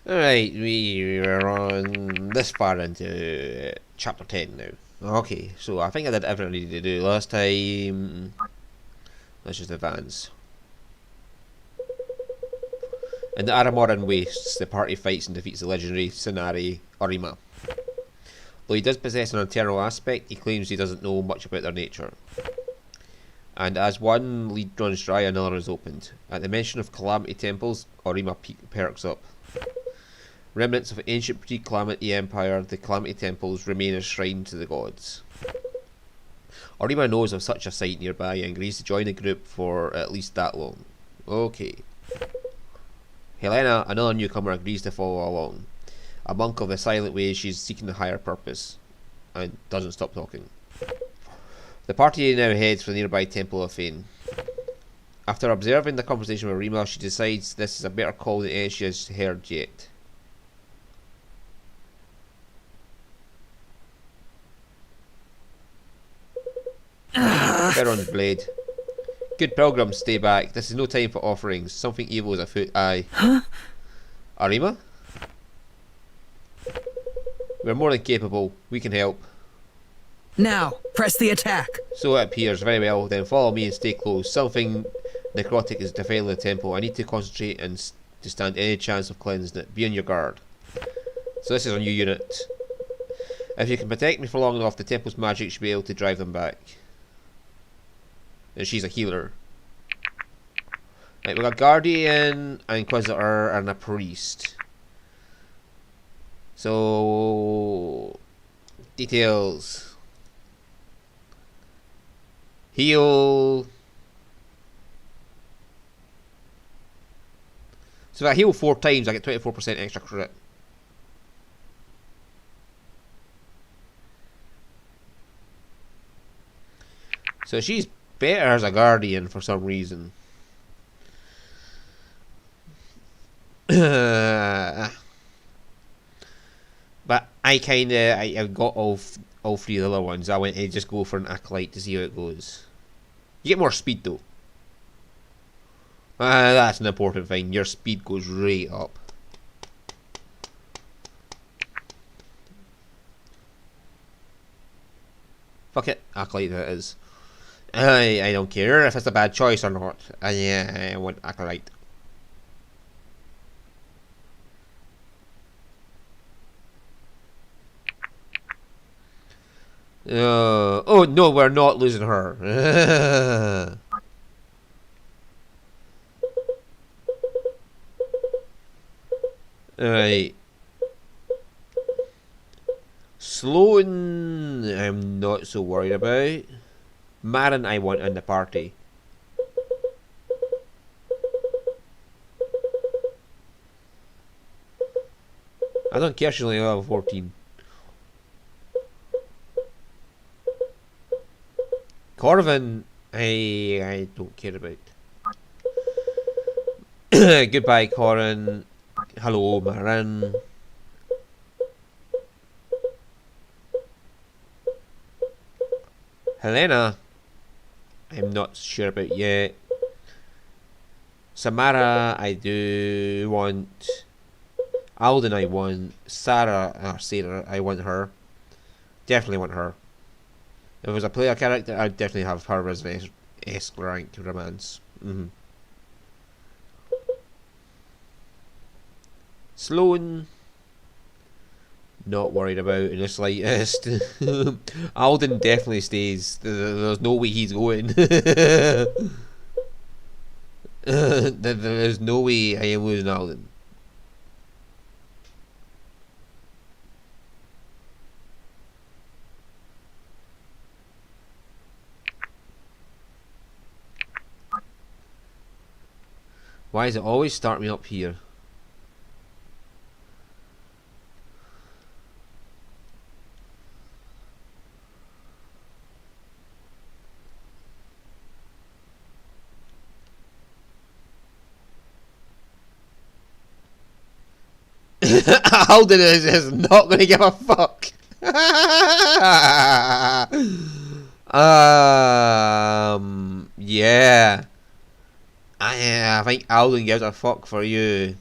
Alright, we are on this far into chapter 10 now. Okay, so I think I did everything I needed to do last time. Let's just advance. In the Aramoran Wastes, the party fights and defeats the legendary Sonari Orima. Though he does possess an internal aspect, he claims he doesn't know much about their nature. And as one lead runs dry, another is opened. At the mention of Calamity Temples, Orima perks up. Remnants of ancient pre-Calamity Empire, the Calamity Temples remain a shrine to the gods. Orima knows of such a site nearby and agrees to join the group for at least that long. Okay. Helena, another newcomer, agrees to follow along. A monk of the Silent Way, she's seeking a higher purpose and doesn't stop talking. The party now heads for the nearby Temple of Fane. After observing the conversation with Rima, she decides this is a better call than any she has heard yet. Feron's blade. Good pilgrims, stay back. This is no time for offerings. Something evil is afoot. Aye. Huh? Arima? We're more than capable. We can help. Now, press the attack. So it appears. Very well. Then follow me and stay close. Something necrotic is defiling the temple. I need to concentrate and to stand any chance of cleansing it. Be on your guard. So this is a new unit. If you can protect me for long enough, the temple's magic should be able to drive them back. And she's a healer. Right, we got Guardian, an Inquisitor, and a Priest. So details. Heal. So if I heal 4 times, I get 24% extra crit. So she's better as a Guardian for some reason. But I kinda I got all 3 of the other ones. I went to just go for an Acolyte to see how it goes. You get more speed though. That's an important thing. Your speed goes right up. Fuck it, Acolyte that is. I don't care if it's a bad choice or not. I want Acolyte. Oh no, we're not losing her. Alright. Sloan, I'm not so worried about. Marin, I want in the party. I don't care, she's only level 14. Corvin, I don't care about. Goodbye, Corin. Hello, Marin. Helena, I'm not sure about yet. Samara, I do want. Alden, I want. Sarah, I want her. Definitely want her. If it was a player character, I'd definitely have her as an S rank romance. Sloan, not worried about in the slightest. Alden definitely stays. There's no way he's going. There's no way I am losing Alden. Why does it always start me up here? Alden is not going to give a fuck. Yeah. I think Alden gives a fuck for you.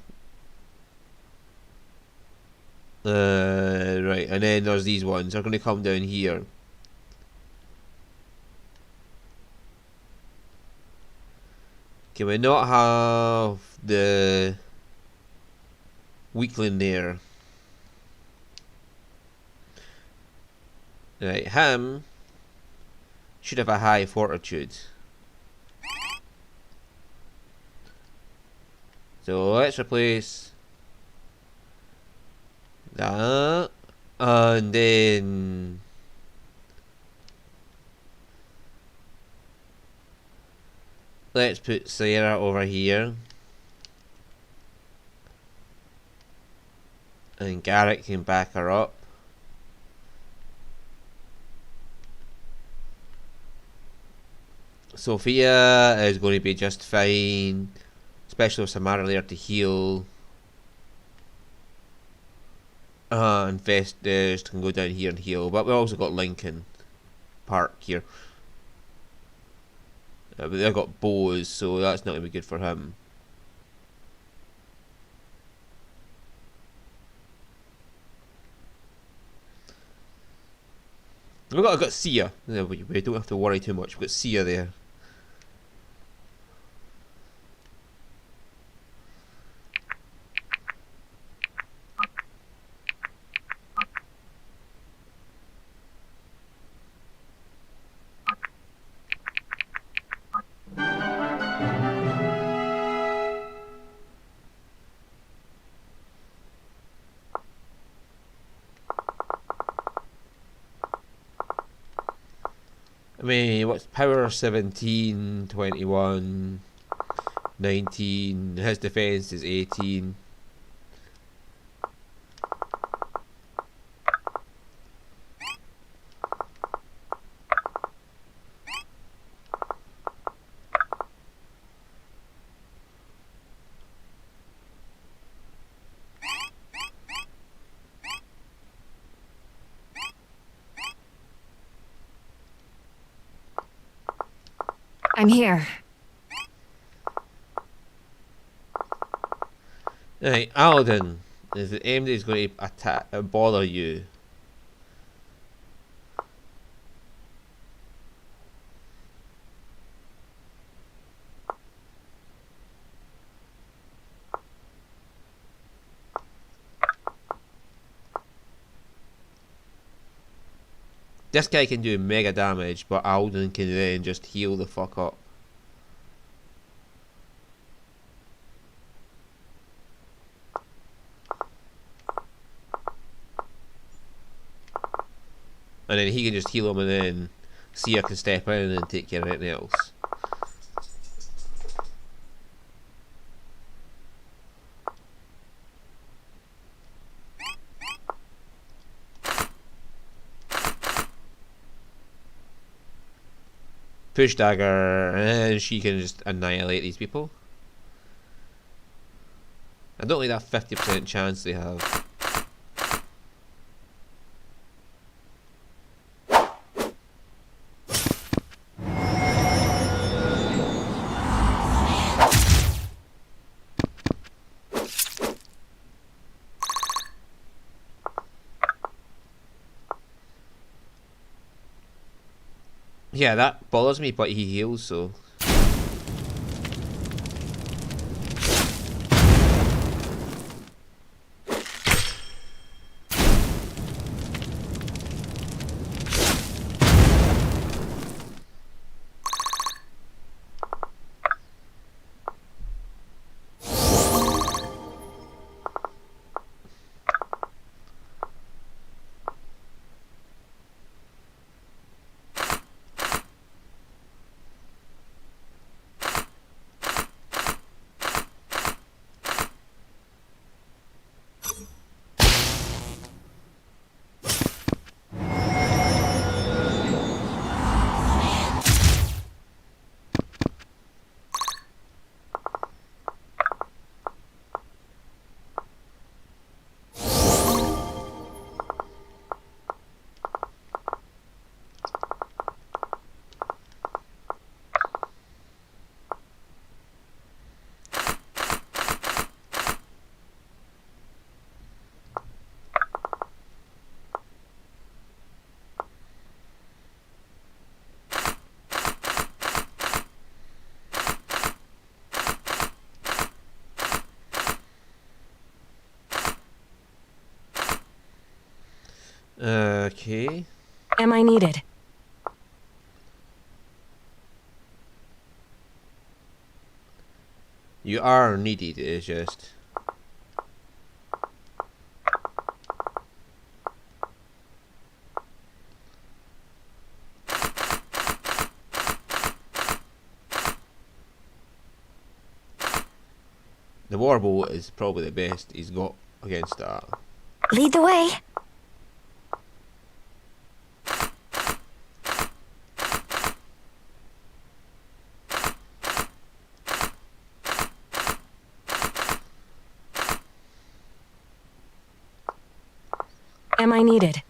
Right, and then there's these ones. They're going to come down here. Can we not have the weakling there? Right, him should have a high fortitude. So let's replace that, and then let's put Sarah over here, and Garrett can back her up. Sophia is going to be just fine, especially with Samara there to heal. And Festus can go down here and heal, but we've also got Lincoln Park here. But they've got bows, so that's not going to be good for him. I've got Sia. We don't have to worry too much. We've got Sia there. I mean, what's power 17, 21, 19. His defense is 18. I'm here. Right, Alden. Is the enemy is going to attack, bother you? This guy can do mega damage, but Alden can then just heal the fuck up. And then he can just heal him, and then Sia can step in and take care of anything else. Push dagger, and she can just annihilate these people. I don't like that 50% chance they have. Yeah, that bothers me, but he heals, so. Okay. Am I needed? You are needed, it is just. The warbow is probably the best he's got against that. Lead the way. Am I needed?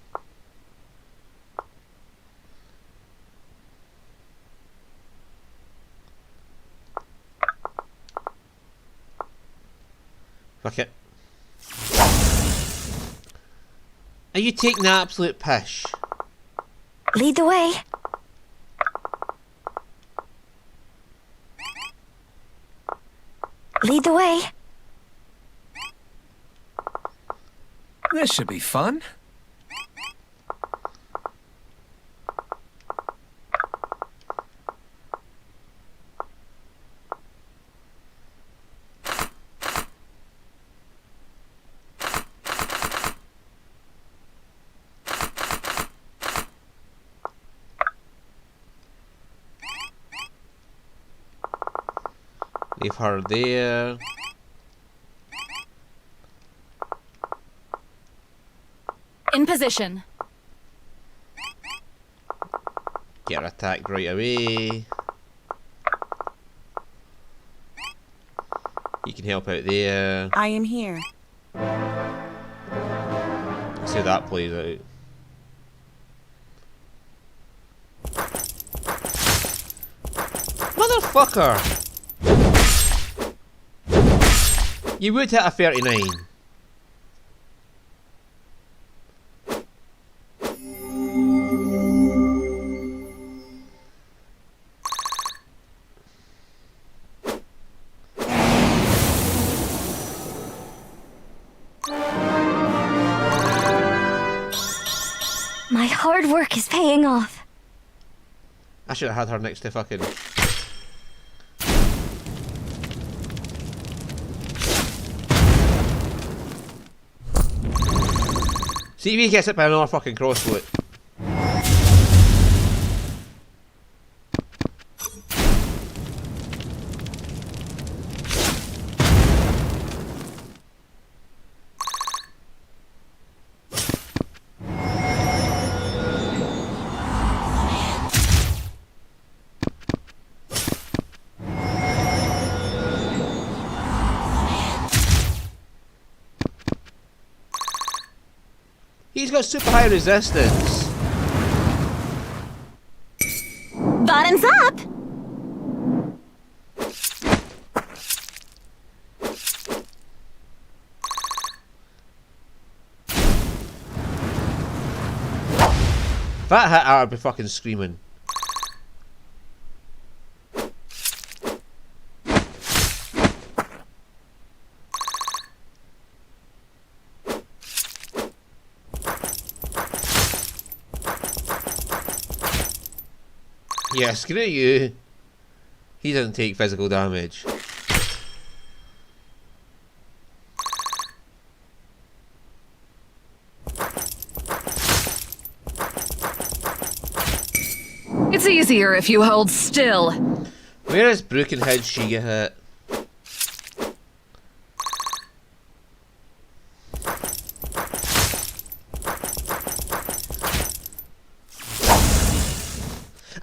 Fuck it. Are you taking the absolute pish? Lead the way. Lead the way. This should be fun. Leave her there. In position. Get her attacked right away. You can help out there. I am here. See how that plays out. Motherfucker! You would hit a 39. My hard work is paying off. I should have had her next to fucking... See if he gets it by another fucking crossfoot. He's got super high resistance. Bottoms up! If that hit her, I'd be fucking screaming. Yeah, screw you. He doesn't take physical damage. It's easier if you hold still. Where is Brooke and how'd she get hit?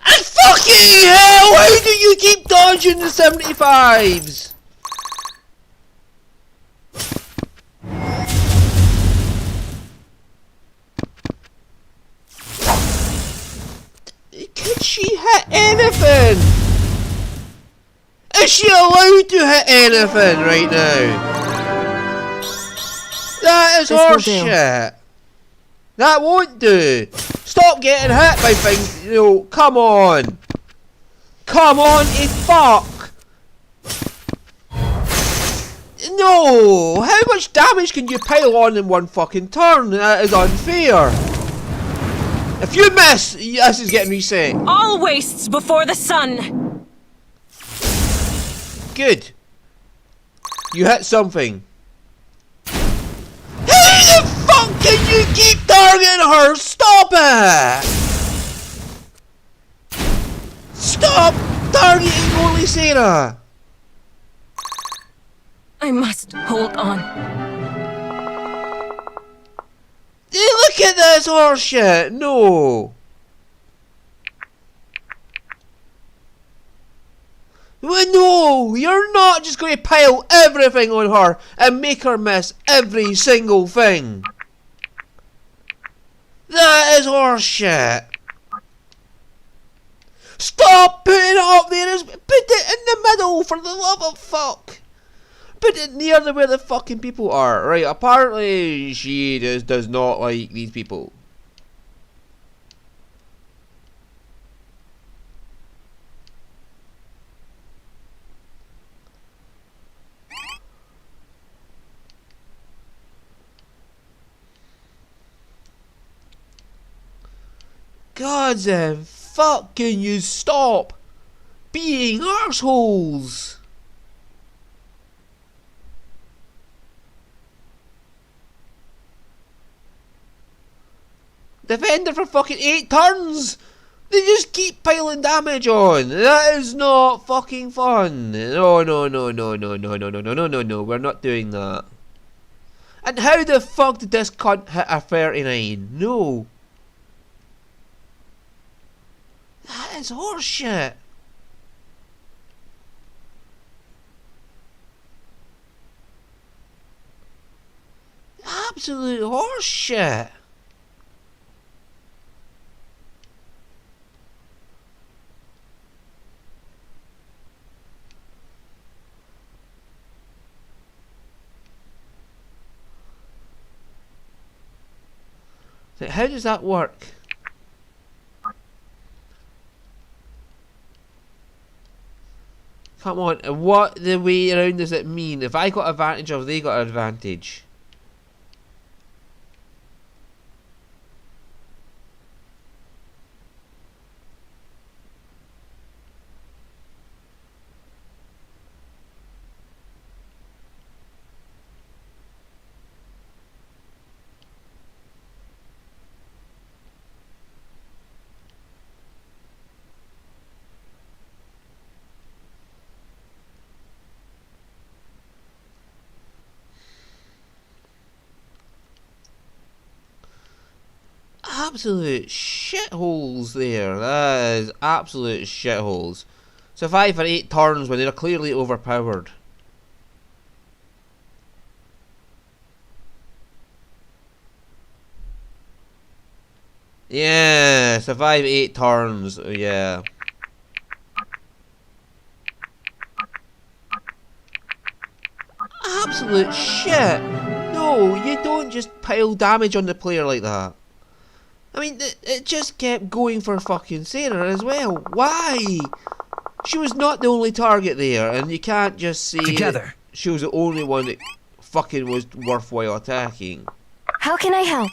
And fucking hell! Why do you keep dodging the 75s? Could she hit anything? Is she allowed to hit anything right now? That is This will do. horseshit. That won't do. Stop getting hit by things. You know, come on. Come on, fuck. No. How much damage can you pile on in one fucking turn? That is unfair. If you miss, this is getting reset. All wastes before the sun. Good. You hit something. How the fuck can you keep targeting her? Stop it! Stop targeting only Sarah. I must hold on. Look at this horseshit. No. Well, no, you're not just going to pile everything on her and make her miss every single thing. That is horseshit. Stop putting it up there. Put it in the middle, for the love of fuck. Put it near where the fucking people are. Right, apparently she does not like these people. God's and fuck, can you stop being arseholes? Defender for fucking 8 turns! They just keep piling damage on. That is not fucking fun. No, no, no, no, no, no, no, no, no, no, no, no. We're not doing that. And how the fuck did this cunt hit a 39? No. That is horseshit. Absolute horseshit. How does that work? Come on, what the way around does it mean? If I got advantage or they got advantage? Absolute shitholes there. That is absolute shitholes. Survive for 8 turns when they're clearly overpowered. Yeah, survive 8 turns. Yeah. Absolute shit. No, you don't just pile damage on the player like that. I mean, it just kept going for fucking Sarah as well. Why? She was not the only target there, and you can't just say Together. she was the only one that fucking was worthwhile attacking. How can I help?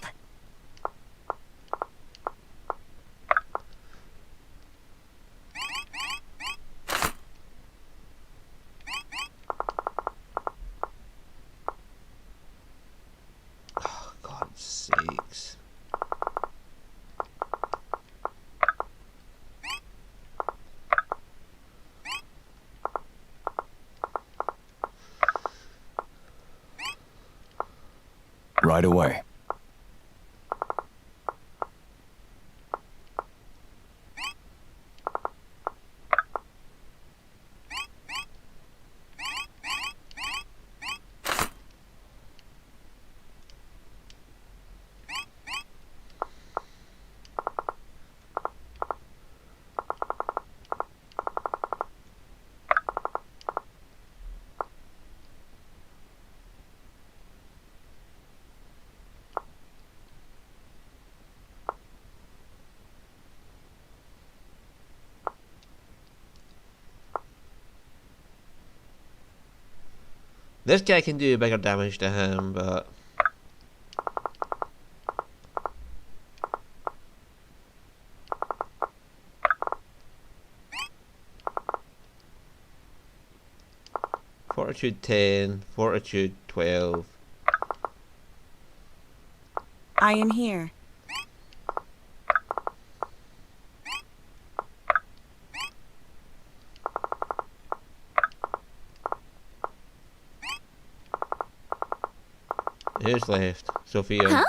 Oh, God's sakes. Right away. This guy can do bigger damage to him, but Fortitude 10, Fortitude 12. I am here. Who's left? Sophia. Huh?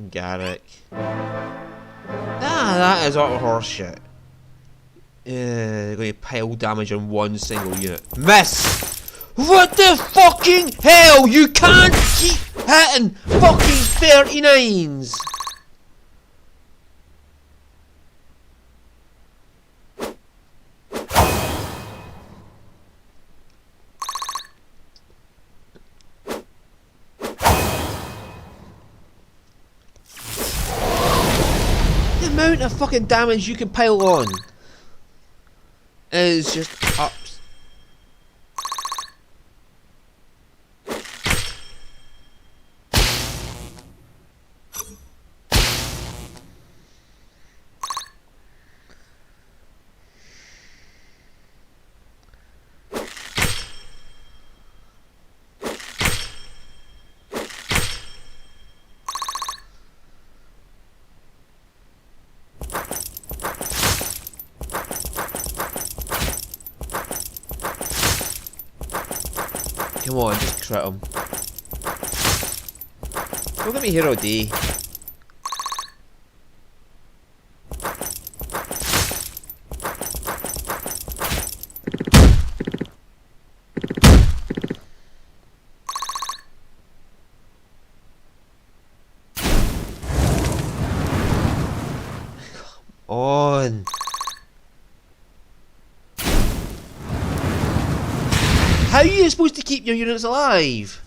Garrick. That is utter horseshit. They're going to pile damage on one single unit. Miss! What the fucking hell? You can't keep hitting fucking 39s! The amount of fucking damage you can pile on is just up. Come on, just crit him. Don't let me here all day. On. How are you supposed to keep your units alive?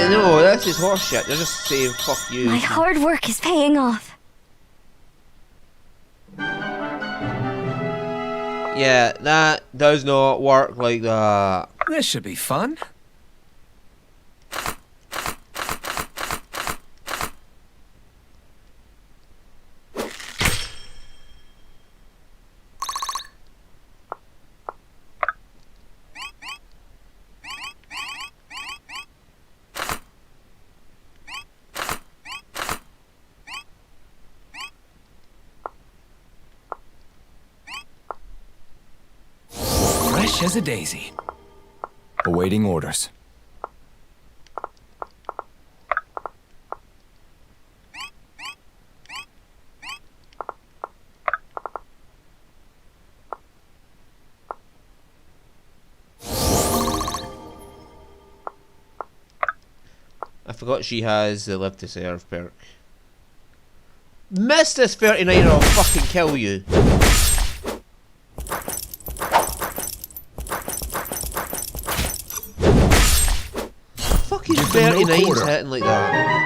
No, this is horseshit. They're just saying fuck you. My hard work is paying off. Yeah, that does not work like that. This should be fun. Fresh as a daisy. Awaiting orders. I forgot she has the live to serve perk. Miss this 39 or I'll fucking kill you. Fucking 39's hitting like that.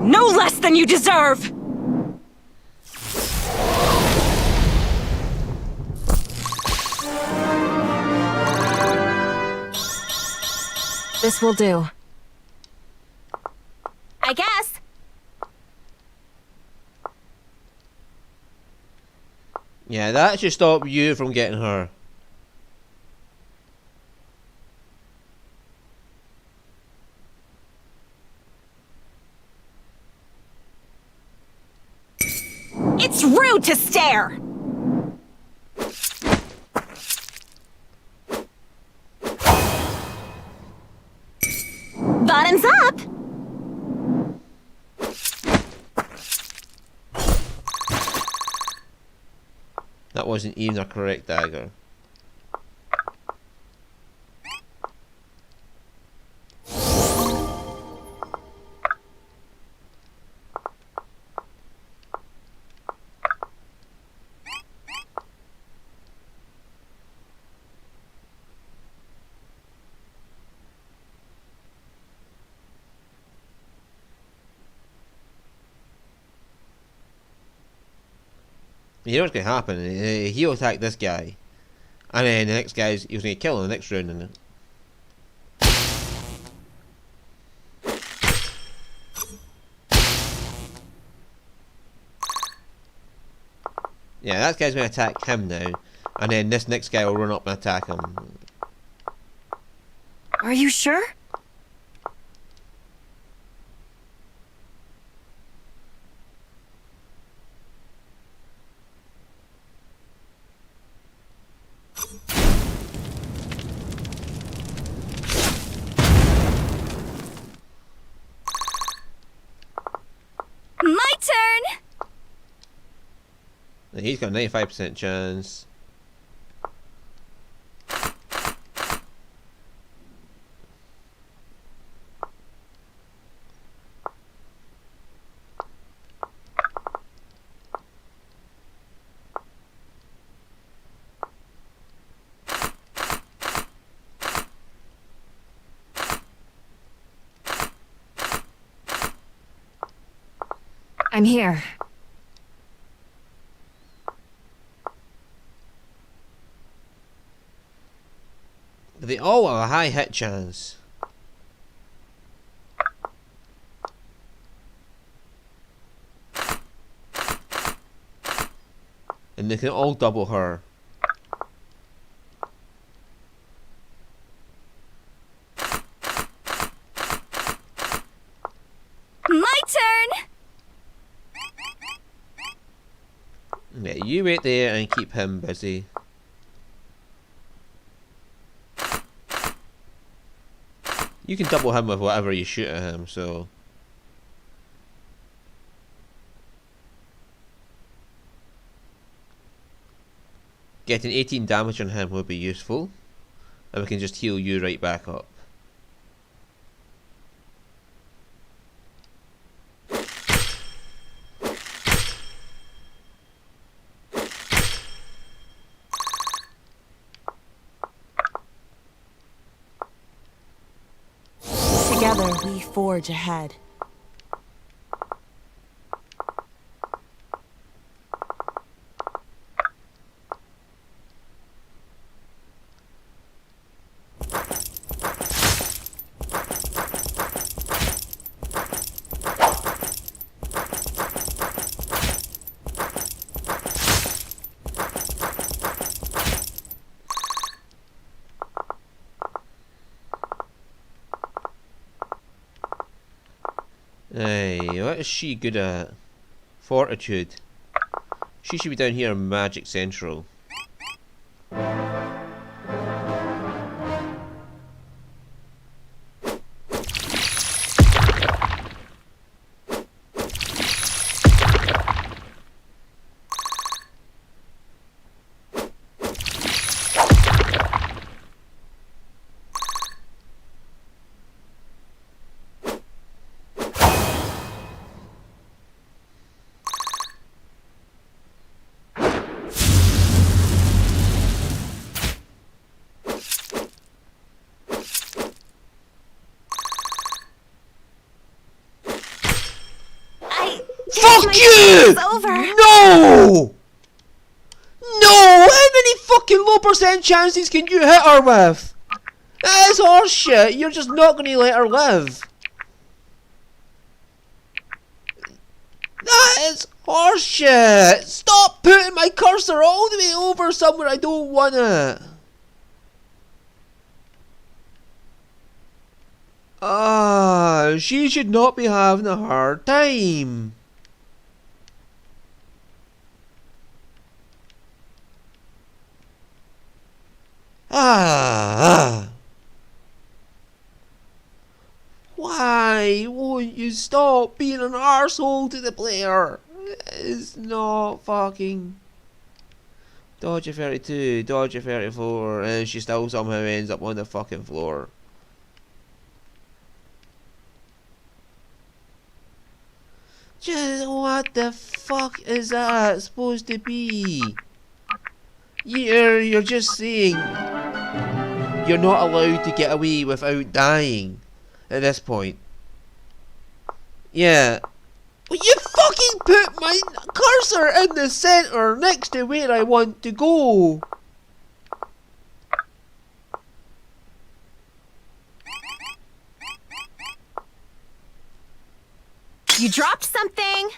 No less than you deserve! This will do. I guess. Yeah, that should stop you from getting her. It's rude to stare! Bottoms up. That wasn't even a correct dagger. You know what's going to happen? He'll attack this guy, and then the next guy's he was going to kill him in the next round. And yeah, that guy's going to attack him now, and then this next guy will run up and attack him. Are you sure? My turn! And he's got a 95% chance. I'm here. They all have a high hit chance. And they can all double her. My turn! Yeah, you wait there and keep him busy. You can double him with whatever you shoot at him, so... Getting 18 damage on him would be useful. And we can just heal you right back up. Together, we forge ahead. Hey, what is she good at? Fortitude. She should be down here in Magic Central. Fuck you! It's over. No! No! How many fucking low percent chances can you hit her with? That is horseshit. You're just not going to let her live. That is horseshit. Stop putting my cursor all the way over somewhere I don't want it. She should not be having a hard time. Why won't you stop being an arsehole to the player? It's not fucking... Dodge a 32, dodge a 34, and she still somehow ends up on the fucking floor. Just what the fuck is that supposed to be? You're just saying you're not allowed to get away without dying at this point. Yeah. Well, you fucking put my cursor in the center next to where I want to go. You dropped something!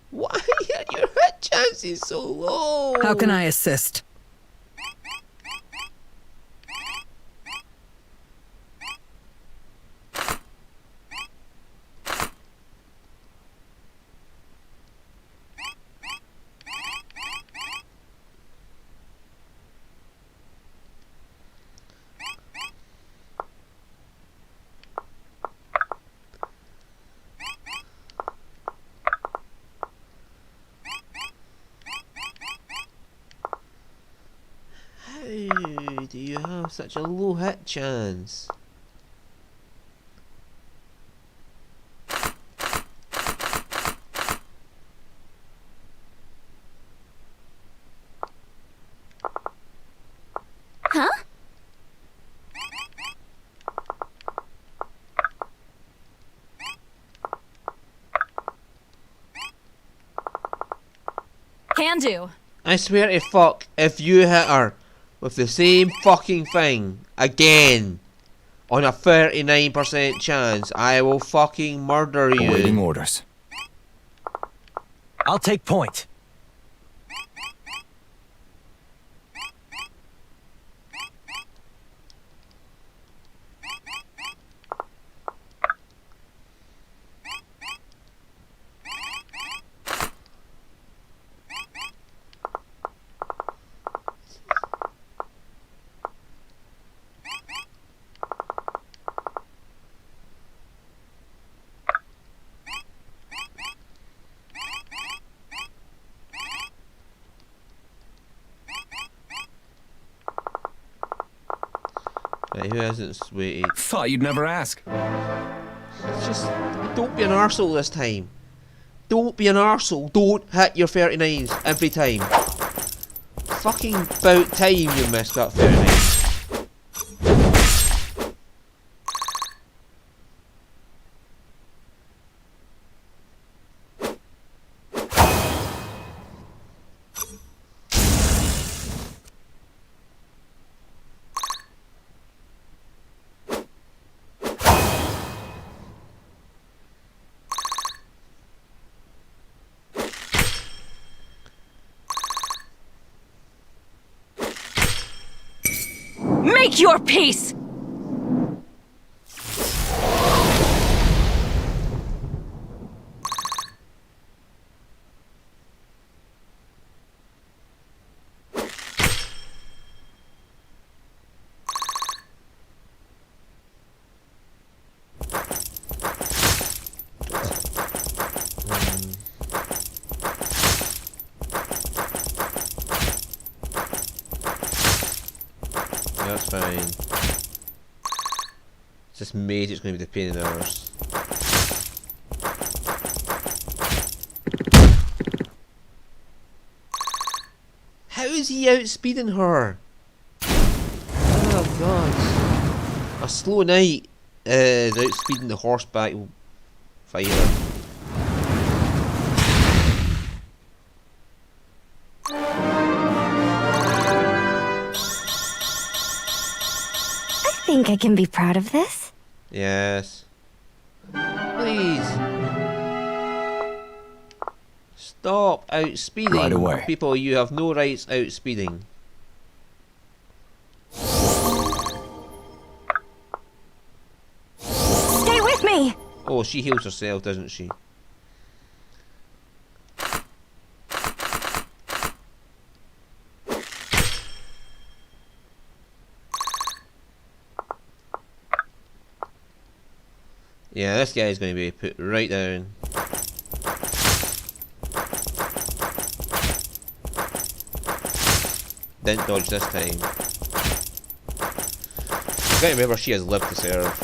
Why are your hit chances so low? How can I assist? How do you have such a low hit chance? Huh? Can do. I swear to fuck, if you hit her with the same fucking thing again on a 39% chance, I will fucking murder Awaiting you. orders. I'll take point. Right, who hasn't waited? Thought you'd never ask. Just don't be an arsehole this time. Don't be an arsehole. Don't hit your 39s every time. Fucking about time you missed that 39. Make your peace! That's fine. It's just mate, it's going to be the pain in the arse. How is he outspeeding her? Oh god. A slow knight is outspeeding the horseback fighter. I think I can be proud of this. Yes. Please. Stop outspeeding. Right away. People, you have no rights outspeeding. Stay with me! Oh, she heals herself, doesn't she? Yeah, this guy's going to be put right down. Didn't dodge this time. You gotta remember she has lived to serve.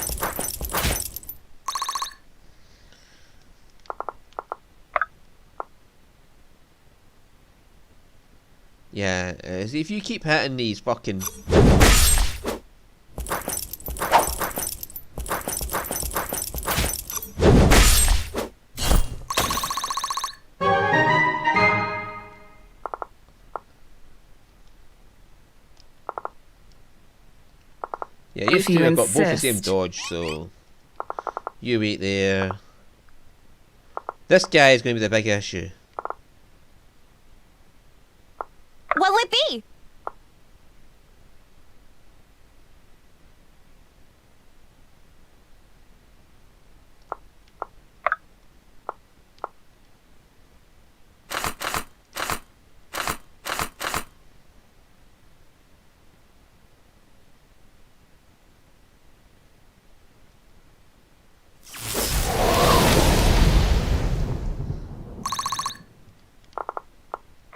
Yeah, if you keep hitting these fucking... Yeah, you If two you have got both the same insist. dodge, so... You wait there. This guy is going to be the big issue. What'll it be?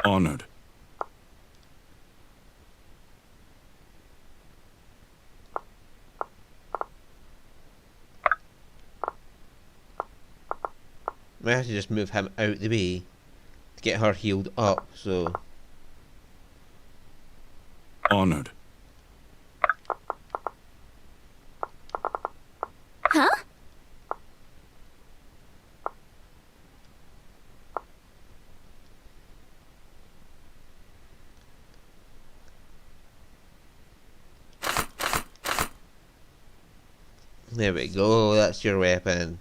Honored. We have to just move him out the way to get her healed up, so... Honored. Huh? There we go, that's your weapon.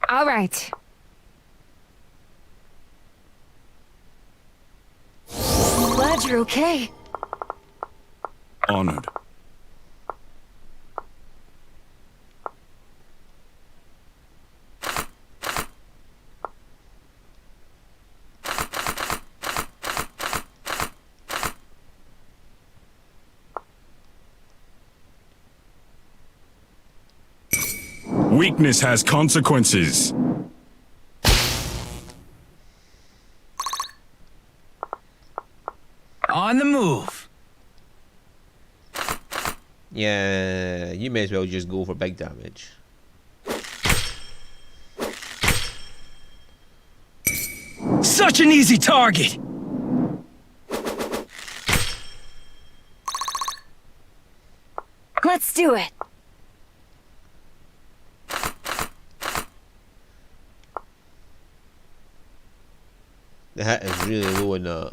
All right. Glad you're okay. Honored. Weakness has consequences. On the move. Yeah, you may as well just go for big damage. Such an easy target. Let's do it. The hit is really low in that.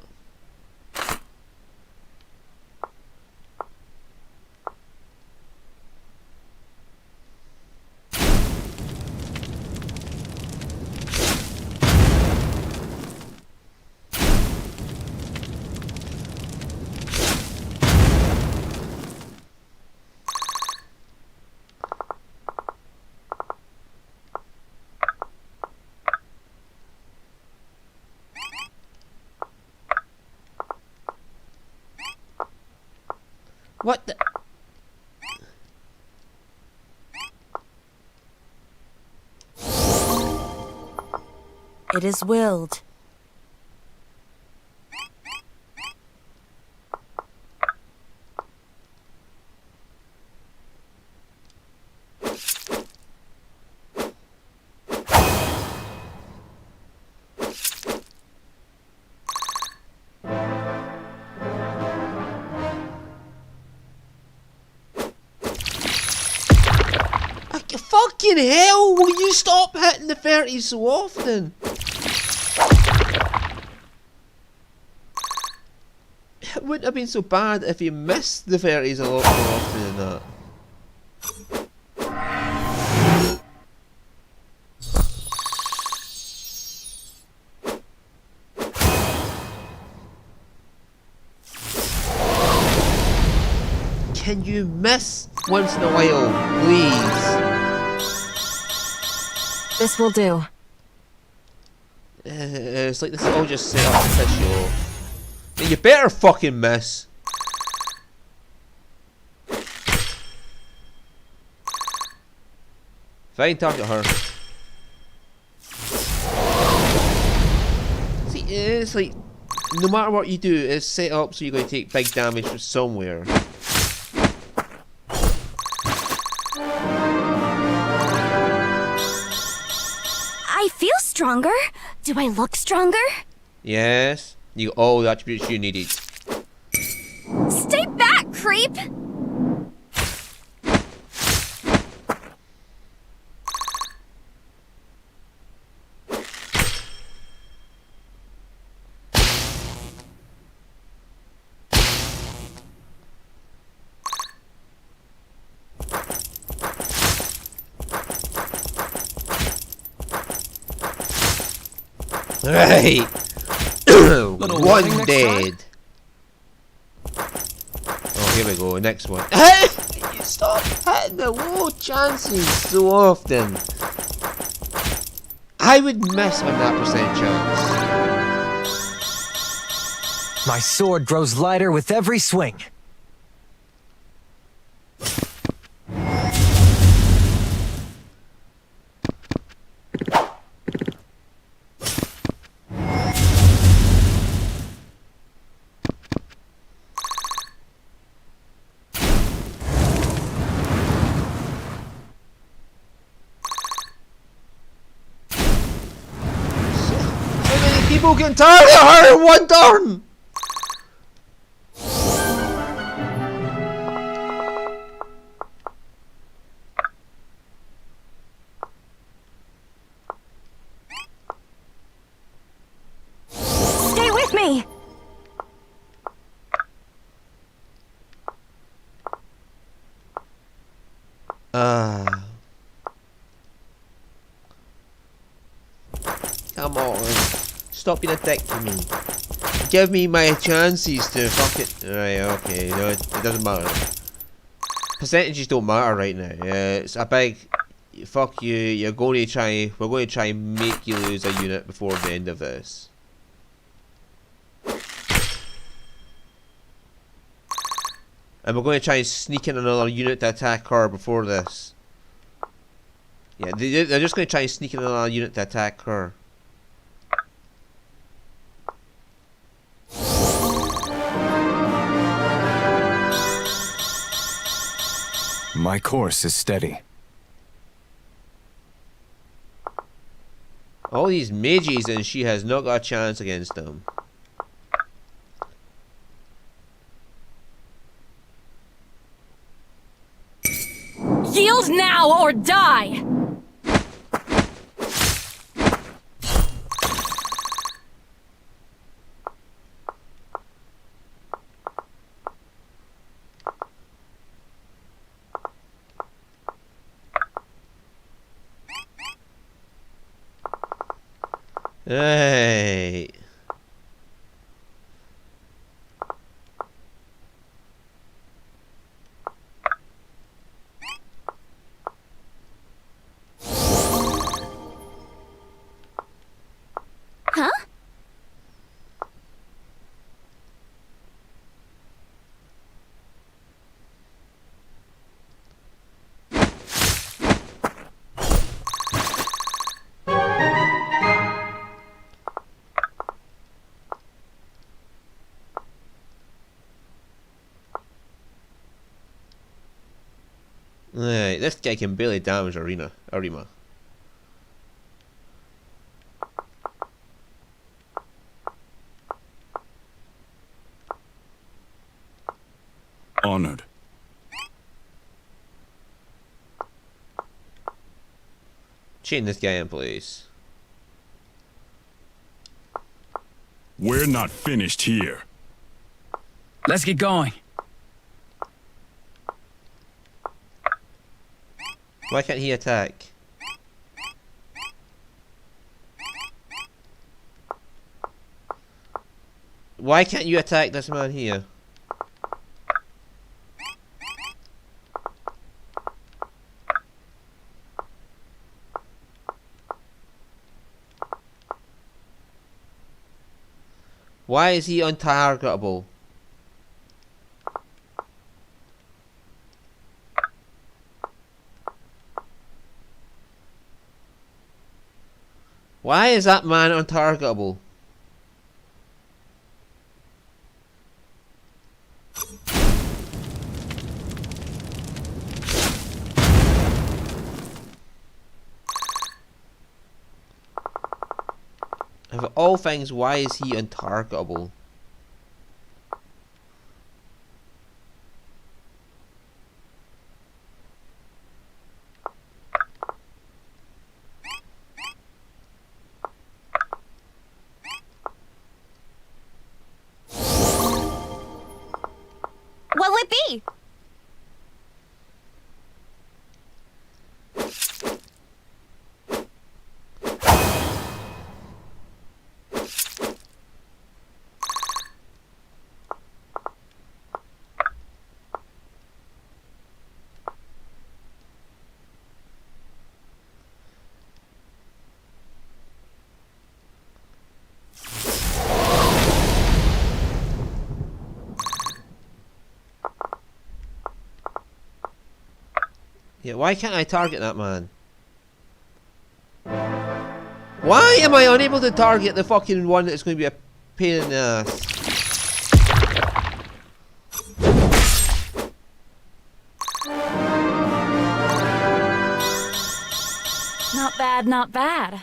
What the? It is willed. Fucking hell! Will you stop hitting the 30 so often? It wouldn't have been so bad if you missed the 30s a lot more often than that. Can you miss once in a while, please? This will do. It's like this is all just set up to piss you off. And you better fucking miss. Fine, target her. See, it's like, no matter what you do, it's set up so you're going to take big damage from somewhere. I feel Stronger? Do I look stronger? Yes, you got all the attributes you needed. Stay back, creep! Right. warning One next dead. Oh, here we go. Next one. You stop hitting the low chances so often. I would miss on that percent chance. My sword grows lighter with every swing. So many people getting tired of her in one turn. Stay with me! Come on. Stop being a dick to me. Give me my chances to fuck it. Right, okay. No, it doesn't matter. Percentages don't matter right now. It's a big fuck you. We're going to try and make you lose a unit before the end of this. And we're going to try and sneak in another unit to attack her before this. Yeah, they're just going to try and sneak in another unit to attack her. My course is steady. All these mages and she has not got a chance against them. Yield now or die! Hey. Huh? Right, this guy can barely damage Arima. Honored. Chain this guy in place. We're not finished here. Let's get going. Why can't he attack? Why can't you attack this man here? Why is he untargetable? Why is that man untargetable? Of all things, why is he untargetable? What'll it be? Yeah, why can't I target that man? Why am I unable to target the fucking one that's going to be a pain in the ass? Not bad, not bad.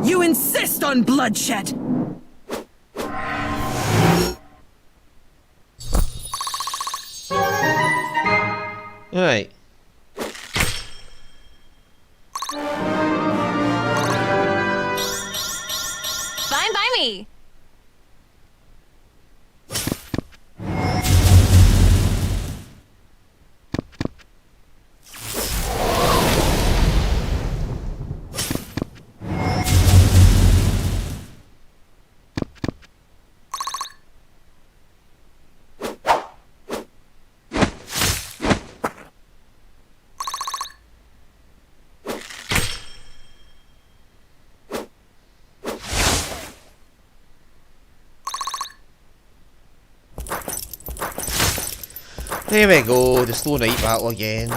You insist on bloodshed! Alright. Fine by me. There we go, the slow night battle again.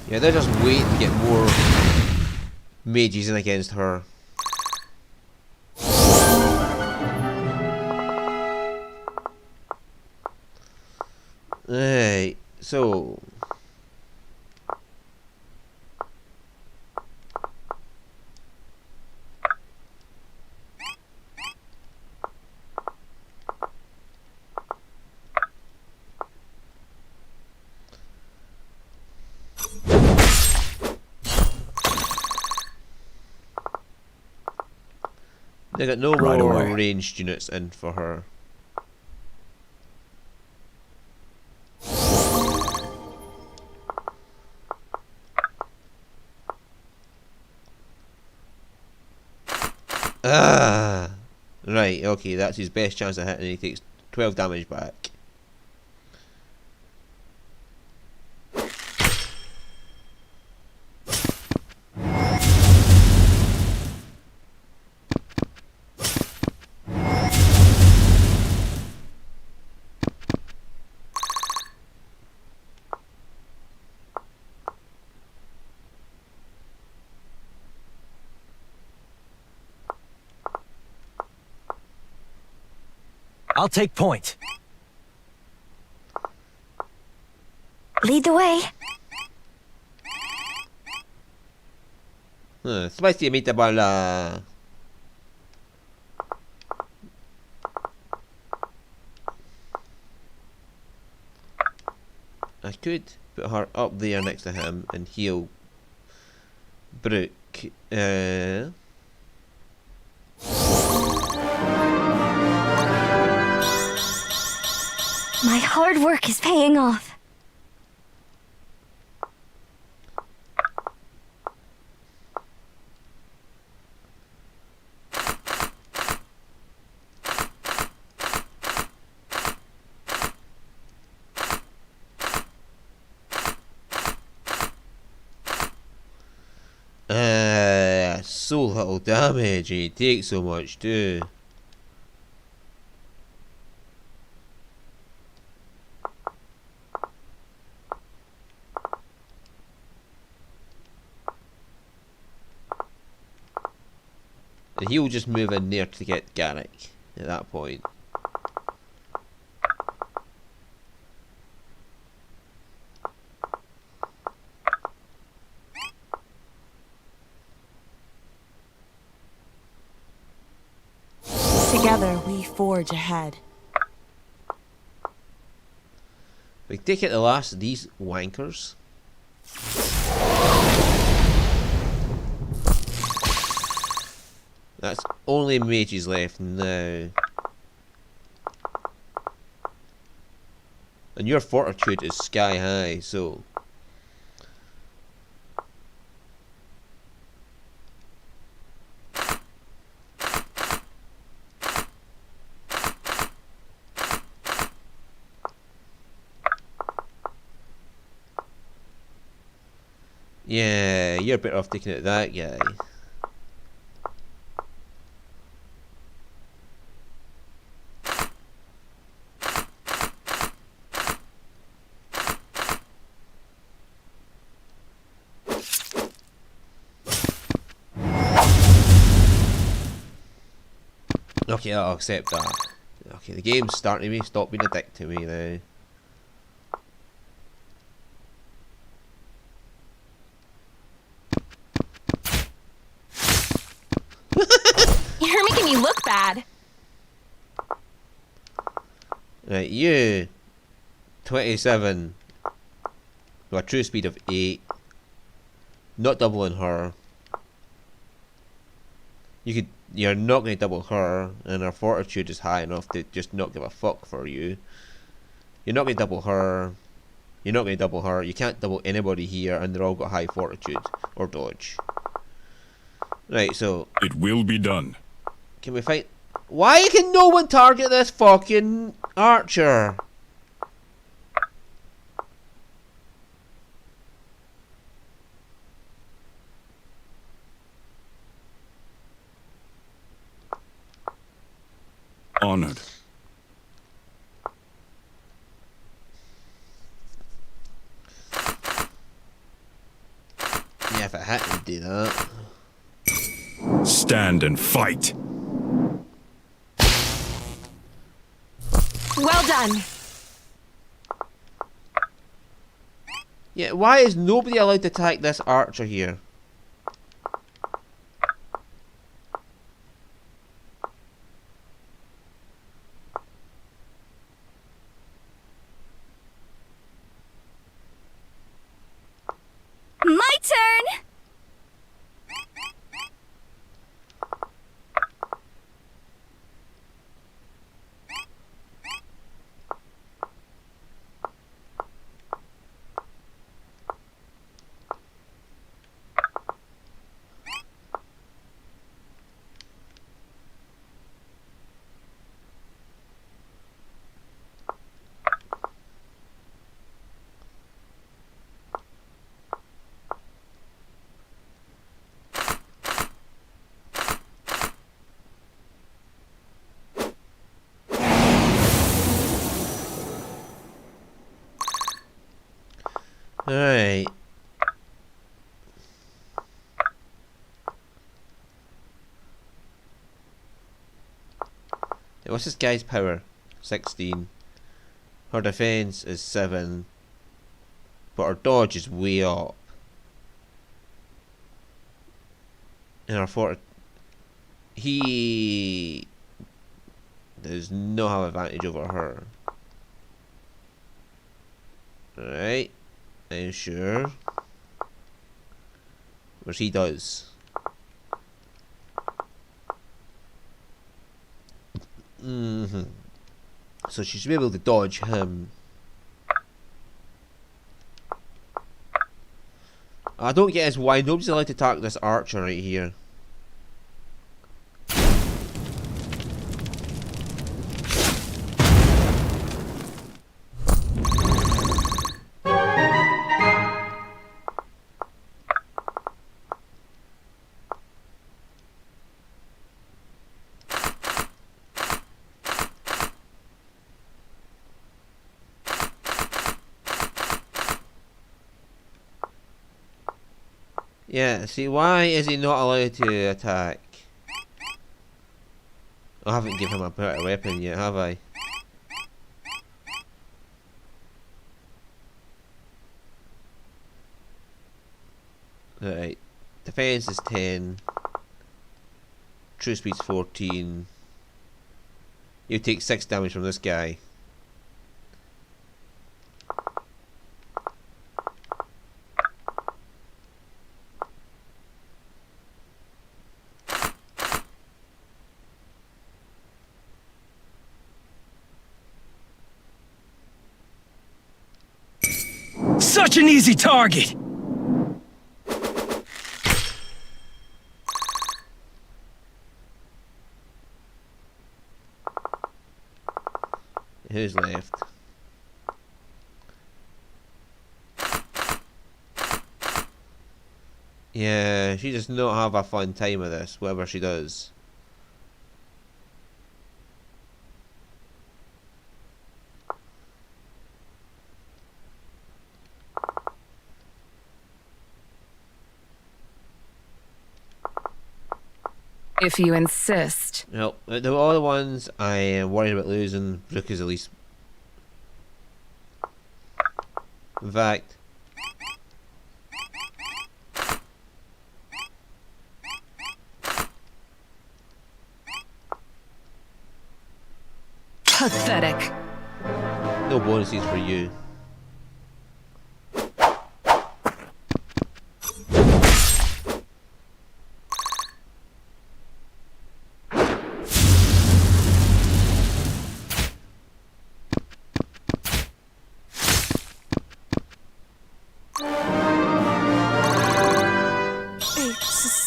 Yeah, they're just waiting to get more mages in against her. Right, so they got no Right more away. ranged units in for her. Ah, right, okay, that's his best chance of hitting. He takes 12 damage back. I'll take point. Lead the way. Spicy meatball. I could put her up there next to him and heal Brooke. My hard work is paying off. so little damage and he takes so much too. And he'll just move in there to get Garrick at that point. Together we forge ahead. We take out the last of these wankers. That's only mages left now. And your fortitude is sky high, so... Yeah, you're better off taking out that guy. Okay, I'll accept that. Okay, the game's starting me. Stop being a dick to me now. You're making me look bad. Right, you 27 with a true speed of 8. Not doubling her. You're not going to double her, and her fortitude is high enough to just not give a fuck for you. You're not going to double her. You're not going to double her. You can't double anybody here, and they're all got high fortitude or dodge. Right, so It will be done. can we fight? Why can no one target this fucking archer? Honored. Yeah, if I had to do that. Stand and fight. Well done. Yeah, why is nobody allowed to attack this archer here? My turn! Alright. What's this guy's power? 16. Her defense is 7. But her dodge is way up. And her fort... He... does not have advantage over her. Alright. I'm sure. Which he does. So she should be able to dodge him. I don't get is why nobody's allowed to attack this archer right here. Yeah, see, why is he not allowed to attack? I haven't given him a better weapon yet, have I? Right. Defense is 10. True speed's 14. You take 6 damage from this guy. Such an easy target! Who's left? Yeah, she does not have a fun time with this, whatever she does. If you insist. No, the other ones I am worried about losing. Brooke is at least. In fact, Pathetic. no bonuses for you.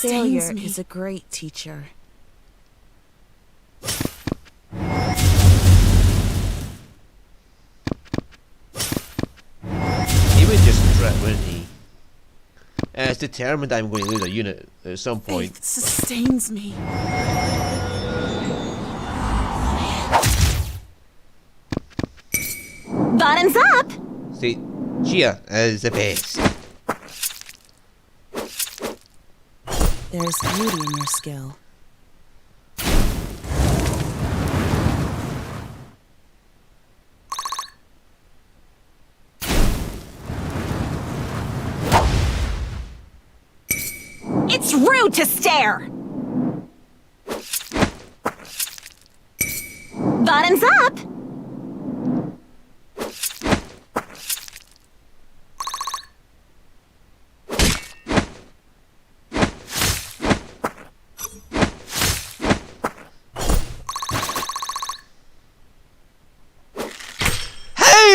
Failure is a great teacher. He would just trip, wouldn't he? It's determined I'm going to lose a unit at some point. Faith sustains me. Bottoms up! See, Chia is the best. There's beauty in your skill. It's rude to stare! Bottoms up!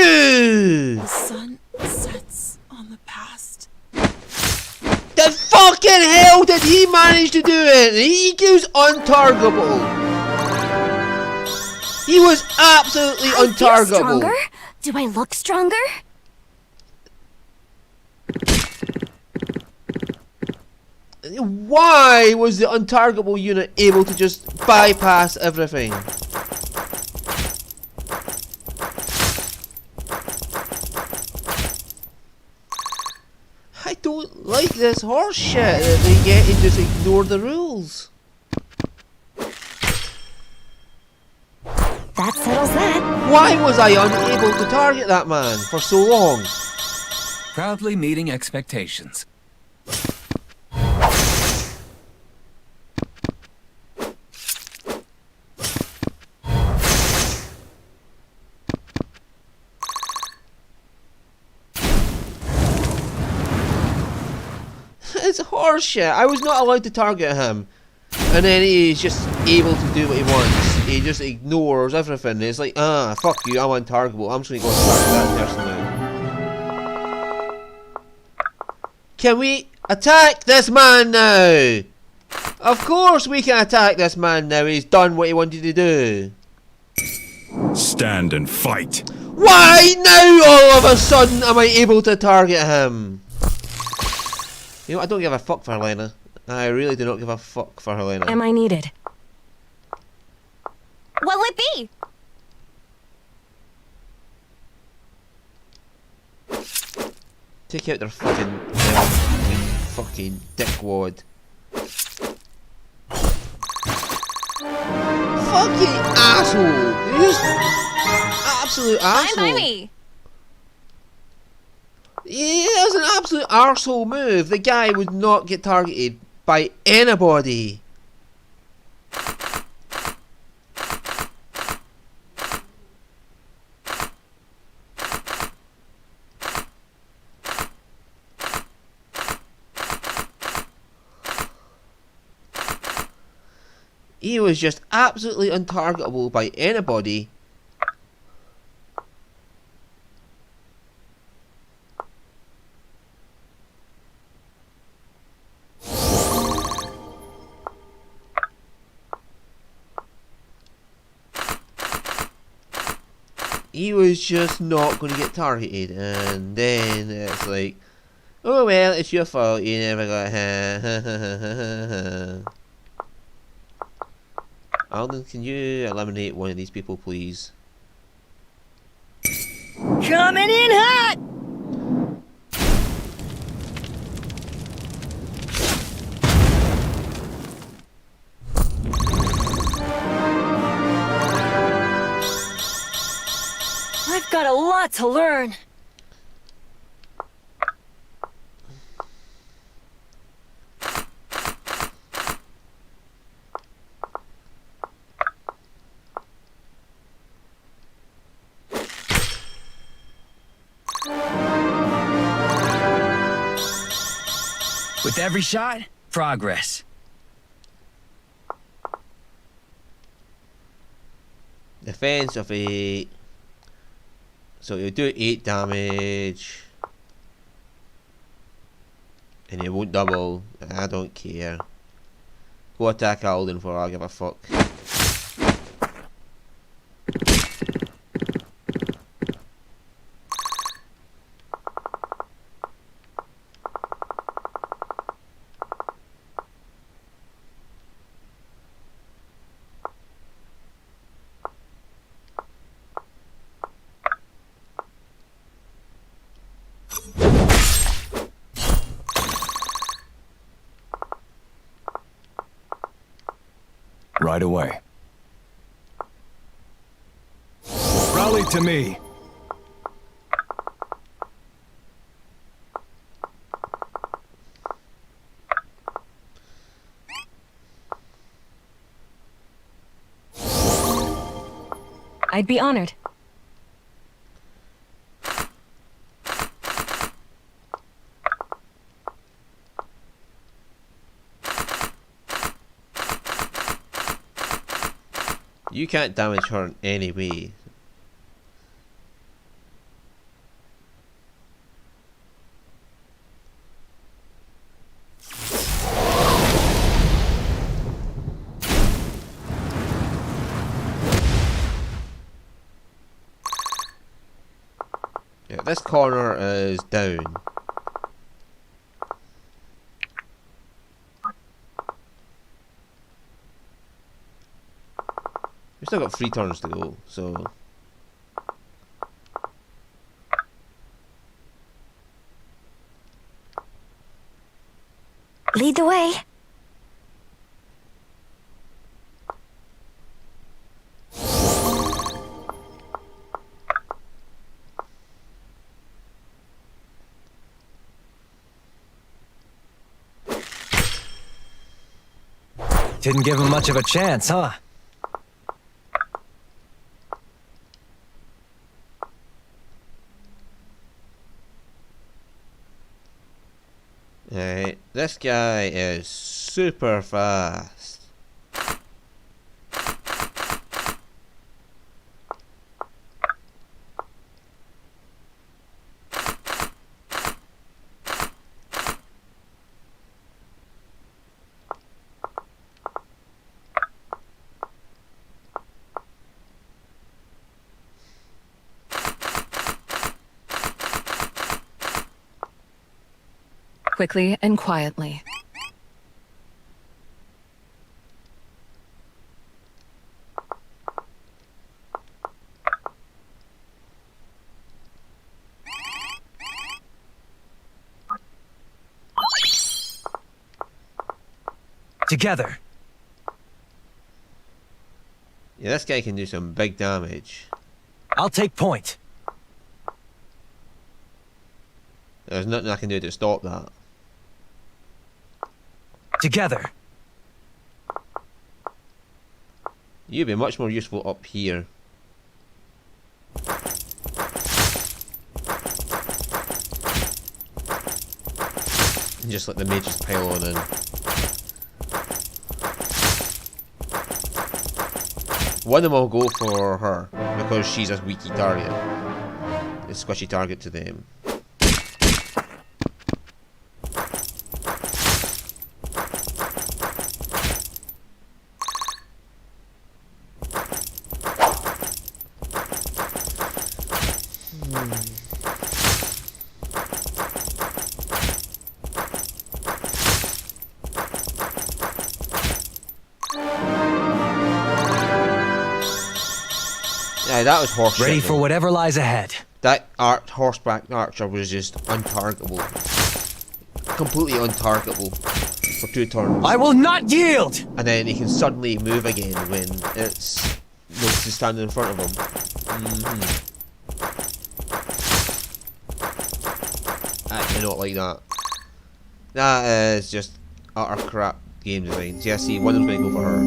The sun sets on the past. The fucking hell did he manage to do it? He was untargetable. He was absolutely I feel untargetable. stronger? Do I look stronger? Why was the untargetable unit able to just bypass everything? I don't like this horse shit that they get and just ignore the rules. That settles that. Why was I unable to target that man for so long? Proudly meeting expectations. It's horseshit. I was not allowed to target him. And then he's just able to do what he wants. He just ignores everything. It's like, fuck you, I'm untargetable. I'm just gonna go and target that person now. Can we attack this man now? Of course we can attack this man now. He's done what he wanted to do. Stand and fight. Why now all of a sudden am I able to target him? You know, I don't give a fuck for Helena. I really do not give a fuck for Helena. Am I needed? What'll it be? Take out their fucking... fucking dickwad. Fucking asshole! Just absolute Fine asshole. by me. Yeah, that was an absolute arsehole move. The guy would not get targeted by anybody. He was just absolutely untargetable by anybody. He was just not going to get targeted, and then it's like, oh well, it's your fault, you never got Alden, can you eliminate one of these people, please? Coming in hot! I've got a lot to learn. With every shot, progress. Defense of 8. So he'll do 8 damage. And it won't double. I don't care. Go attack Alden for all I give a fuck. Right away. Rally to me. I'd be honored. You can't damage her in any way. Yeah, this corner is down. We've still got 3 turns to go, so... Lead the way. Didn't give him much of a chance, huh? Right, this guy is super fast. Quickly and quietly. Together. Yeah, this guy can do some big damage. I'll take point. There's nothing I can do to stop that. Together. You'd be much more useful up here. And just let the mages pile on in. One of them will go for her because she's a weaky target. A squishy target to them. Yeah, that was horse Ready shit, for though. whatever lies ahead. That horseback archer was just untargetable. Completely untargetable for 2 turns. I will not yield! And then he can suddenly move again when it's Nox is standing in front of him. I do not like that. That is just utter crap game design. So yeah, see, one of them's going to go for her.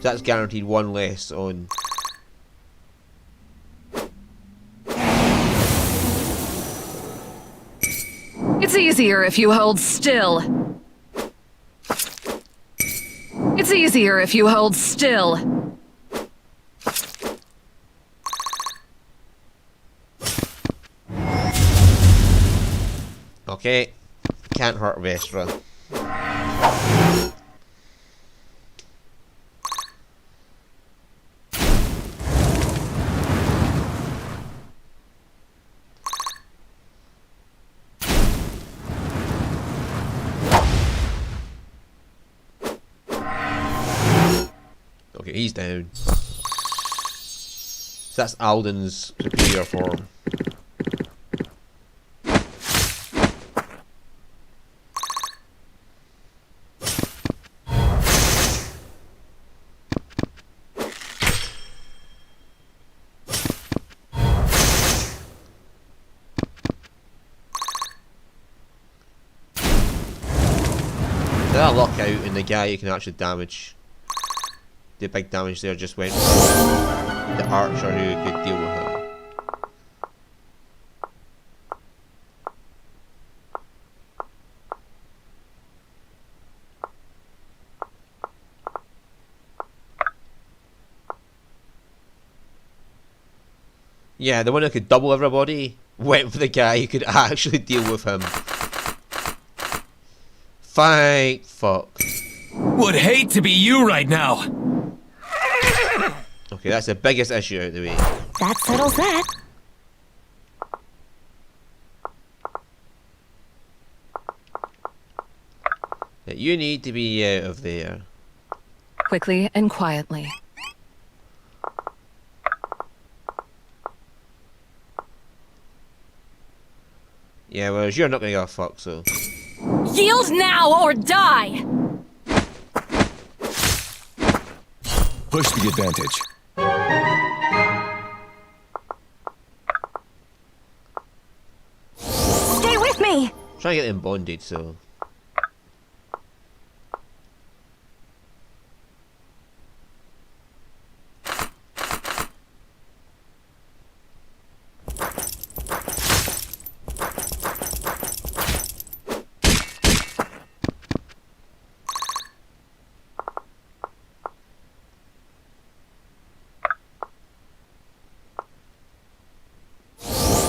So that's guaranteed one less on. It's easier if you hold still. It's easier if you hold still. Okay, can't hurt Vestra. Okay, he's down. So that's Alden's superior form. That luck out and the guy you can actually damage. The big damage there just went for the archer who could deal with him. Yeah, the one who could double everybody went for the guy who could actually deal with him. Thank fuck. Would hate to be you right now. Okay, that's the biggest issue out of the way. That settles that. Yeah, you need to be out of there. Quickly and quietly. Yeah, whereas you're not gonna give a fuck, so. Yield now or die! Push the advantage. Stay with me! Trying to get them bonded, so.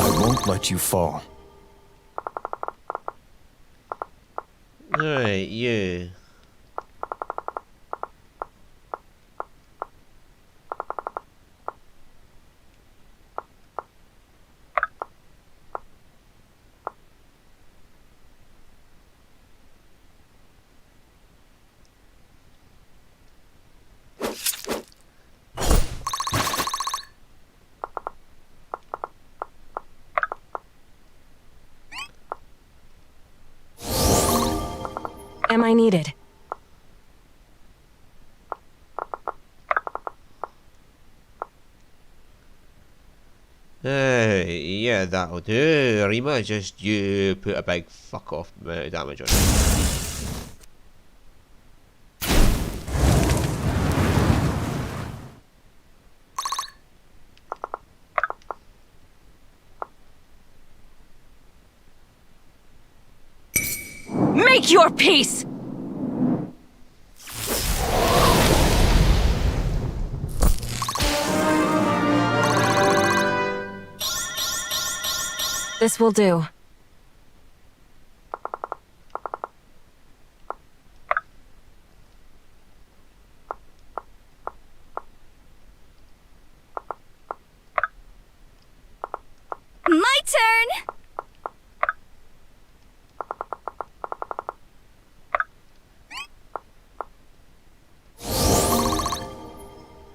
I won't let you fall. Alright, you. Am I needed? Yeah, that'll do. Rima, just you put a big fuck off amount of damage on it. Make your peace! This will do. My turn!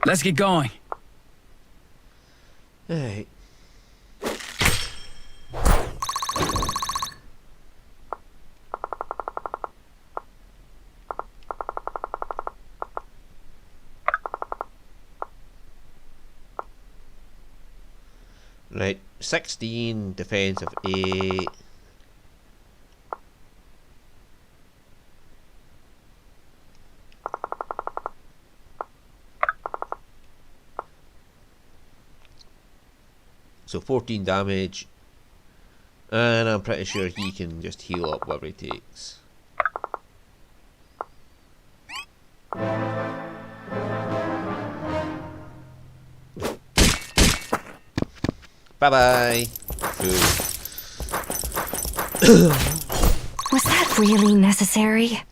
Let's get going. Alright. Right, 16, defense of 8. So 14 damage. And I'm pretty sure he can just heal up whatever he takes. Bye-bye. Was that really necessary?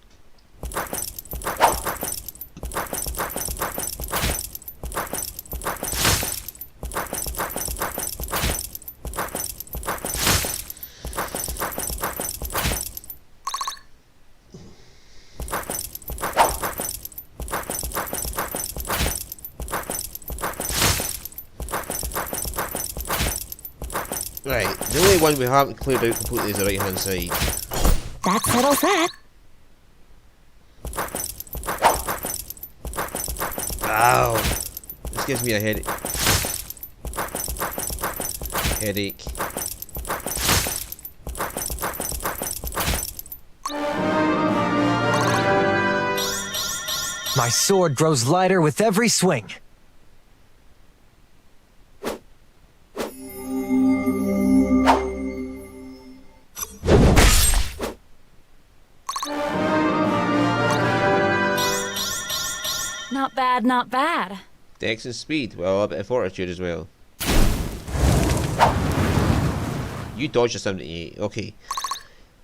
Right, the only one we haven't cleared out completely is the right hand side. That settles that. Ow! This gives me a headache. Headache. My sword grows lighter with every swing. Not bad, not bad. Dex and speed, well, a bit of fortitude as well. You dodged a 78, okay.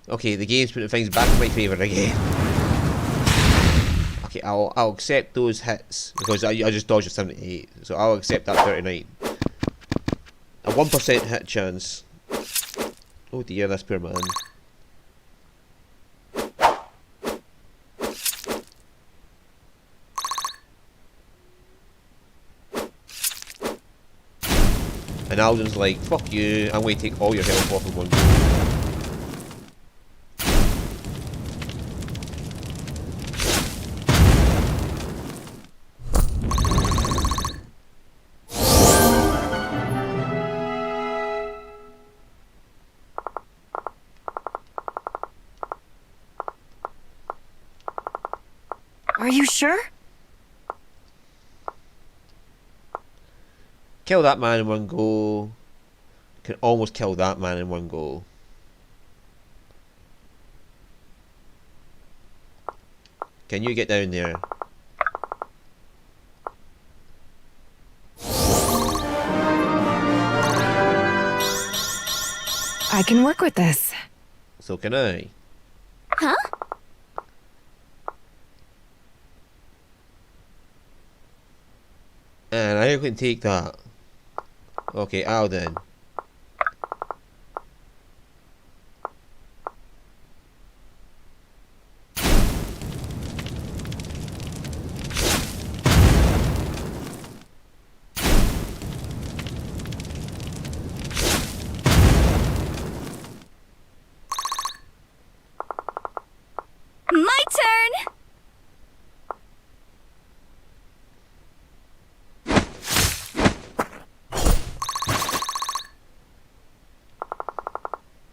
Okay, the game's putting things back in my favour again. Okay, I'll accept those hits, because I just dodged a 78, so I'll accept that 39. A 1% hit chance. Oh dear, this poor man. And Alden's like, fuck you, I'm going to take all your health off in one go. Are you sure? Kill that man in one go. Can almost kill that man in one go. Can you get down there? I can work with this. So can I. Huh? And I can take that. Okay, Alden. My turn!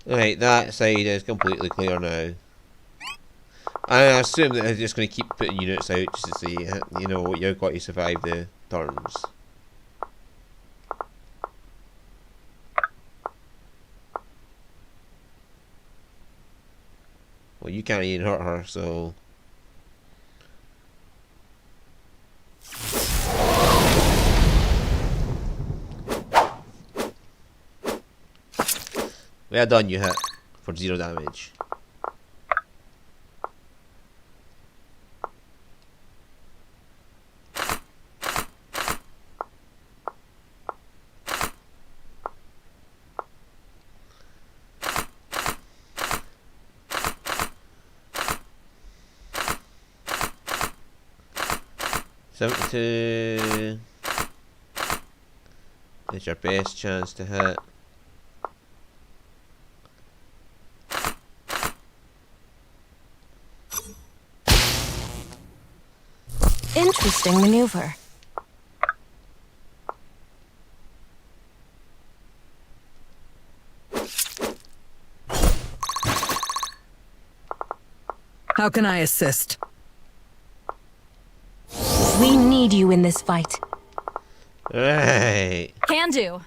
Right, that side is completely clear now. I assume that they're just going to keep putting units out just to see, you know, you've got to survive the turns. Well, you can't even hurt her, so... Well done, you hit for 0 damage. $72 is your best chance to hit. Interesting maneuver. How can I assist? We need you in this fight. Right. Can do.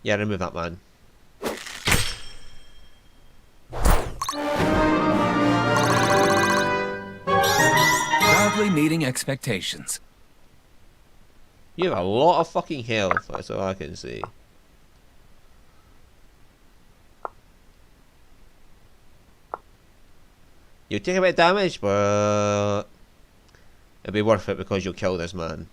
Yeah, remove that man. Proudly meeting expectations. You have a lot of fucking health, that's all I can say. You'll take a bit of damage, but it'll be worth it because you'll kill this man.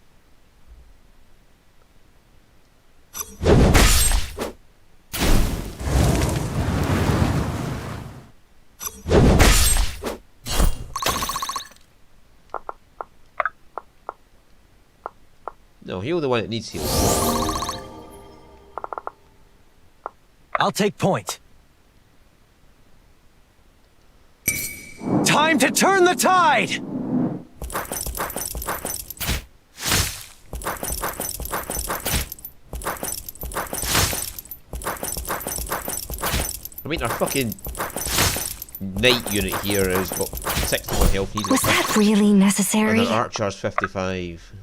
No, heal the one that needs healing. I'll take point. Time to turn the tide! I mean, our fucking knight unit here has got 61 health. He's Was got that really and necessary? our archer's 55.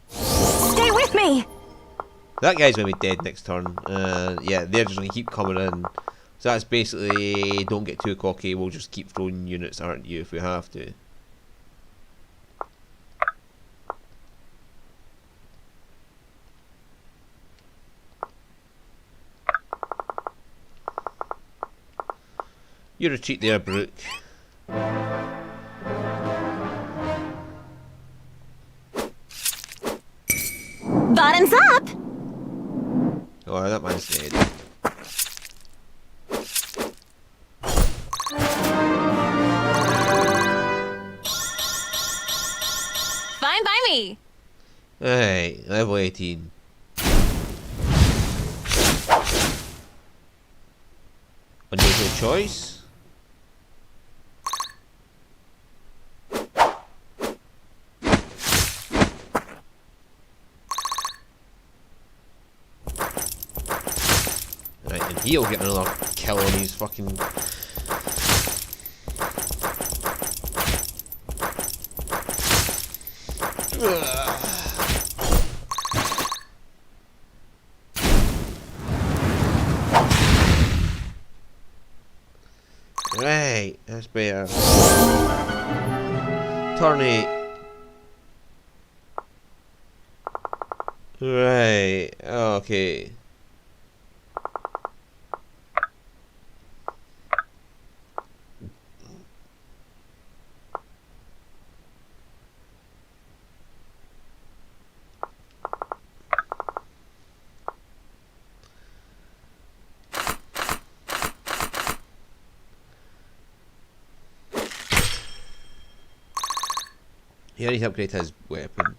Stay with me! That guy's gonna be dead next turn. Yeah, they're just gonna keep coming in. So that's basically, don't get too cocky, we'll just keep throwing units, aren't you, if we have to. You retreat there, Brooke. Bottoms up! Oh, that man's dead. Fine by me. Alright, level 18. Unusual choice. Right, and he'll get another kill on his fucking... Right, that's better. Turn it. Right, okay. He already upgraded his weapon.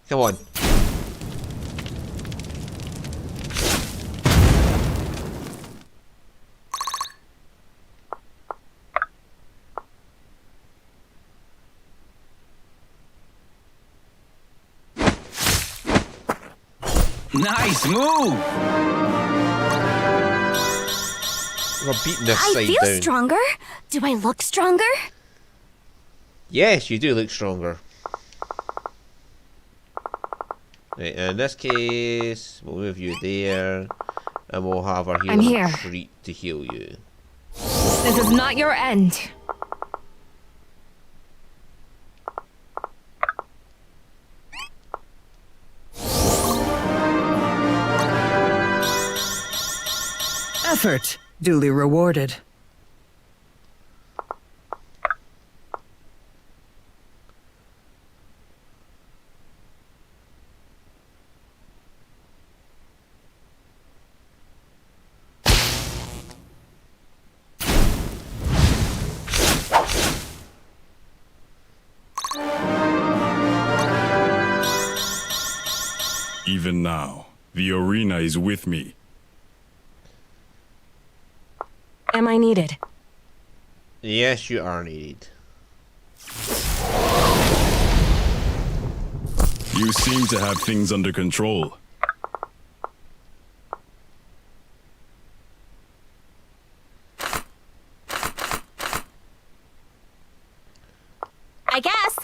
Come on. Nice move! We're beating this I side feel down. stronger. Do I look stronger? Yes, you do look stronger. Right, in this case, we'll move you there, and we'll have our I'm healer here. treat to heal you. This is not your end. Effort duly rewarded. Even now, the arena is with me. Am I needed? Yes, you are needed. You seem to have things under control. I guess.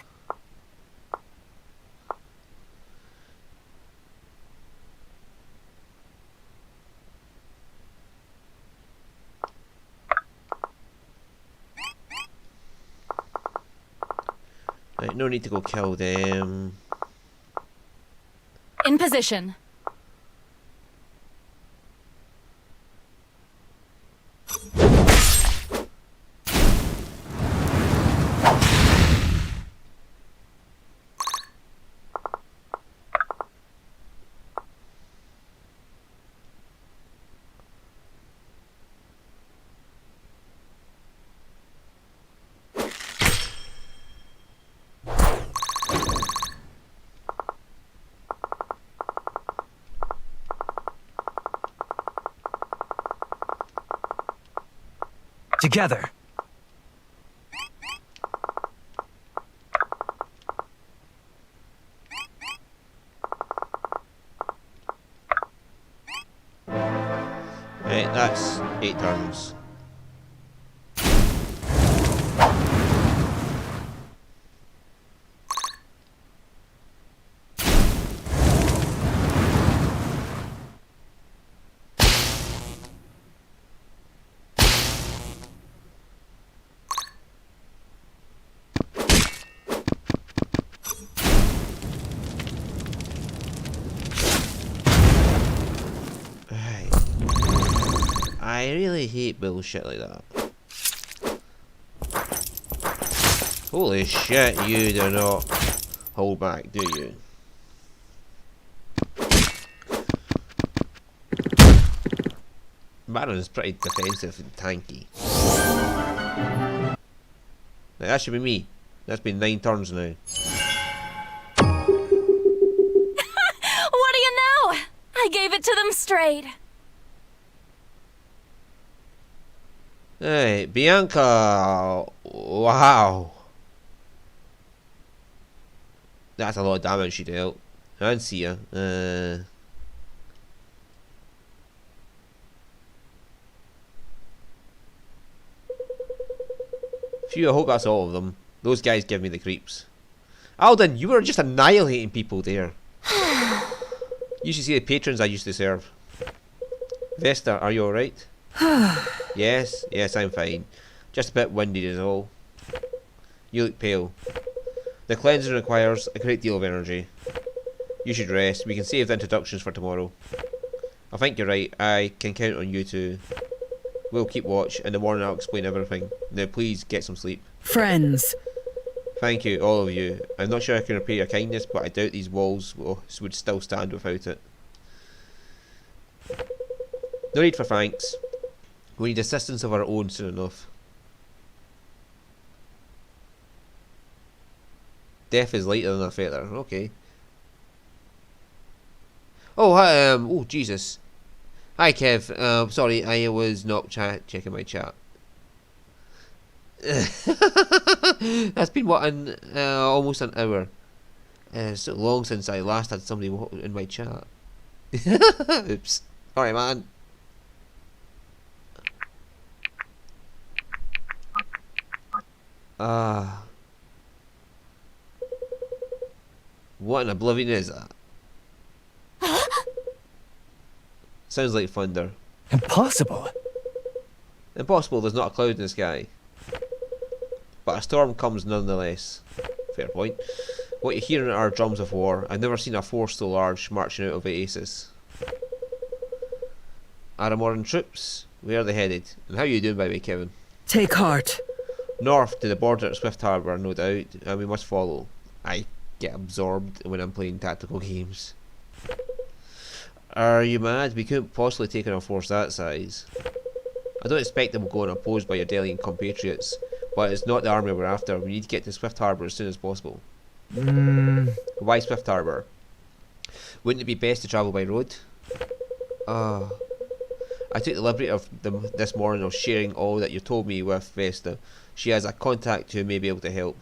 Right, no need to go kill them. In position. Together. Right, that's 8 turns. Right. I really hate bullshit like that. Holy shit, you do not hold back, do you? Baron is pretty defensive and tanky. Now, that should be me. That's been 9 turns now. What do you know? I gave it to them straight. Hey, Bianca! Wow! That's a lot of damage she dealt. I didn't see her. Phew, I hope that's all of them. Those guys give me the creeps. Alden, you were just annihilating people there. You should see the patrons I used to serve. Vesta, are you alright? Yes, I'm fine. Just a bit winded is all. You look pale. The cleansing requires a great deal of energy. You should rest. We can save the introductions for tomorrow. I think you're right. I can count on you two. We'll keep watch. In the morning I'll explain everything. Now please get some sleep. Friends. Thank you, all of you. I'm not sure I can repay your kindness, but I doubt these walls would still stand without it. No need for thanks. We need assistance of our own soon enough. Death is lighter than a feather. Okay. Oh, hi, oh, Jesus. Hi, Kev. Sorry, I was not checking my chat. That's been, what, almost an hour. So long since I last had somebody in my chat. Oops. Alright, man. Ah. What in oblivion is that? Sounds like thunder. Impossible. Impossible, there's not a cloud in the sky. But a storm comes nonetheless. Fair point. What you're hearing are drums of war. I've never seen a force so large marching out of Oasis. Aramoran troops? Where are they headed? And how are you doing, by the way, Kevin? Take heart. North to the border at Swift Harbour, no doubt, and we must follow. I get absorbed when I'm playing tactical games. Are you mad? We couldn't possibly take on a force that size. I don't expect them to go unopposed by your Delian compatriots, but it's not the army we're after. We need to get to Swift Harbour as soon as possible. Why Swift Harbour? Wouldn't it be best to travel by road? I took the liberty of this morning of sharing all that you told me with Vesta. She has a contact who may be able to help.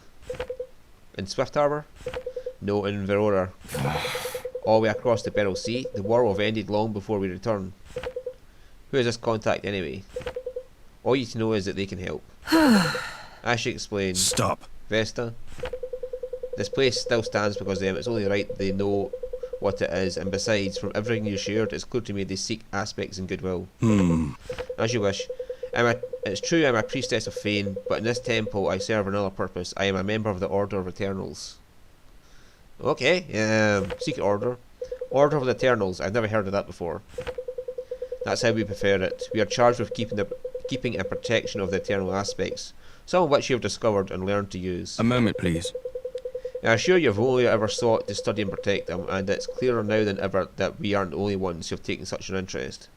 In Swift Harbour? No, in Verora. All the way across the Beryl Sea. The war will have ended long before we return. Who is this contact anyway? All you need to know is that they can help. As she explained. Stop. Vesta. This place still stands because of them. It's only right they know what it is, and besides, from everything you shared, it's clear to me they seek aspects in goodwill. As you wish. It's true I'm a priestess of Fane, but in this temple I serve another purpose. I am a member of the Order of Eternals. Okay, secret order. Order of the Eternals, I've never heard of that before. That's how we prefer it. We are charged with keeping and protection of the eternal aspects, some of which you have discovered and learned to use. A moment, please. I assure you've only ever sought to study and protect them, and it's clearer now than ever that we aren't the only ones who have taken such an interest.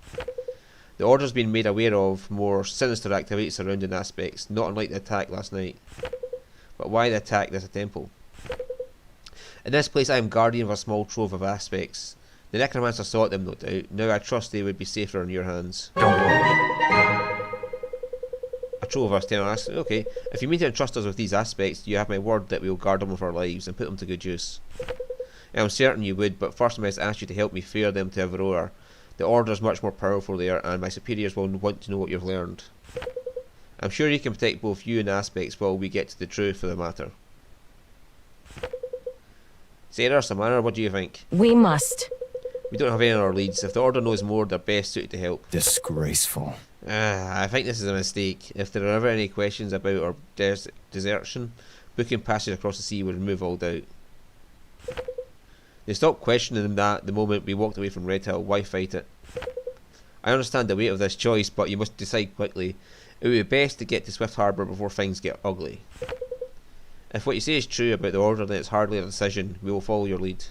The Order's been made aware of more sinister activity surrounding aspects, not unlike the attack last night. But why the attack this temple? In this place I am guardian of a small trove of aspects. The necromancer sought them, no doubt. Now I trust they would be safer in your hands. Don't worry. A trove of external aspects? Okay. If you mean to entrust us with these aspects, you have my word that we will guard them with our lives and put them to good use. I am certain you would, but first I must ask you to help me ferry them to Aurora. The Order is much more powerful there, and my superiors will want to know what you've learned. I'm sure you can protect both you and aspects while we get to the truth of the matter. Sarah, Samara, what do you think? We must. We don't have any other leads. If the Order knows more, they're best suited to help. Disgraceful. I think this is a mistake. If there are ever any questions about our desertion, booking passage across the sea would remove all doubt. They stopped questioning that the moment we walked away from Red Hill. Why fight it? I understand the weight of this choice, but you must decide quickly. It would be best to get to Swift Harbour before things get ugly. If what you say is true about the Order, then it's hardly a decision. We will follow your lead.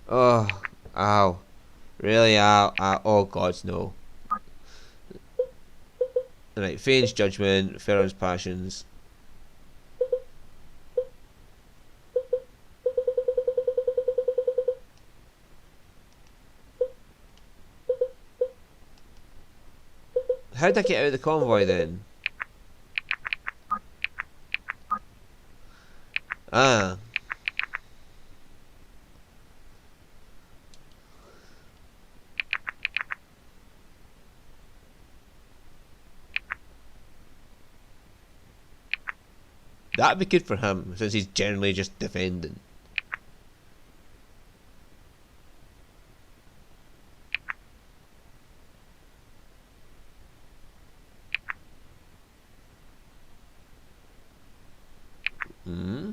Oh, ow. Really? Ow. Oh, God, no. Right, Fane's judgment, Pharaoh's passions. How'd I get out of the convoy then? Ah. That'd be good for him, since he's generally just defending. Hmm?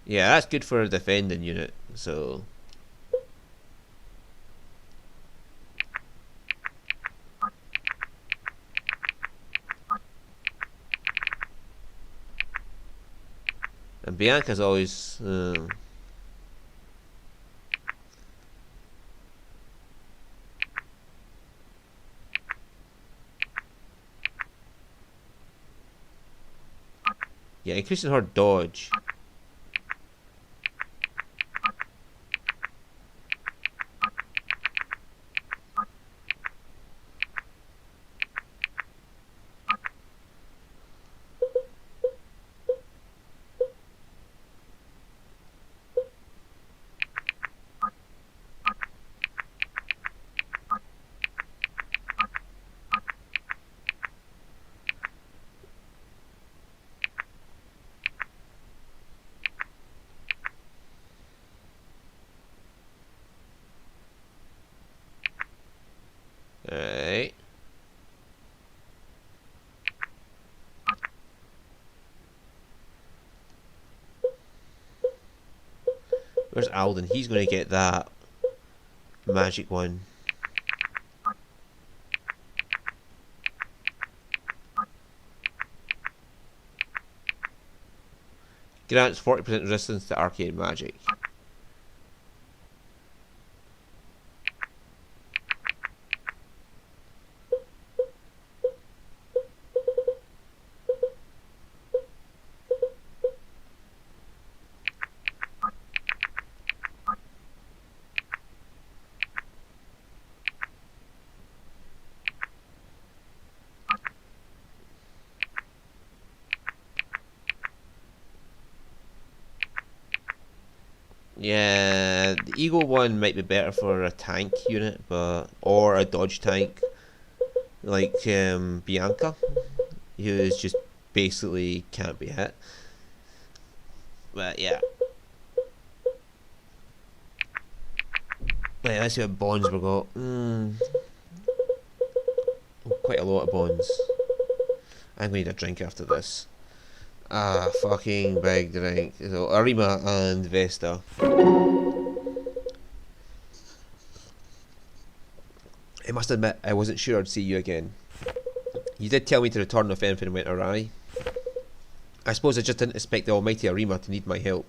Yeah, that's good for a defending unit, so... And Bianca's always... yeah, increasing her dodge. Where's Alden? He's going to get that magic one. Grants 40% resistance to arcane magic. Yeah, the Eagle one might be better for a tank unit, or a dodge tank, like Bianca, who is just basically can't be hit. But yeah. Right, let's see what bonds we got. Quite a lot of bonds. I'm going to need a drink after this. Fucking big drink. So, Arima and Vesta. I must admit, I wasn't sure I'd see you again. You did tell me to return if anything went awry. I suppose I just didn't expect the almighty Arima to need my help.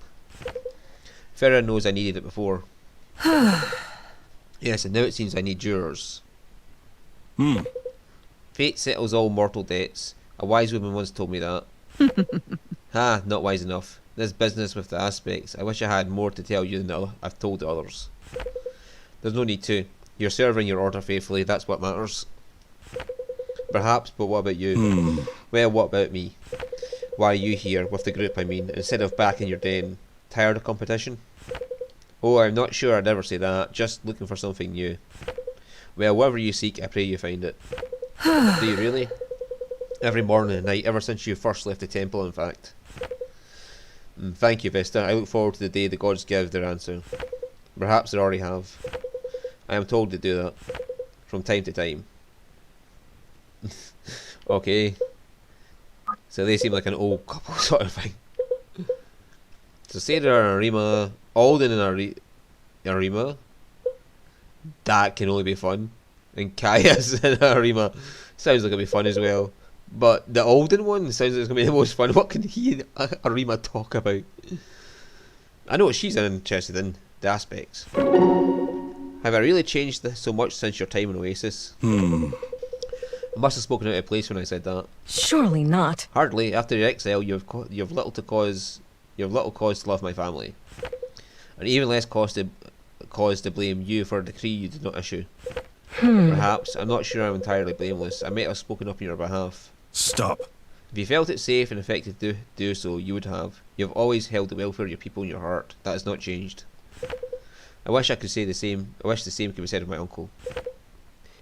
Farah knows I needed it before. Yes, and now it seems I need yours. Fate settles all mortal debts. A wise woman once told me that. Not wise enough. This business with the aspects, I wish I had more to tell you than I've told others. There's no need to. You're serving your order faithfully, that's what matters. Perhaps, but what about you? Well, what about me? Why are you here, with the group I mean, instead of back in your den? Tired of competition? Oh, I'm not sure I'd ever say that, just looking for something new. Well, whatever you seek, I pray you find it. Do you really? Every morning and night, ever since you first left the temple, in fact. Thank you, Vesta. I look forward to the day the gods give their answer. Perhaps they already have. I am told to do that. From time to time. Okay. So they seem like an old couple sort of thing. So Sarah and Arima, Alden and Arima. That can only be fun. And Caius and Arima sounds like it'll be fun as well. But the Alden one sounds like it's going to be the most fun. What can he and Arima talk about? I know what she's interested in, the aspects. Have I really changed so much since your time in Oasis? I must have spoken out of place when I said that. Surely not. Hardly. After your exile, you've little cause to love my family, and even less cause to blame you for a decree you did not issue. Perhaps. I'm not sure I'm entirely blameless. I might have spoken up on your behalf. Stop. If you felt it safe and effective to do so, you would have. You have always held the welfare of your people in your heart. That has not changed. I wish I could say the same. I wish the same could be said of my uncle.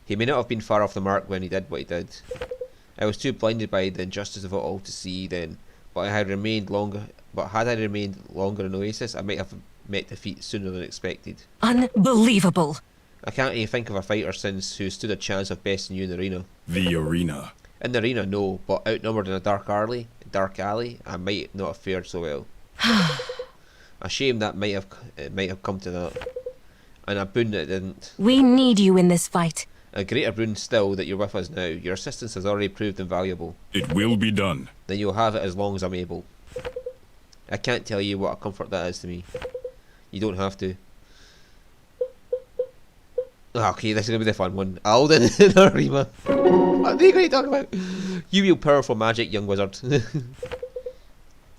He may not have been far off the mark when he did what he did. I was too blinded by the injustice of it all to see then. But had I remained longer in Oasis, I might have met defeat sooner than expected. Unbelievable. I can't even think of a fighter since who stood a chance of besting you in the arena. The arena. In the arena, no, but outnumbered in a dark alley, I might not have fared so well. A shame that it might have come to that, and a boon that it didn't. We need you in this fight. A greater boon still that you're with us now. Your assistance has already proved invaluable. It will be done. Then you'll have it as long as I'm able. I can't tell you what a comfort that is to me. You don't have to. Okay, this is going to be the fun one. Alden and Arima. What are they going to talk about? You wield powerful magic, young wizard.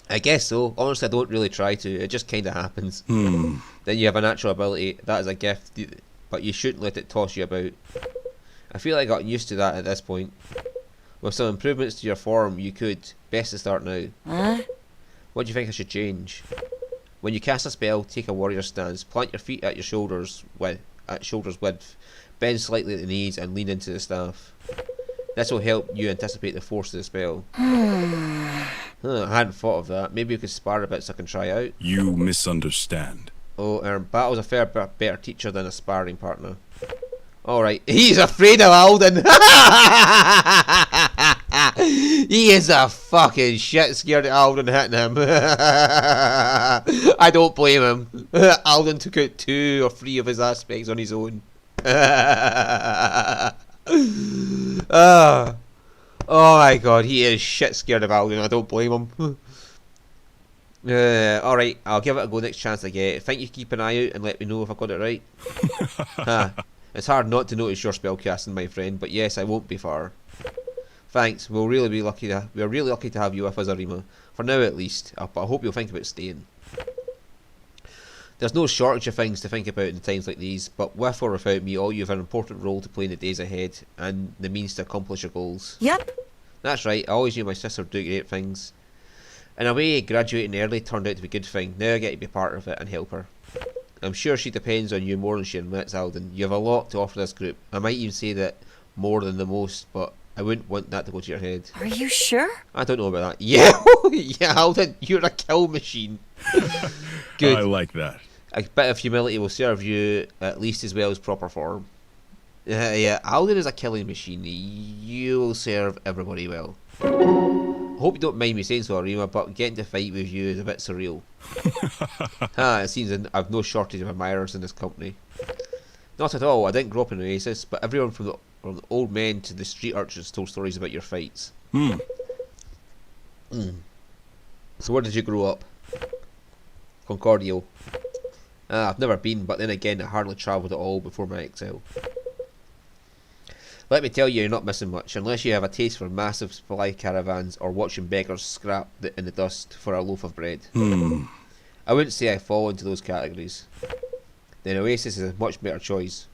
I guess so. Honestly, I don't really try to. It just kind of happens. Then you have a natural ability. That is a gift, but you shouldn't let it toss you about. I feel like I got used to that at this point. With some improvements to your form, you could. Best to start now. What do you think I should change? When you cast a spell, take a warrior stance. Plant your feet at your shoulders width. Bend slightly at the knees and lean into the staff. This will help you anticipate the force of the spell. I hadn't thought of that. Maybe you could spar a bit so I can try out. You misunderstand. Oh, battle's a fair bit better teacher than a sparring partner. Alright, he's afraid of Alden! He is a fucking shit scared of Alden hitting him. I don't blame him. Alden took out 2 or 3 of his aspects on his own. Oh my god, he is shit scared of Alden. I don't blame him. Alright, I'll give it a go next chance I get. Thank you, keep an eye out and let me know if I got it right. It's hard not to notice your spellcasting, my friend, but yes, I won't be far. Thanks, we're really lucky to have you with us, Arima. For now at least, but I hope you'll think about staying. There's no shortage of things to think about in times like these, but with or without me, all you have an important role to play in the days ahead, and the means to accomplish your goals. Yep. That's right, I always knew my sister would do great things. In a way, graduating early turned out to be a good thing. Now I get to be part of it and help her. I'm sure she depends on you more than she admits, Alden. You have a lot to offer this group. I might even say that more than the most, but I wouldn't want that to go to your head. Are you sure? I don't know about that. Yeah, yeah, Alden, you're a kill machine. Good. I like that. A bit of humility will serve you at least as well as proper form. Yeah, Alden is a killing machine. You will serve everybody well. I hope you don't mind me saying so, Arima, but getting to fight with you is a bit surreal. It seems I've no shortage of admirers in this company. Not at all, I didn't grow up in Oasis, but everyone from the old men to the street urchins told stories about your fights. So where did you grow up? Concordio. I've never been, but then again I hardly travelled at all before my exile. Let me tell you, you're not missing much, unless you have a taste for massive supply caravans or watching beggars scrap in the dust for a loaf of bread. I wouldn't say I fall into those categories. Then Oasis is a much better choice.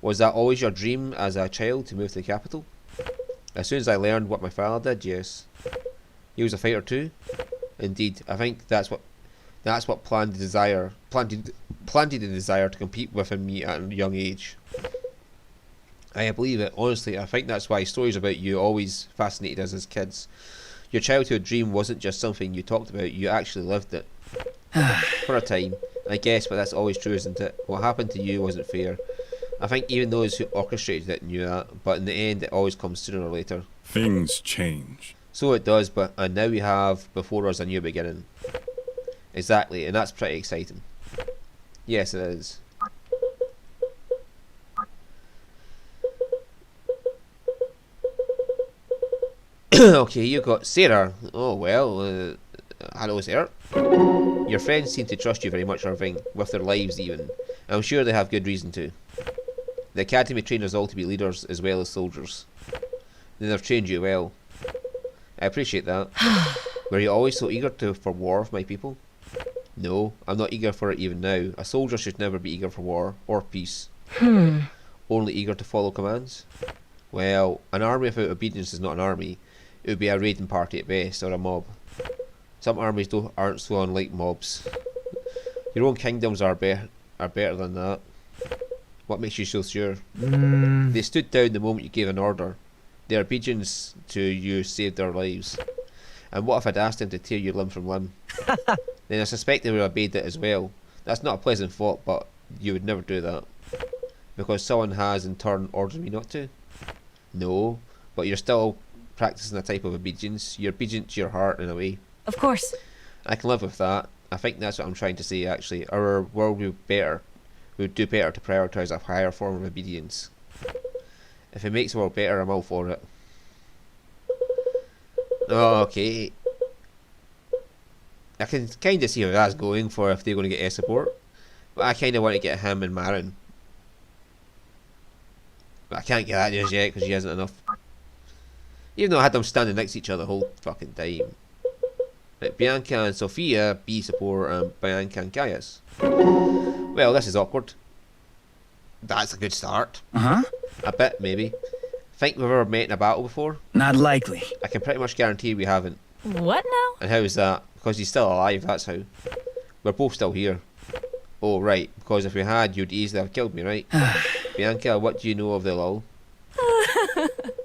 Was that always your dream as a child to move to the capital? As soon as I learned what my father did, yes. He was a fighter too? Indeed, I think that's what planted the desire to compete within me at a young age. I believe it, honestly. I think that's why stories about you always fascinated us as kids. Your childhood dream wasn't just something you talked about, you actually lived it. For a time, I guess, but that's always true, isn't it? What happened to you wasn't fair. I think even those who orchestrated it knew that, but in the end it always comes sooner or later. Things change. So it does, and now we have before us a new beginning. Exactly, and that's pretty exciting. Yes, it is. Okay, you got Sarah. Oh well, hello Sarah. Your friends seem to trust you very much, Irving, with their lives even. I'm sure they have good reason to. The academy trained us all to be leaders as well as soldiers. Then they've trained you well. I appreciate that. Were you always so eager for war with my people? No, I'm not eager for it even now. A soldier should never be eager for war or peace. Only eager to follow commands? Well, an army without obedience is not an army. It would be a raiding party at best, or a mob. Some armies aren't so unlike mobs. Your own kingdoms are better than that. What makes you so sure? They stood down the moment you gave an order. Their obedience to you saved their lives. And what if I'd asked them to tear you limb from limb? Then I suspect they would have obeyed it as well. That's not a pleasant thought, but you would never do that. Because someone has in turn ordered me not to? No, but you're still practicing a type of obedience. You're obedient to your heart in a way. Of course. I can live with that. I think that's what I'm trying to say actually. Our world would do better to prioritise a higher form of obedience. If it makes the world better, I'm all for it. Oh, okay. I can kind of see how that's going for if they're going to get air support. But I kind of want to get him and Marin. But I can't get that just yet because she hasn't enough. Even though I had them standing next to each other the whole fucking time. Right, Bianca and Sophia, B support, and Bianca and Gaius. Well, this is awkward. That's a good start. Uh-huh. A bit, maybe. Think we've ever met in a battle before? Not likely. I can pretty much guarantee we haven't. What now? And how is that? Because he's still alive, that's how. We're both still here. Oh, right. Because if we had, you'd easily have killed me, right? Bianca, what do you know of the lull?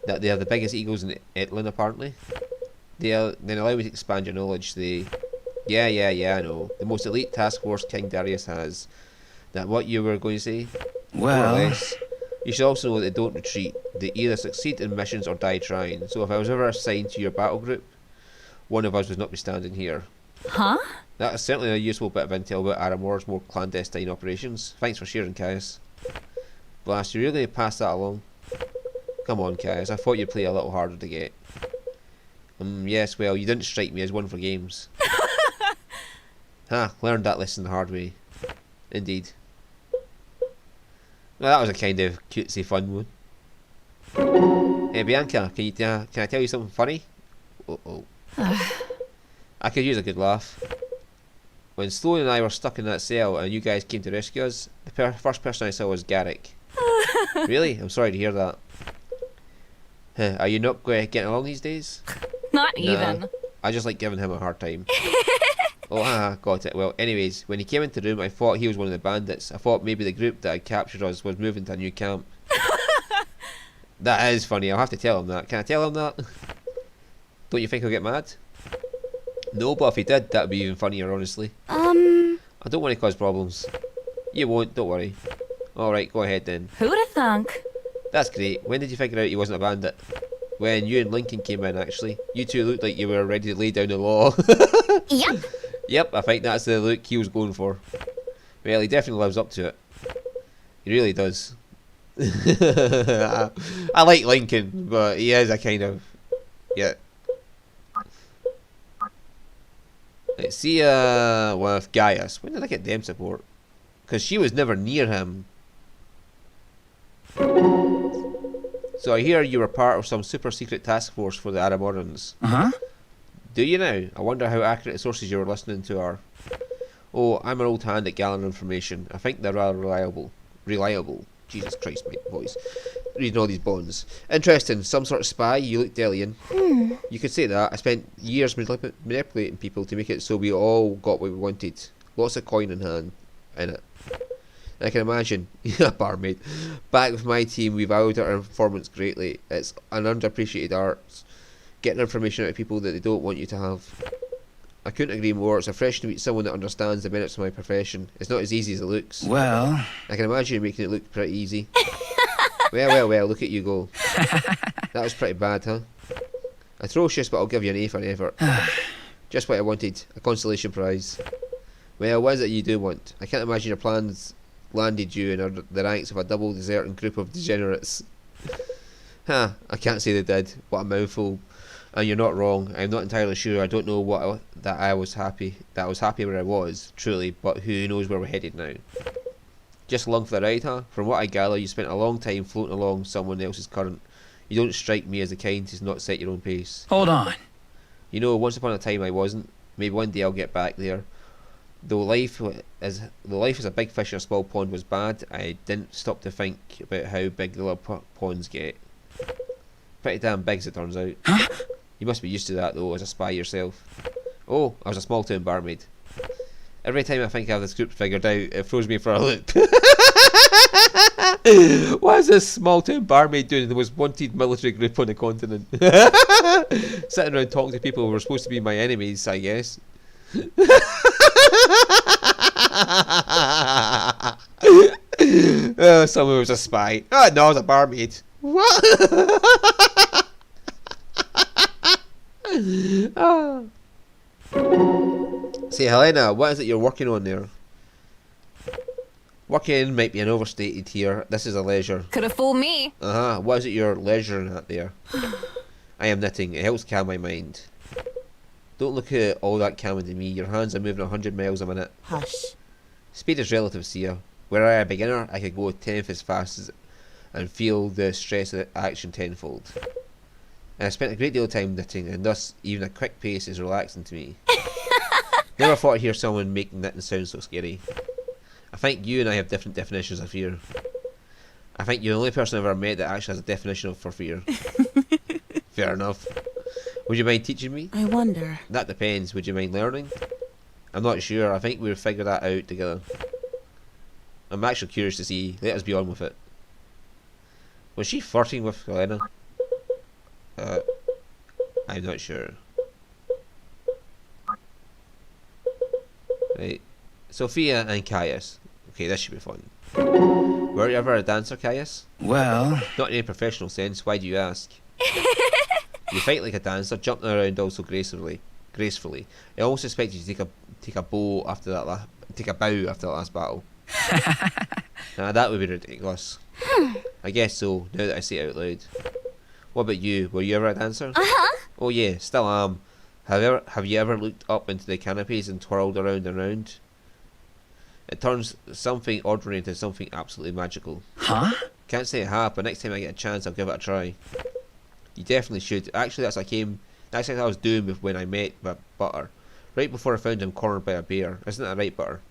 That they are the biggest eagles in Etlin, apparently. Then allow me to expand your knowledge. Yeah, I know. The most elite task force King Darius has. That what you were going to say? Well, more or less. You should also know that they don't retreat. They either succeed in missions or die trying. So if I was ever assigned to your battle group, one of us would not be standing here. Huh? That is certainly a useful bit of intel about Aramor's more clandestine operations. Thanks for sharing, Caius. Blast, you really going to pass that along? Come on, Caius, I thought you'd play a little harder to get. Yes, well, you didn't strike me as one for games. Learned that lesson the hard way. Indeed. Well, that was a kind of cutesy fun one. Hey, Bianca, can I tell you something funny? Uh-oh. I could use a good laugh. When Sloane and I were stuck in that cell and you guys came to rescue us, the first person I saw was Garrick. Really? I'm sorry to hear that. Are you not getting along these days? Not even. I just like giving him a hard time. Oh, got it. Well, anyways, when he came into the room, I thought he was one of the bandits. I thought maybe the group that had captured us was moving to a new camp. That is funny. I'll have to tell him that. Can I tell him that? Don't you think he'll get mad? No, but if he did, that'd be even funnier, honestly. I don't want to cause problems. You won't, don't worry. Alright, go ahead then. Who'da thunk? That's great. When did you figure out he wasn't a bandit? When you and Lincoln came in, actually. You two looked like you were ready to lay down the law. Yep. Yep, I think that's the look he was going for. Well, he definitely lives up to it. He really does. I like Lincoln, but he is a kind of... Yeah. Let's see with Gaius. When did I get them support? Because she was never near him. So I hear you were part of some super secret task force for the Aramorans. Do you now? I wonder how accurate the sources you were listening to are. Oh, I'm an old hand at gathering information. I think they're rather reliable. Jesus Christ, my voice. Reading all these bonds. Interesting. Some sort of spy. You look Delian. You could say that. I spent years manipulating people to make it so we all got what we wanted. Lots of coin in hand. In it. I can imagine, barmaid. Back with my team, we valued our performance greatly. It's an underappreciated art. Getting information out of people that they don't want you to have. I couldn't agree more. It's refreshing to meet someone that understands the merits of my profession. It's not as easy as it looks. Well, I can imagine you making it look pretty easy. Well, look at you go. That was pretty bad, huh? Atrocious, but I'll give you an A for effort. Just what I wanted, a consolation prize. Well, what is it you do want? I can't imagine your plans landed you in the ranks of a double deserting group of degenerates. I can't say they did. What a mouthful. And you're not wrong. I'm not entirely sure. I don't know that I was happy where I was, truly, but who knows where we're headed now. Just along for the ride, huh? From what I gather, you spent a long time floating along someone else's current. You don't strike me as the kind to not set your own pace. hold on. You know, once upon a time I wasn't. Maybe one day I'll get back there. Though life as a big fish in a small pond was bad, I didn't stop to think about how big the little ponds get. Pretty damn big, as it turns out. You must be used to that, though, as a spy yourself. Oh, I was a small town barmaid. Every time I think I have this group figured out, it throws me for a loop. What is this small town barmaid doing in the most wanted military group on the continent? Sitting around talking to people who were supposed to be my enemies, I guess. Someone was a spy. Oh no, I was a barmaid. What? Say, Helena, what is it you're working on there? Working might be an overstated here. This is a leisure. Could have fooled me. What is it you're leisuring at there? I am knitting. It helps calm my mind. Don't look at all that calming to me. Your hands are moving 100 miles a minute. Hush. Speed is relative, Sia. Were I a beginner, I could go a tenth as fast as and feel the stress of the action tenfold. And I spent a great deal of time knitting, and thus even a quick pace is relaxing to me. Never thought I'd hear someone make knitting sound so scary. I think you and I have different definitions of fear. I think you're the only person I've ever met that actually has a definition for fear. Fair enough. Would you mind teaching me? I wonder. That depends. Would you mind learning? I'm not sure. I think we'll figure that out together. I'm actually curious to see. Let us be on with it. Was she flirting with Helena? I'm not sure. Right. Sophia and Caius. Okay, this should be fun. Were you ever a dancer, Caius? Well, Not in any professional sense, why do you ask? You fight like a dancer, jumping around also gracefully. I almost expect you to take a bow after that last battle. Nah, that would be ridiculous. I guess so, now that I say it out loud. What about you? Were you ever a dancer? Oh yeah, still am. Have you ever looked up into the canopies and twirled around and round? It turns something ordinary into something absolutely magical. huh? Can't say I have, but next time I get a chance I'll give it a try. You definitely should. Actually that's what I was doing when I met Butter. Right before I found him cornered by a bear. Isn't that right, Butter?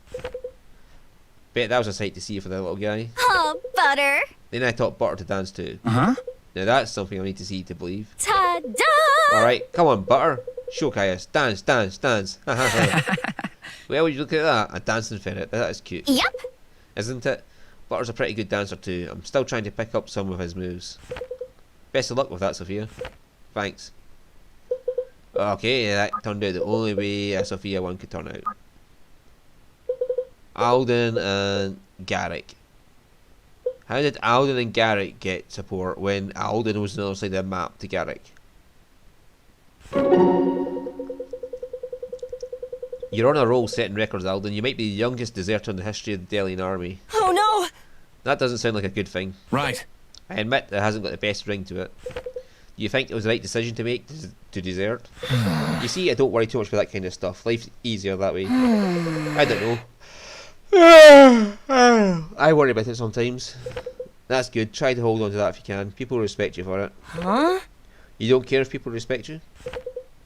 Bet that was a sight to see for the little guy. Oh, Butter. Then I taught Butter to dance too. Uh-huh. Now that's something I need to see to believe. Ta-da! Alright, come on, Butter. Show Caius. Dance. Well, would you look at that? A dancing ferret. That is cute. Yep. Isn't it? Butter's a pretty good dancer too. I'm still trying to pick up some of his moves. Best of luck with that, Sophia. Thanks. Okay, that turned out the only way a Sophia one could turn out. Alden and Garrick. How did Alden and Garrick get support when Alden was on the other side of the map to Garrick? You're on a roll setting records, Alden. You might be the youngest deserter in the history of the Delian army. Oh no! That doesn't sound like a good thing. Right. I admit it hasn't got the best ring to it. Do you think it was the right decision to make to desert? You see, I don't worry too much about that kind of stuff. Life's easier that way. I don't know. I worry about it sometimes. That's good. Try to hold on to that if you can. People respect you for it. Huh? You don't care if people respect you?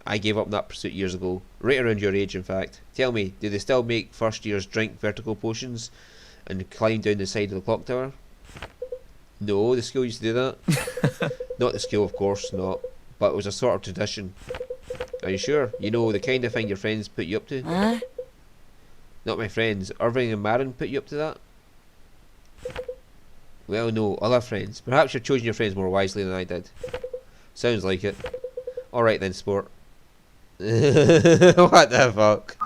I gave up that pursuit years ago. Right around your age, in fact. Tell me, do they still make first years drink vertical potions and climb down the side of the clock tower? No, the school used to do that. Not the school, of course not. But it was a sort of tradition. Are you sure? You know, the kind of thing your friends put you up to? Huh? Not my friends. Irving and Marin put you up to that? Well, no, other friends. Perhaps you're choosing your friends more wisely than I did. Sounds like it. Alright then, sport. What the fuck?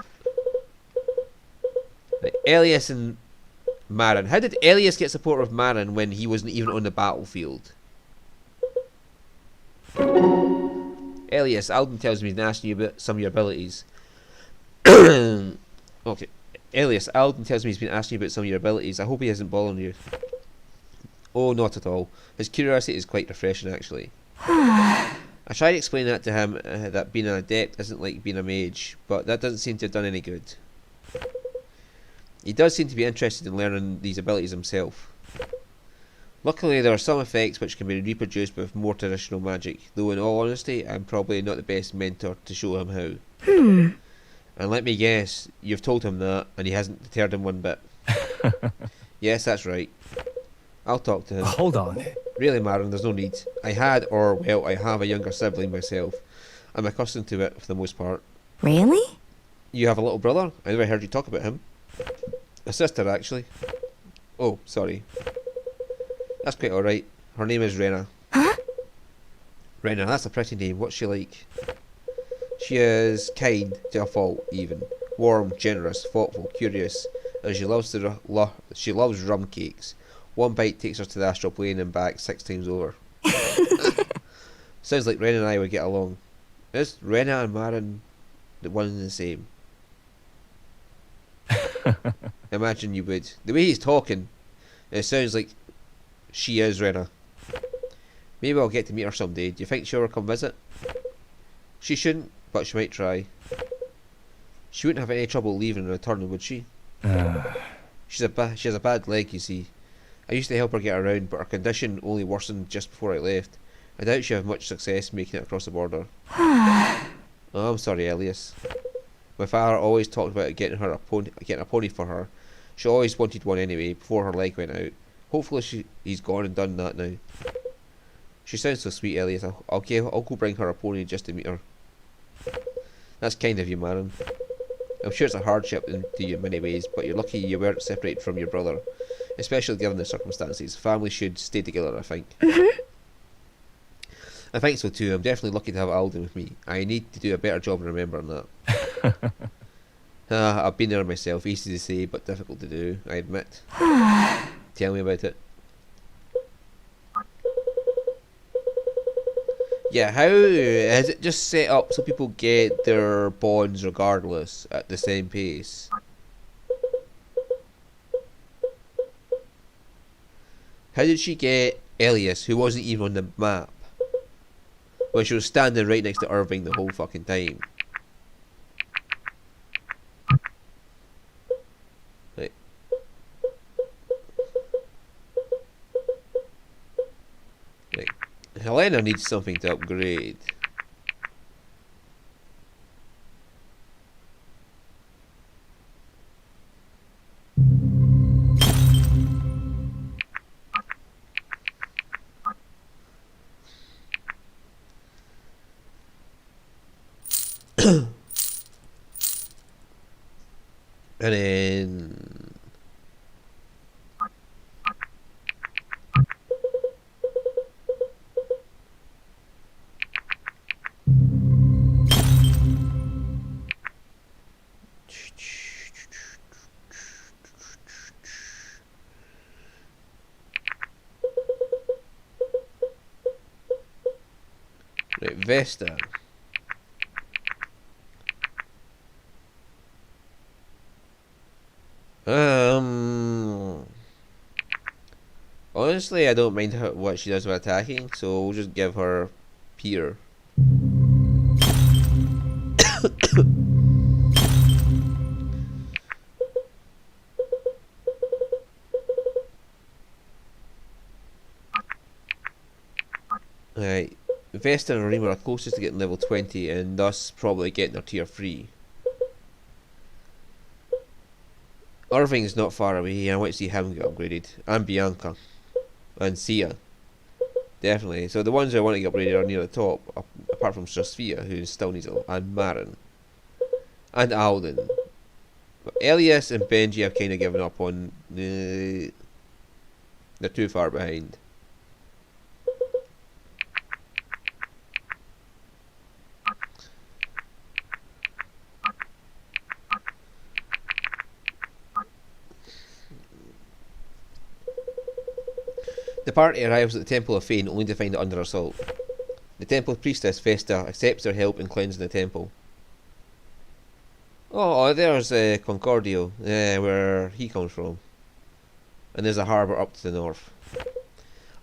Right, Elias and Marin. How did Elias get support of Marin when he wasn't even on the battlefield? Elias, Alden tells me he's been asking you about some of your abilities. Okay. Elias, Alden tells me he's been asking you about some of your abilities. I hope he isn't bothering you. Oh, not at all. His curiosity is quite refreshing, actually. I tried to explain that to him, that being an adept isn't like being a mage, but that doesn't seem to have done any good. He does seem to be interested in learning these abilities himself. Luckily, there are some effects which can be reproduced with more traditional magic, though in all honesty, I'm probably not the best mentor to show him how. And let me guess, you've told him that, and he hasn't deterred him one bit. Yes, that's right. I'll talk to him. Hold on. Really, Marin, there's no need. I had, or, well, I have a younger sibling myself. I'm accustomed to it for the most part. Really? You have a little brother? I never heard you talk about him. A sister, actually. Oh, sorry. That's quite alright. Her name is Rena. Huh? Rena, that's a pretty name. What's she like? She is kind to a fault, even. Warm, generous, thoughtful, curious, and she loves rum cakes. One bite takes her to the astral plane and back 6 times over. Sounds like Rena and I would get along. Is Rena and Marin the one and the same? Imagine you would. The way he's talking, it sounds like she is Rena. Maybe I'll get to meet her someday. Do you think she'll ever come visit? She shouldn't, but she might try. She wouldn't have any trouble leaving and returning, would she? She has a bad leg, you see. I used to help her get around, but her condition only worsened just before I left. I doubt she'll have much success making it across the border. Oh, I'm sorry, Elias. My father always talked about getting a pony for her. She always wanted one anyway, before her leg went out. Hopefully he's gone and done that now. She sounds so sweet, Elias. I'll go bring her a pony just to meet her. That's kind of you, Marin. I'm sure it's a hardship to you in many ways, but you're lucky you weren't separated from your brother. Especially given the circumstances. Families should stay together, I think. I think so too. I'm definitely lucky to have Alden with me. I need to do a better job in remembering that. I've been there myself. Easy to say, but difficult to do, I admit. Tell me about it. Yeah, how is it just set up so people get their bonds regardless at the same pace? How did she get Elias, who wasn't even on the map, when she was standing right next to Irving the whole fucking time? Right. Right. Helena needs something to upgrade. And then right, Vesta. Honestly, I don't mind what she does with attacking, so we'll just give her Peter. Right, Vesta and Arima are closest to getting level 20 and thus probably getting their tier 3. Irving's not far away, I want to see him get upgraded. And Bianca. And Sia. Definitely. So the ones I want to get upgraded are near the top, apart from Sophia, who still needs it, and Marin. And Alden. But Elias and Benji have kind of given up on... they're too far behind. The party arrives at the Temple of Fane only to find it under assault. The temple priestess Vesta accepts their help in cleansing the temple. Oh, there's Concordio, where he comes from. And there's a harbour up to the north.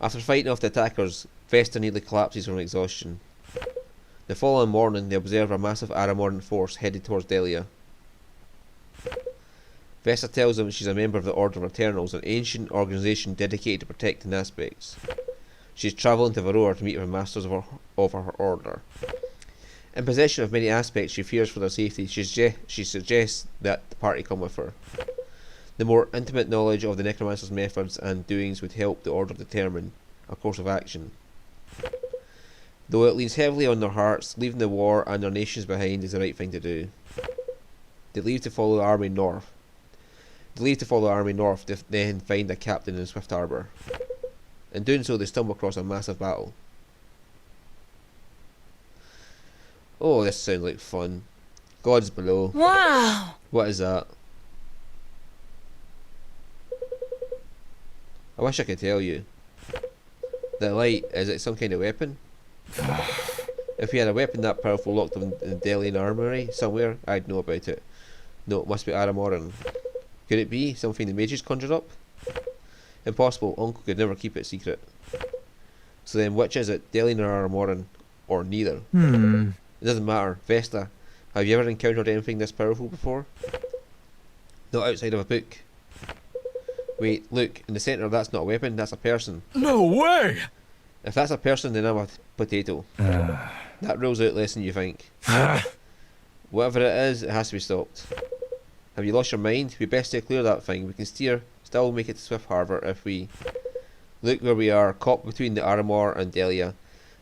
After fighting off the attackers, Vesta nearly collapses from exhaustion. The following morning, they observe a massive Aramoran force headed towards Delia. Vesta tells them she's a member of the Order of Eternals, an ancient organisation dedicated to protecting aspects. She's travelling to Varroa to meet with masters of her order. In possession of many aspects she fears for their safety, she suggests that the party come with her. The more intimate knowledge of the necromancer's methods and doings would help the order determine a course of action. Though it leans heavily on their hearts, leaving the war and their nations behind is the right thing to do. They leave to follow the army north. To then find a captain in Swift Harbour. In doing so, they stumble across a massive battle. Oh, this sounds like fun. Gods below. Wow! What is that? I wish I could tell you. The light, is it some kind of weapon? If we had a weapon that powerful locked in the Delian armory somewhere, I'd know about it. No, it must be Aramoran. Could it be something the mages conjured up? Impossible, Uncle could never keep it secret. So then which is it, Delian or Aramoran? Or neither? It doesn't matter. Vesta, have you ever encountered anything this powerful before? Not outside of a book. Wait, look, in the centre that's not a weapon, that's a person. No way! If that's a person, then I'm a potato. That rules out less than you think. Whatever it is, it has to be stopped. Have you lost your mind? We best stay clear of that thing. We can still make it to Swift Harbour if we... Look where we are, caught between the Aramor and Delia,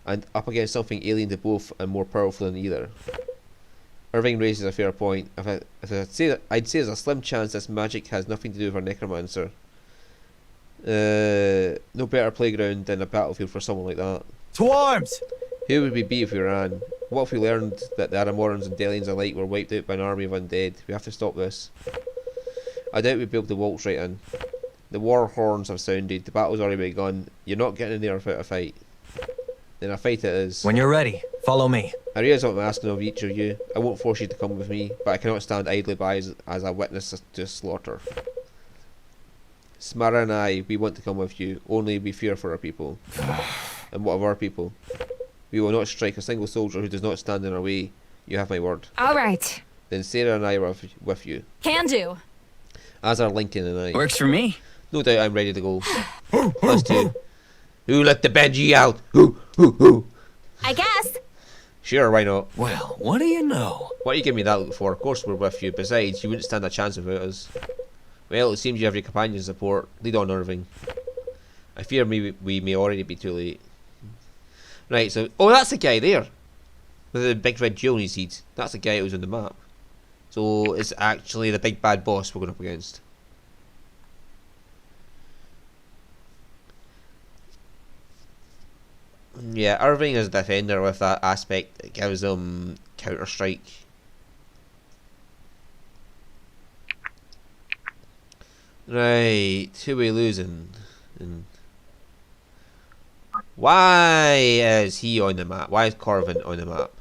and up against something alien to both and more powerful than either. Irving raises a fair point. I'd say there's a slim chance this magic has nothing to do with our necromancer. No better playground than a battlefield for someone like that. To arms! Who would we be if we ran? What if we learned that the Aramorans and Delians alike were wiped out by an army of undead? We have to stop this. I doubt we'd be able to waltz right in. The war horns have sounded. The battle's already begun. You're not getting in there without a fight. Then a fight it is. When you're ready, follow me. I realise what I'm asking of each of you. I won't force you to come with me, but I cannot stand idly by as a witness to a slaughter. Samara and I, we want to come with you, only we fear for our people. And what of our people? We will not strike a single soldier who does not stand in our way. You have my word. All right. Then Sarah and I are with you, Can do. as are Lincoln and I. Works for me. No doubt I'm ready to go. Us two. Who let the Benji out? Who? I guess. Sure, why not? Well, what do you know? What are you giving me that look for? Of course we're with you. Besides, you wouldn't stand a chance without us. Well, it seems you have your companion support. Lead on, Irving. I fear we may already be too late. Right, so... Oh, that's the guy there! With the big red jewel in his head. That's the guy who was on the map. So, it's actually the big bad boss we're going up against. Yeah, Irving is a defender with that aspect. It gives him counter-strike. Right, who are we losing? And why is he on the map? Why is Corvin on the map?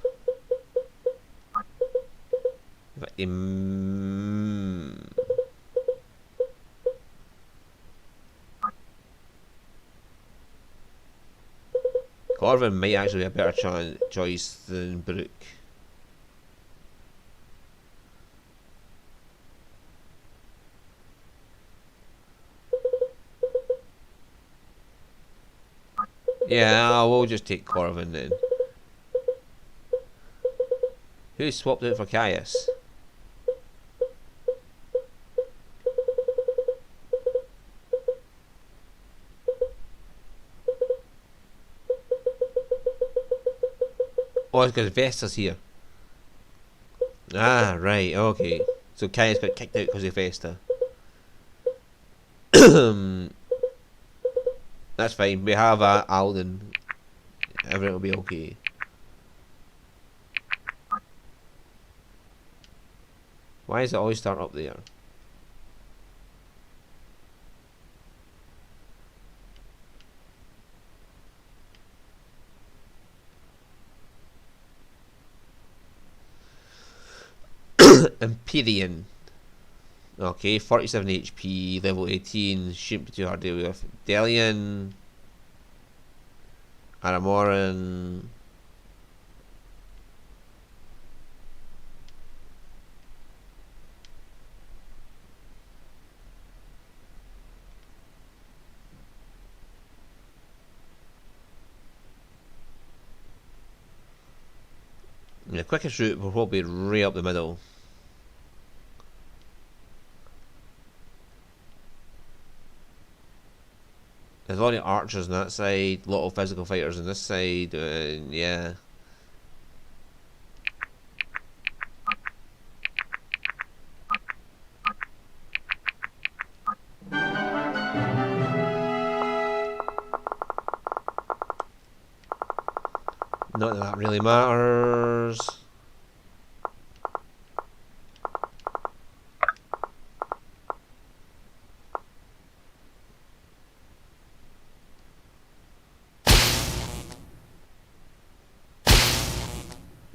Corvin might actually be a better choice than Brooke. Yeah, we'll just take Corvin then. Who swapped out for Caius? Oh, it's because Vesta's here. Ah, right, okay. So Caius got kicked out because of Vesta. That's fine. We have Alden. Everything will be okay. Why does it always start up there? Empyrean. Okay, 47 HP, level 18, shouldn't be too hard to deal with. Delian, Aramoran. The quickest route will probably be right up the middle. There's a lot of archers on that side, a lot of physical fighters on this side, yeah. Not that that really matters.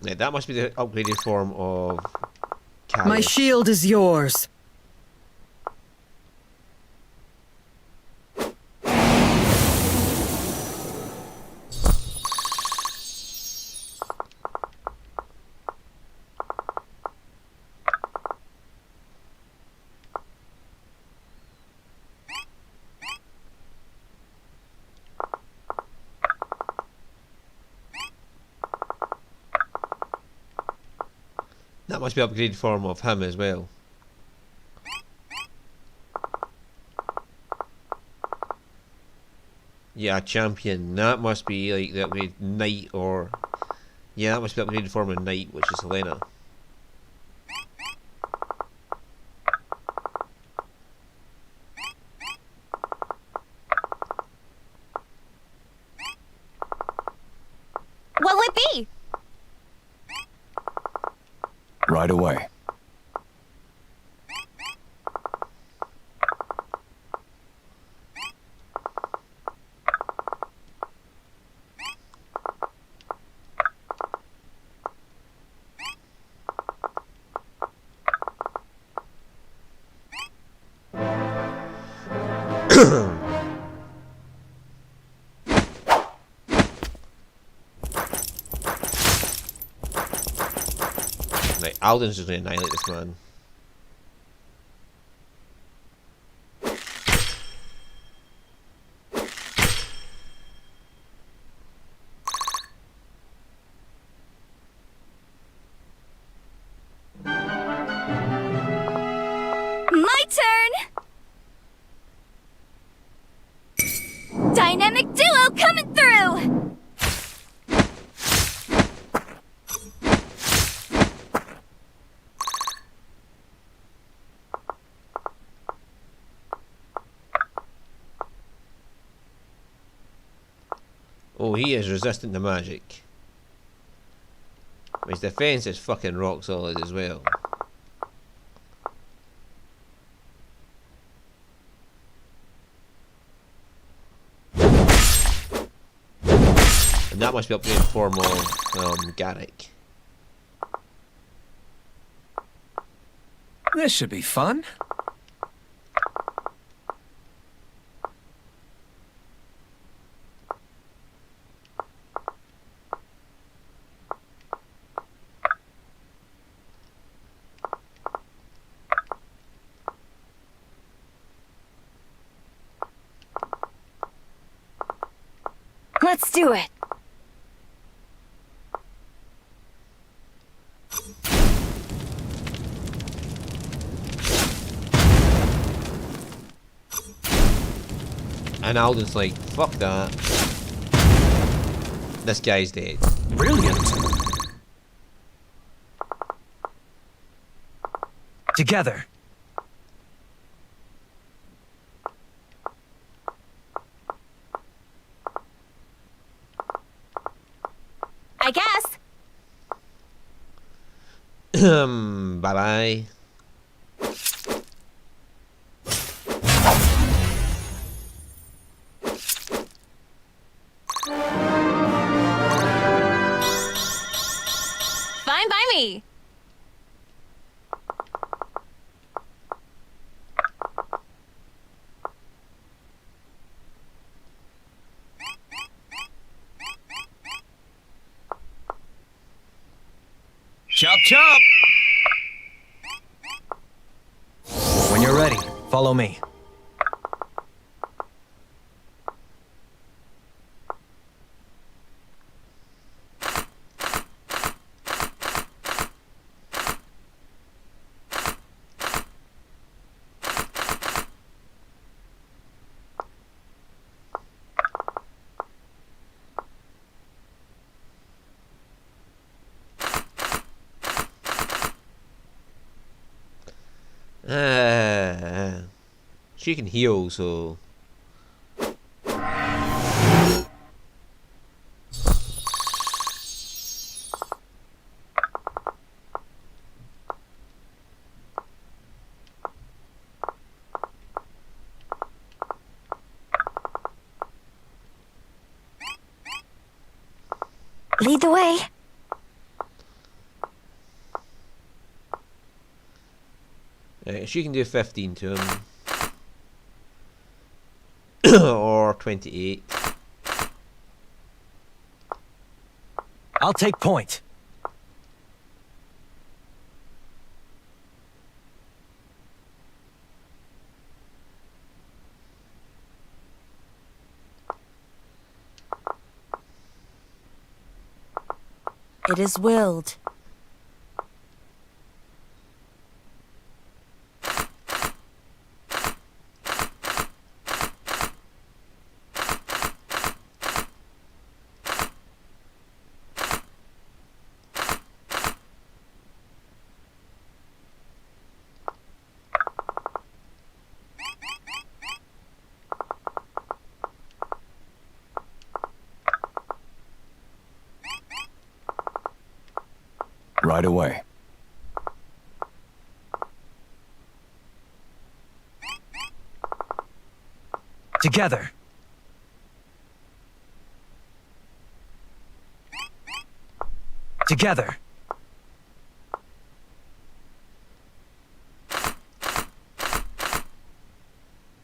Yeah, that must be the upgraded form of Caius. My shield is yours. That must be upgraded form of him as well. Yeah, champion. That must be like the upgraded knight, or yeah, that must be the upgraded form of knight, which is Helena. What will it be? Right away. Right, Alden's just going to annihilate this man. My turn! Dynamic duo coming through! Oh, he is resistant to magic. His defense is fucking rock solid as well. And that must be upgraded form of Garrick. This should be fun. Let's do it. And Alden's like, fuck that. This guy's dead. Brilliant. Together. I guess. Bye bye. Fine by me. Chop chop! When you're ready, follow me. She can heal, so... Lead the way. She can do 15 to him. Or 28. I'll take point. It is willed. Right away. Together. Together.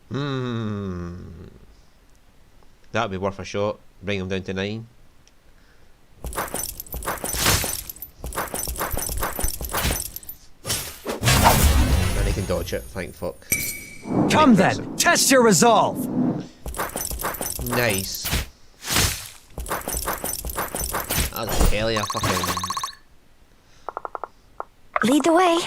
Hmm. That'd be worth a shot. Bring him down to 9. And he can dodge it, thank fuck. Come then, test your resolve. Nice. That was a hell of a fucking... Lead the way.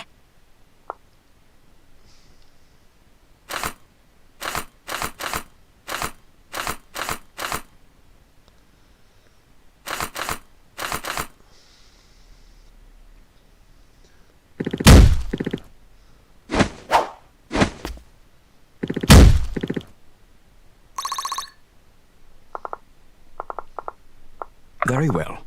Very well.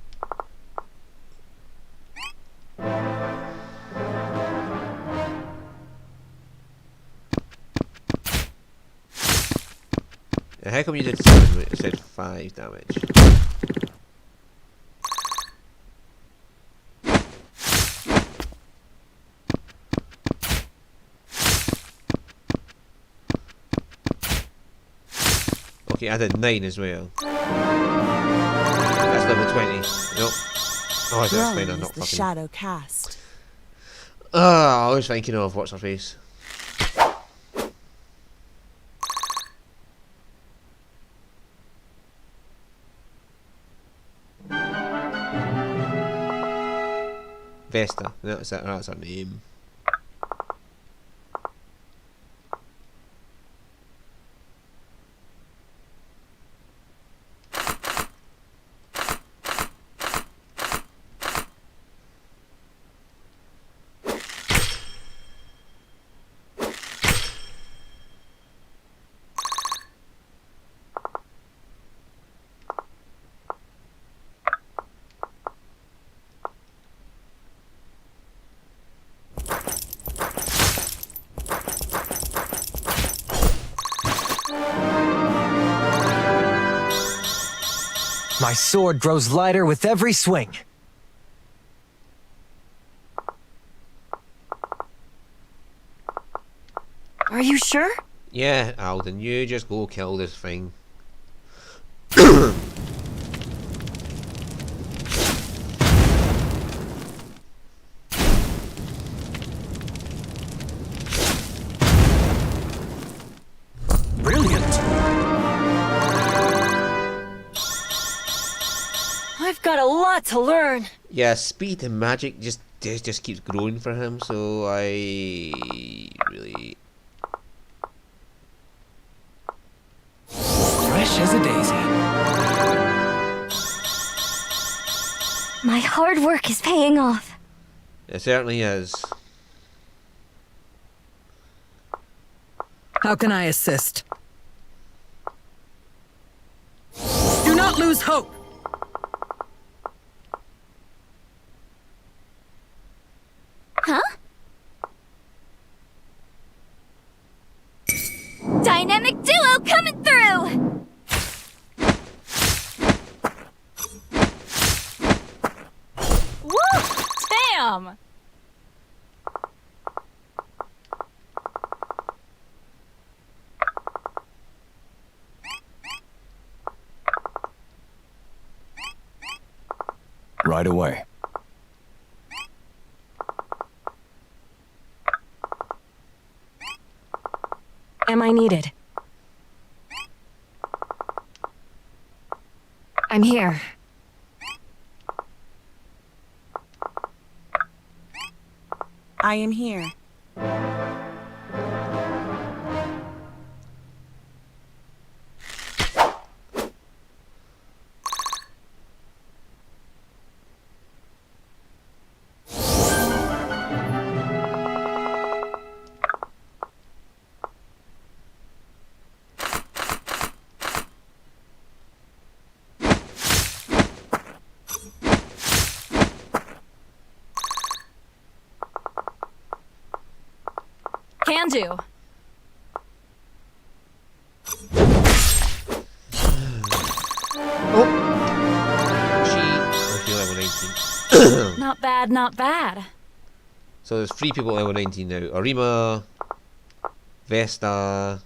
How come you did 7 when it said 5 damage? Okay, I did 9 as well. That's level 20. Nope. Oh, I did Growing explain I'm is not the fucking... shadow cast. I was thinking of what's her face. Vesta, that's her name. My sword grows lighter with every swing. Are you sure? Yeah, Alden, you just go kill this thing. Brilliant. I've got a lot to learn. Yeah, speed and magic just keeps growing for him, so I really... Fresh as a daisy. My hard work is paying off. It certainly is. How can I assist? Do not lose hope. Huh? Dynamic duo coming through! Woo! Damn! Right away. Am I needed? I'm here. I am here. Can do. Okay, level 19. Not bad, not bad. So there's 3 people at level 19 now. Arima, Vesta,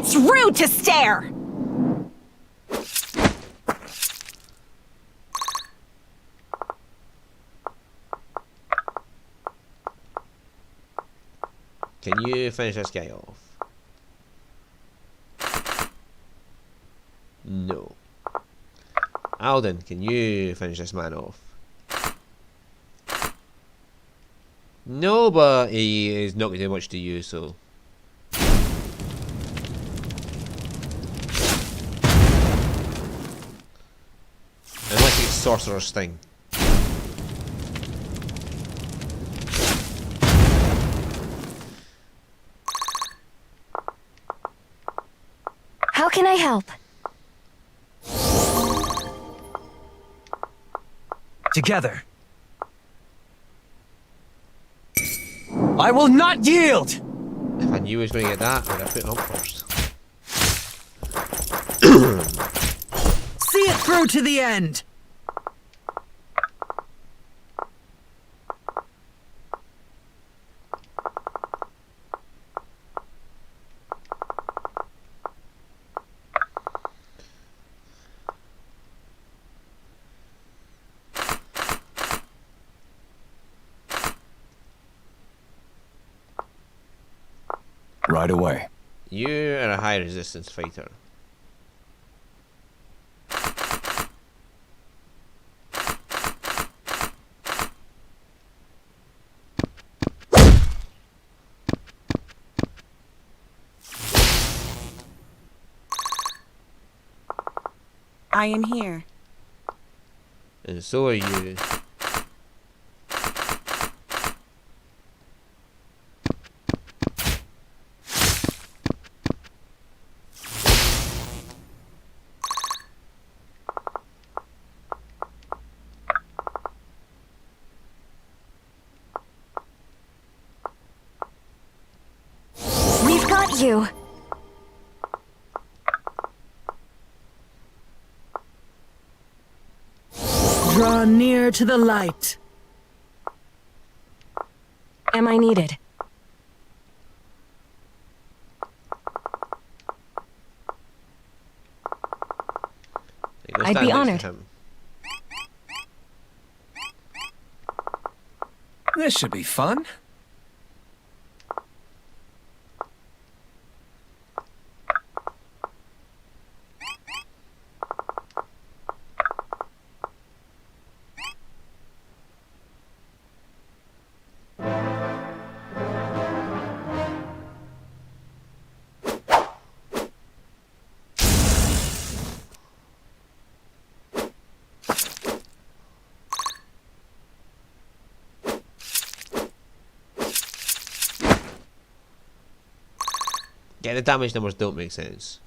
It's rude to stare! Can you finish this guy off? No. Alden, can you finish this man off? No, but he is not going to do much to you, so... Unless it's Sorcerer's Sting. How can I help? Together. I will not yield! If I knew he was going to get that, I'd have put him up first. See it through to the end! Right away. You are a high resistance fighter. I am here. And so are you. We've got you. Draw near to the light. Am I needed? Go I'd stand be next to honored. him. This should be fun. Yeah, the damage numbers don't make sense.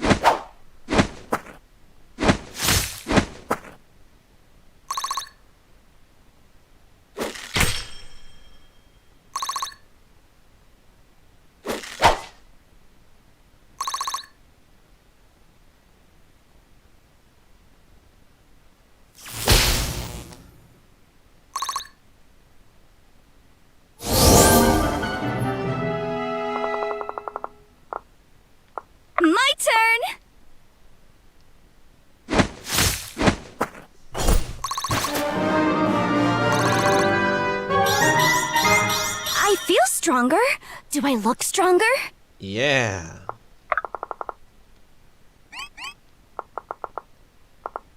My turn! I feel stronger. Do I look stronger? Yeah.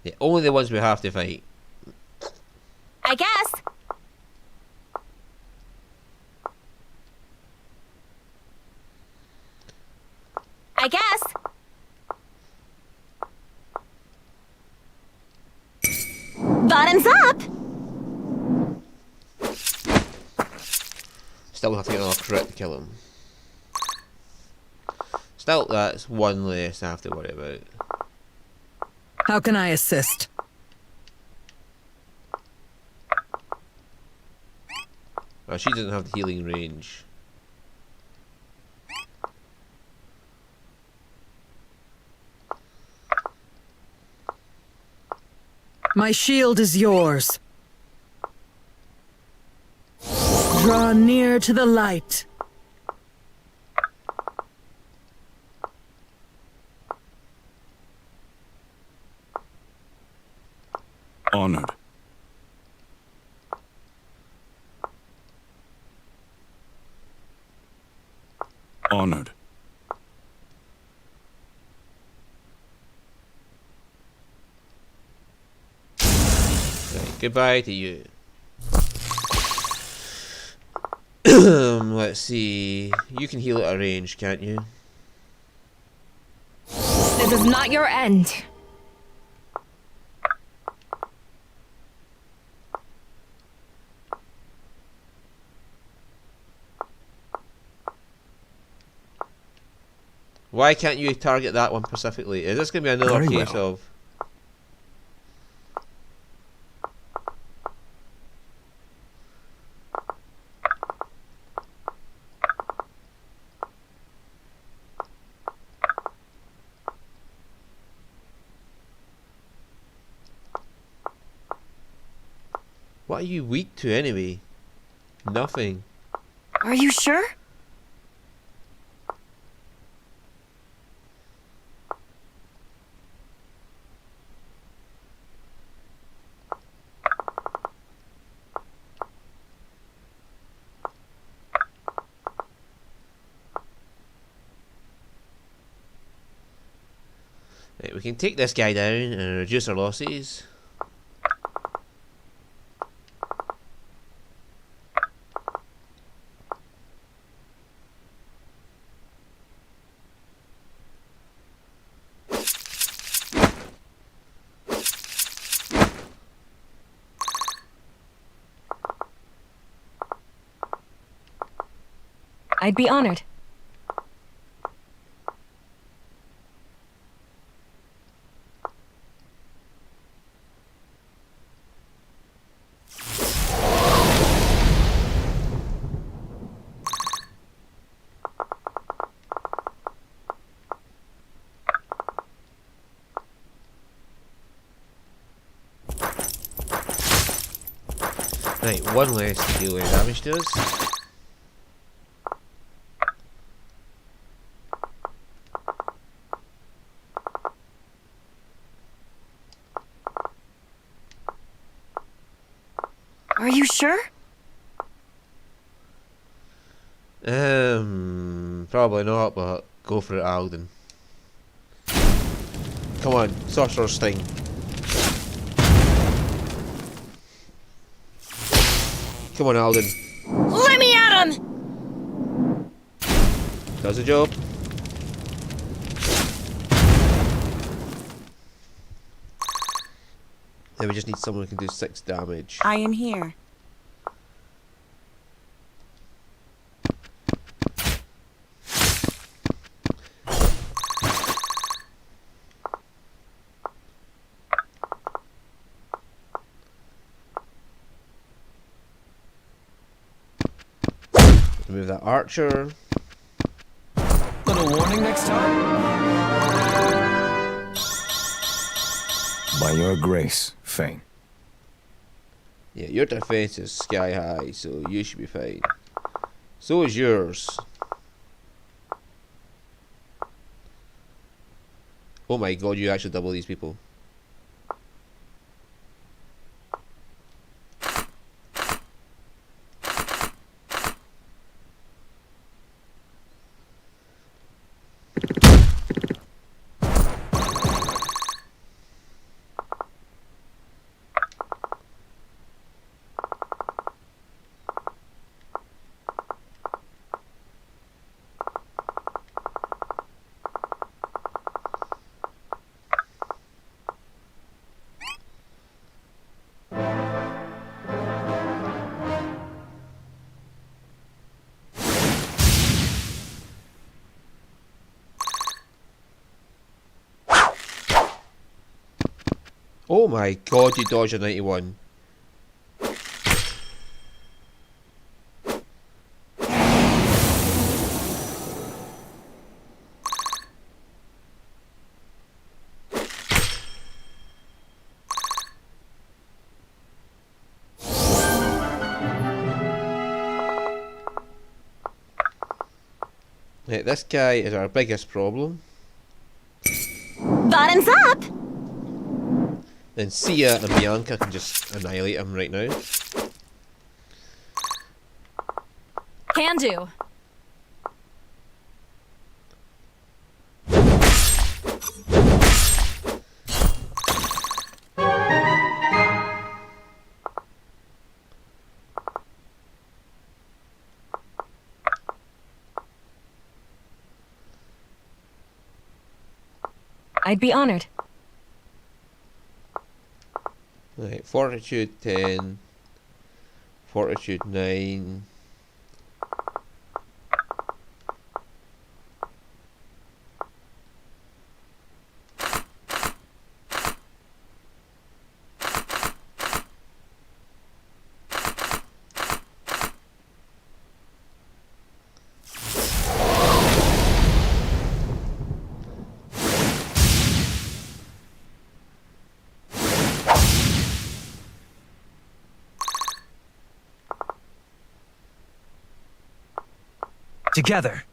Yeah, only the ones we have to fight. I guess. I guess. Bottoms up! Still have to get another crit to kill him. Still, that's one less I have to worry about. How can I assist? Well, she doesn't have the healing range. My shield is yours. Draw near to the light. Honored. Honored. Right, goodbye to you. Let's see. You can heal at a range, can't you? This is not your end. Why can't you target that one specifically? Is this going to be another Very case well. of... What are you weak to anyway? Nothing. Are you sure? Right, we can take this guy down and reduce our losses. I'd be honored. Right, one less to deal with damage to us. Are you sure? Probably not, but go for it, Alden. Come on, Sorcerer's Sting. Come on, Alden. Let me at him! Does the job. Then we just need someone who can do 6 damage. I am here. Remove that archer. Little warning next time? By your grace, Fane. Yeah, your defense is sky high, so you should be fine. So is yours. Oh my god, you actually double these people. Oh my god, you dodged a 91. Right, this guy is our biggest problem. Bottoms up! Then Sia and Bianca can just annihilate him right now. Can do. I'd be honored. Right, Fortitude 10, Fortitude 9. Together.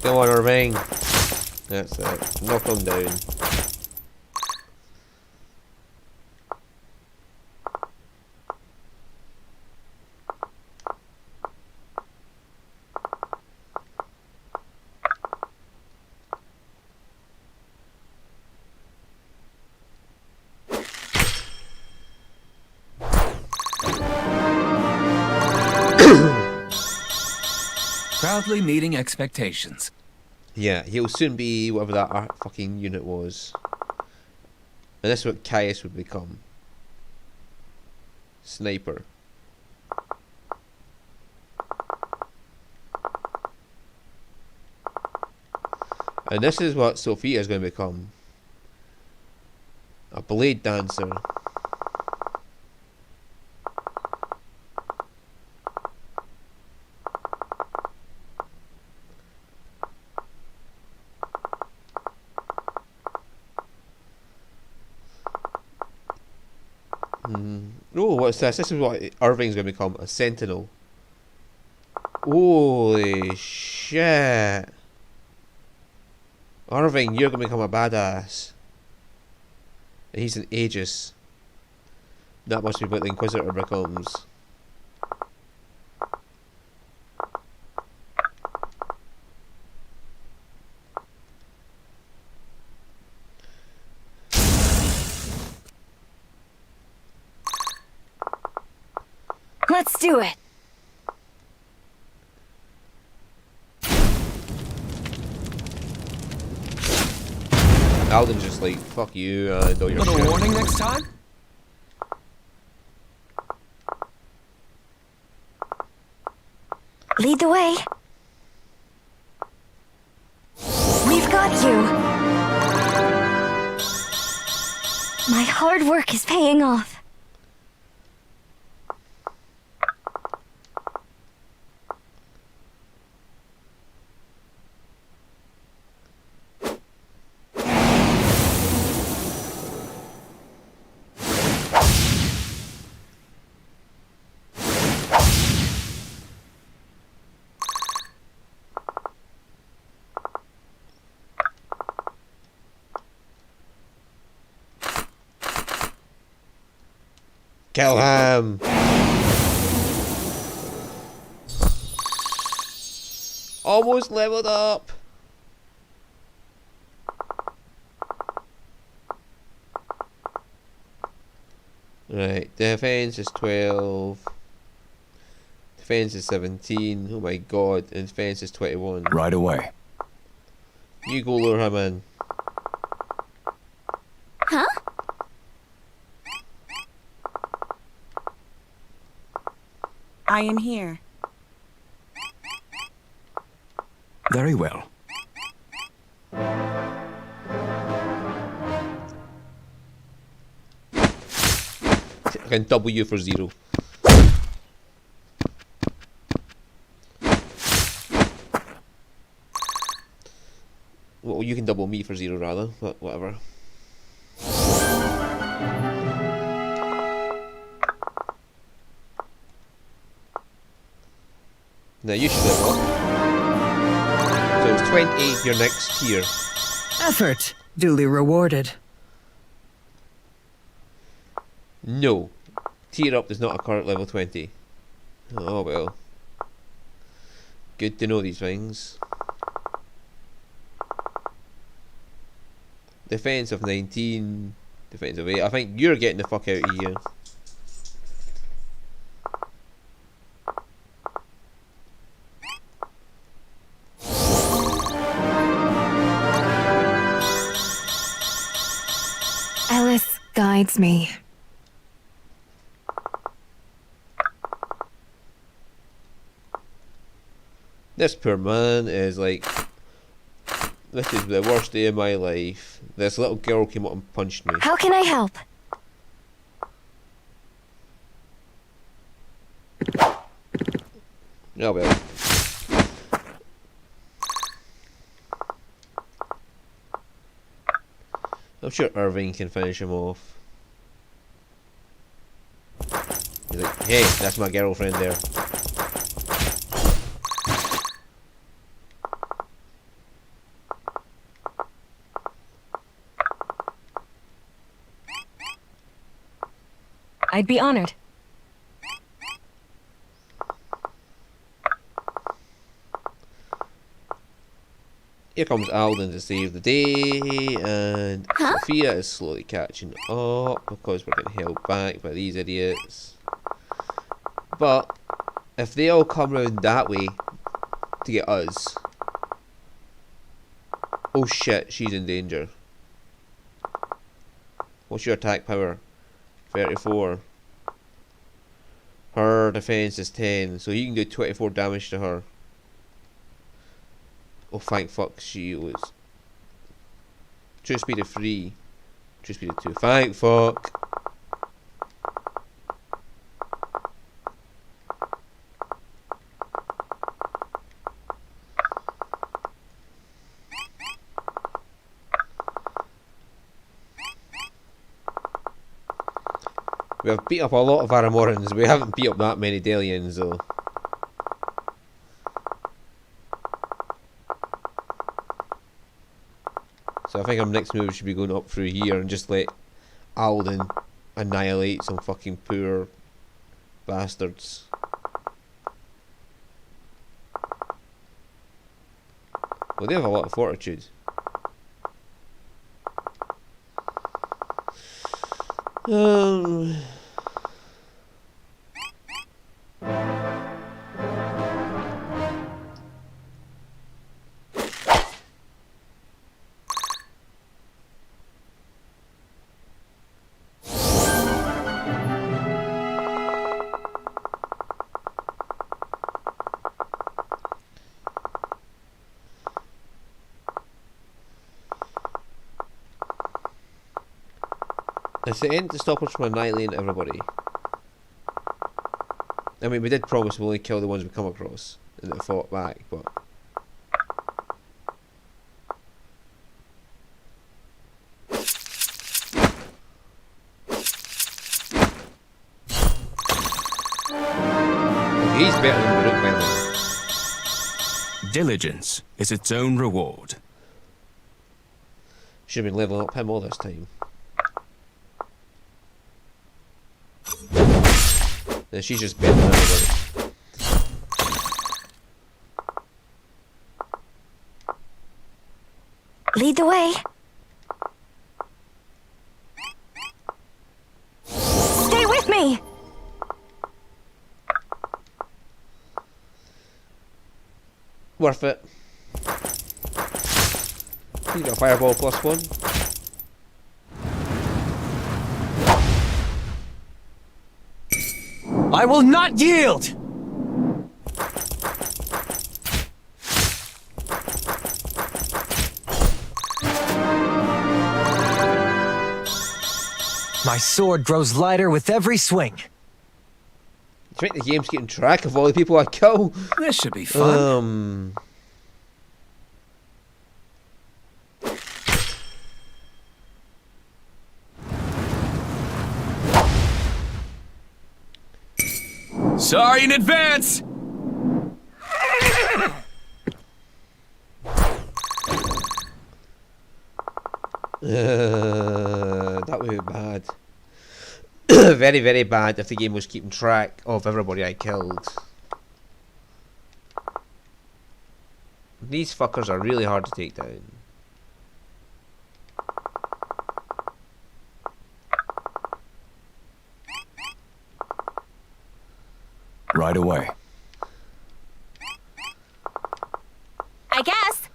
Come on, Irving. That's it. Knock him down. Proudly meeting expectations. Yeah, he'll soon be whatever that fucking unit was. And this is what Caius would become. Sniper. And this is what Sophia's going to become. A blade dancer. Oh, what's this? This is what Irving's going to become. A sentinel. Holy shit. Irving, you're going to become a badass. And he's an Aegis. That must be what the Inquisitor becomes. Let's do it. Alden's just like, fuck you, know your Little shit. warning next time? Lead the way. We've got you. My hard work is paying off. Kill him! Almost leveled up! Right, defense is 12. Defense is 17. Oh my god, and defense is 21. Right away. You go lure him in. Huh? I am here. Very well. I can double you for 0. Well, you can double me for 0 rather, but whatever. Now you should level up. So it's 20, your next tier. Effort duly rewarded. No. Tier up does not occur at level 20. Oh well. Good to know these things. Defense of 19. Defense of 8. I think you're getting the fuck out of here. Alice guides me. This poor man is like, this is the worst day of my life. This little girl came up and punched me. How can I help? Oh well. I'm sure Irving can finish him off. He's like, hey, that's my girlfriend there. I'd be honored. Here comes Alden to save the day, and Sophia is slowly catching up because we're getting held back by these idiots. But if they all come round that way to get us, oh shit, she's in danger. What's your attack power? 34. Her defense is 10, so you can do 24 damage to her. Oh thank fuck, she was. True speed of 3. True speed of 2. Thank fuck. We have beat up a lot of Aramorans. We haven't beat up that many Delians though. So I think our next move should be going up through here and just let Alden annihilate some fucking poor bastards. Well, they have a lot of fortitude. It's the end to stop us from annihilating everybody. I mean, we did promise we'll only kill the ones we come across and that fought back, but he's better than Baruch Melvin. Diligence is its own reward. Should have been leveling up him all this time. And she's just better than everybody. Lead the way. Stay with me! Worth it. You got a fireball +1. I will not yield! My sword grows lighter with every swing. I think the game's keeping track of all the people I kill. This should be fun. Sorry in advance! That would be bad. Very, very bad if the game was keeping track of everybody I killed. These fuckers are really hard to take down. Right away. I guess.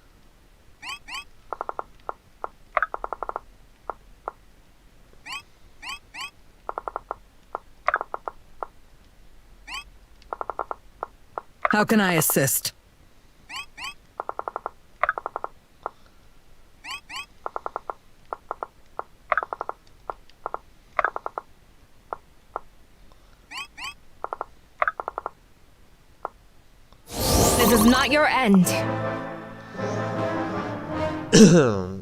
How can I assist? This is not your end.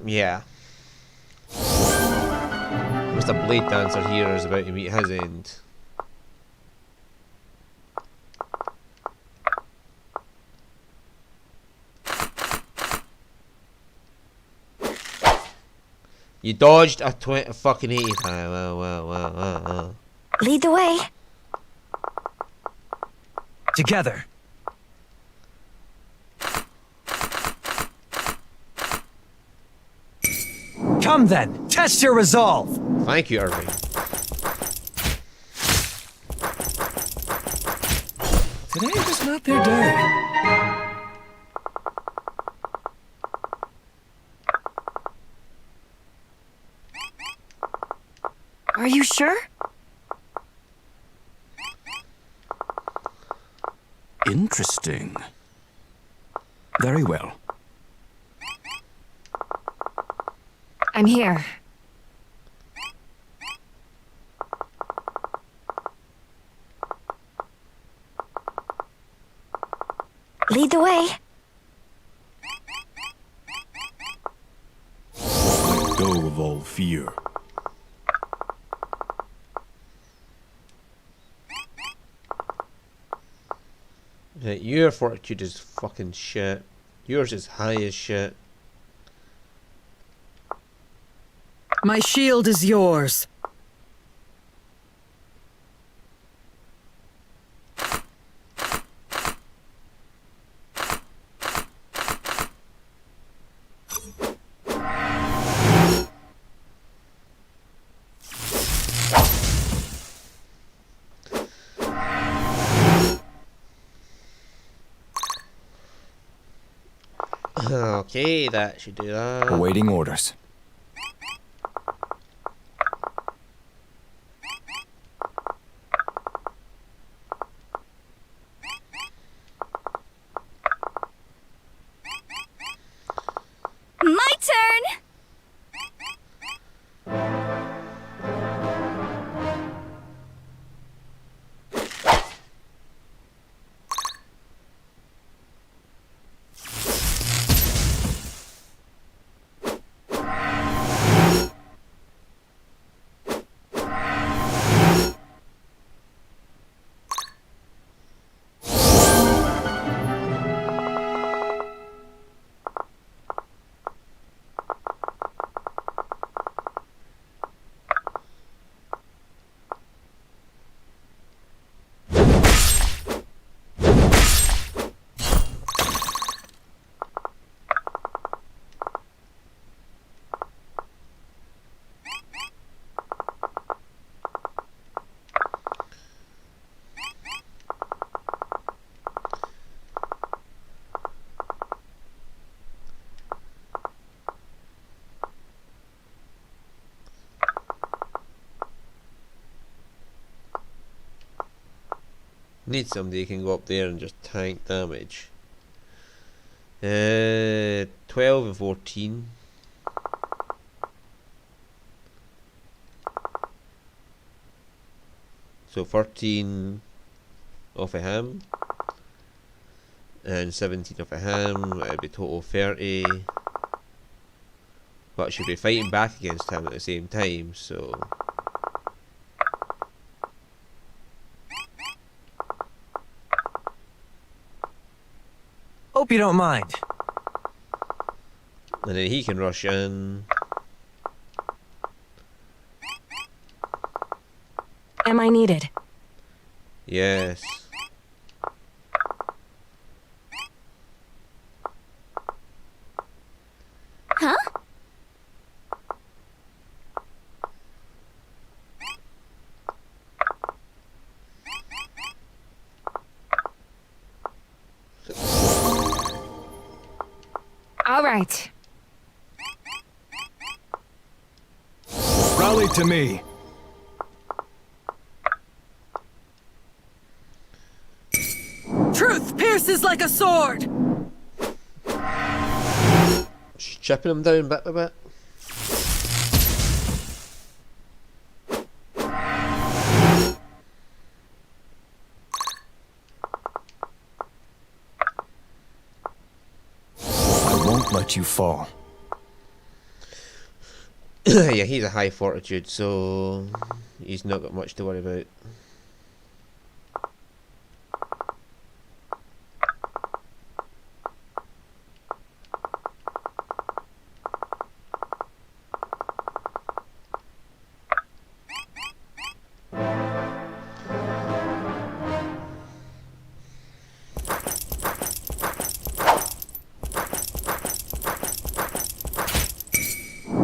Yeah. Mr. Blade Dancer here is about to meet his end. You dodged a fucking 85. Well. Lead the way. Together. Come then, test your resolve. Thank you, Irving. Today was not their day. Are you sure? Interesting. Very well. I'm here. Lead the way. Let go of all fear. Your fortitude is fucking shit. Yours is high as shit. My shield is yours. Okay, that should do that. Awaiting orders. My turn! Need somebody who can go up there and just tank damage. 12 and 14. So 13 off of him. And 17 off of him. It'd be total 30. But I should be fighting back against him at the same time, so... Hope you don't mind. And then he can rush in. Am I needed? Yes. Huh? All right. Rally to me. Truth pierces like a sword. Just chipping him down bit by bit. I won't let you fall. Yeah, he's a high fortitude, so he's not got much to worry about.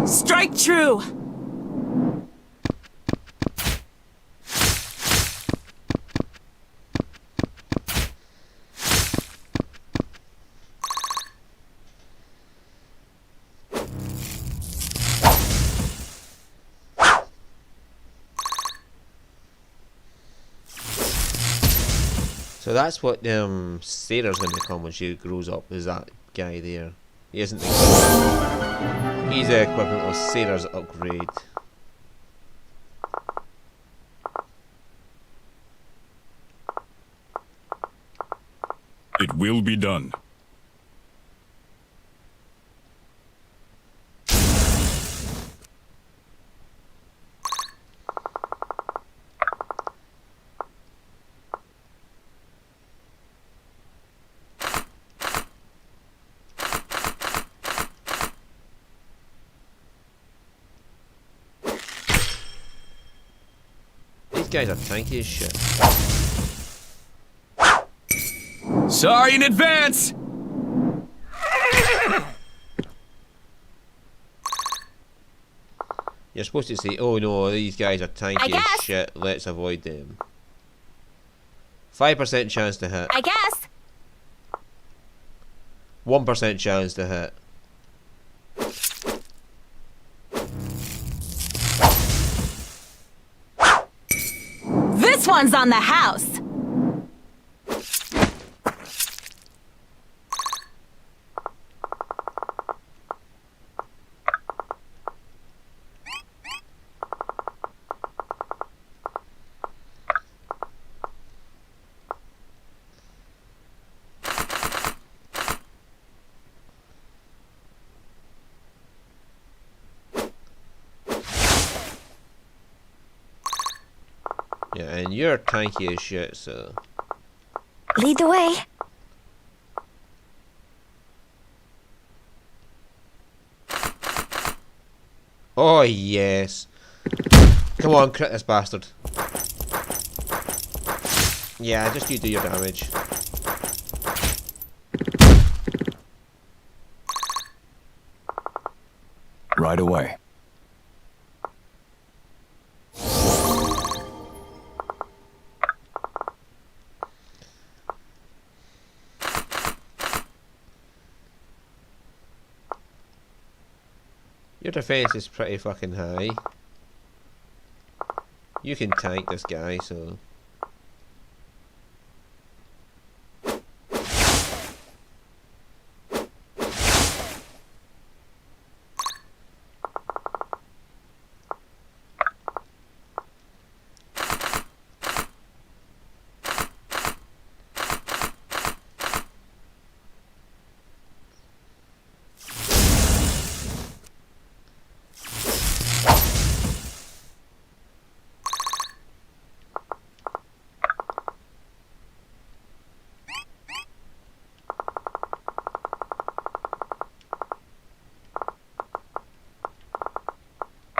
Strike true. So that's what Sarah's going to become when she grows up, is that guy there. He isn't the equivalent. He's the equivalent of Sarah's upgrade. It will be done. These guys are tanky as shit. Sorry in advance! You're supposed to say, oh no, these guys are tanky as guess. shit, let's avoid them. 5% chance to hit. I guess. 1% chance to hit. This one's on the house. Yeah, and you're tanky as shit, so... Lead the way. Oh yes. Come on, crit this bastard. Yeah, just you do your damage. Right away. Your defense is pretty fucking high. You can tank this guy, so...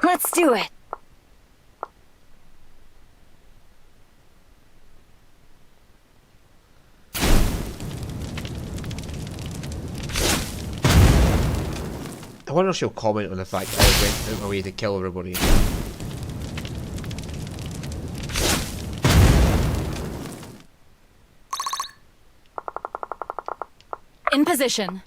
Let's do it. I wonder if she'll comment on the fact that I went out my way to kill everybody. In position.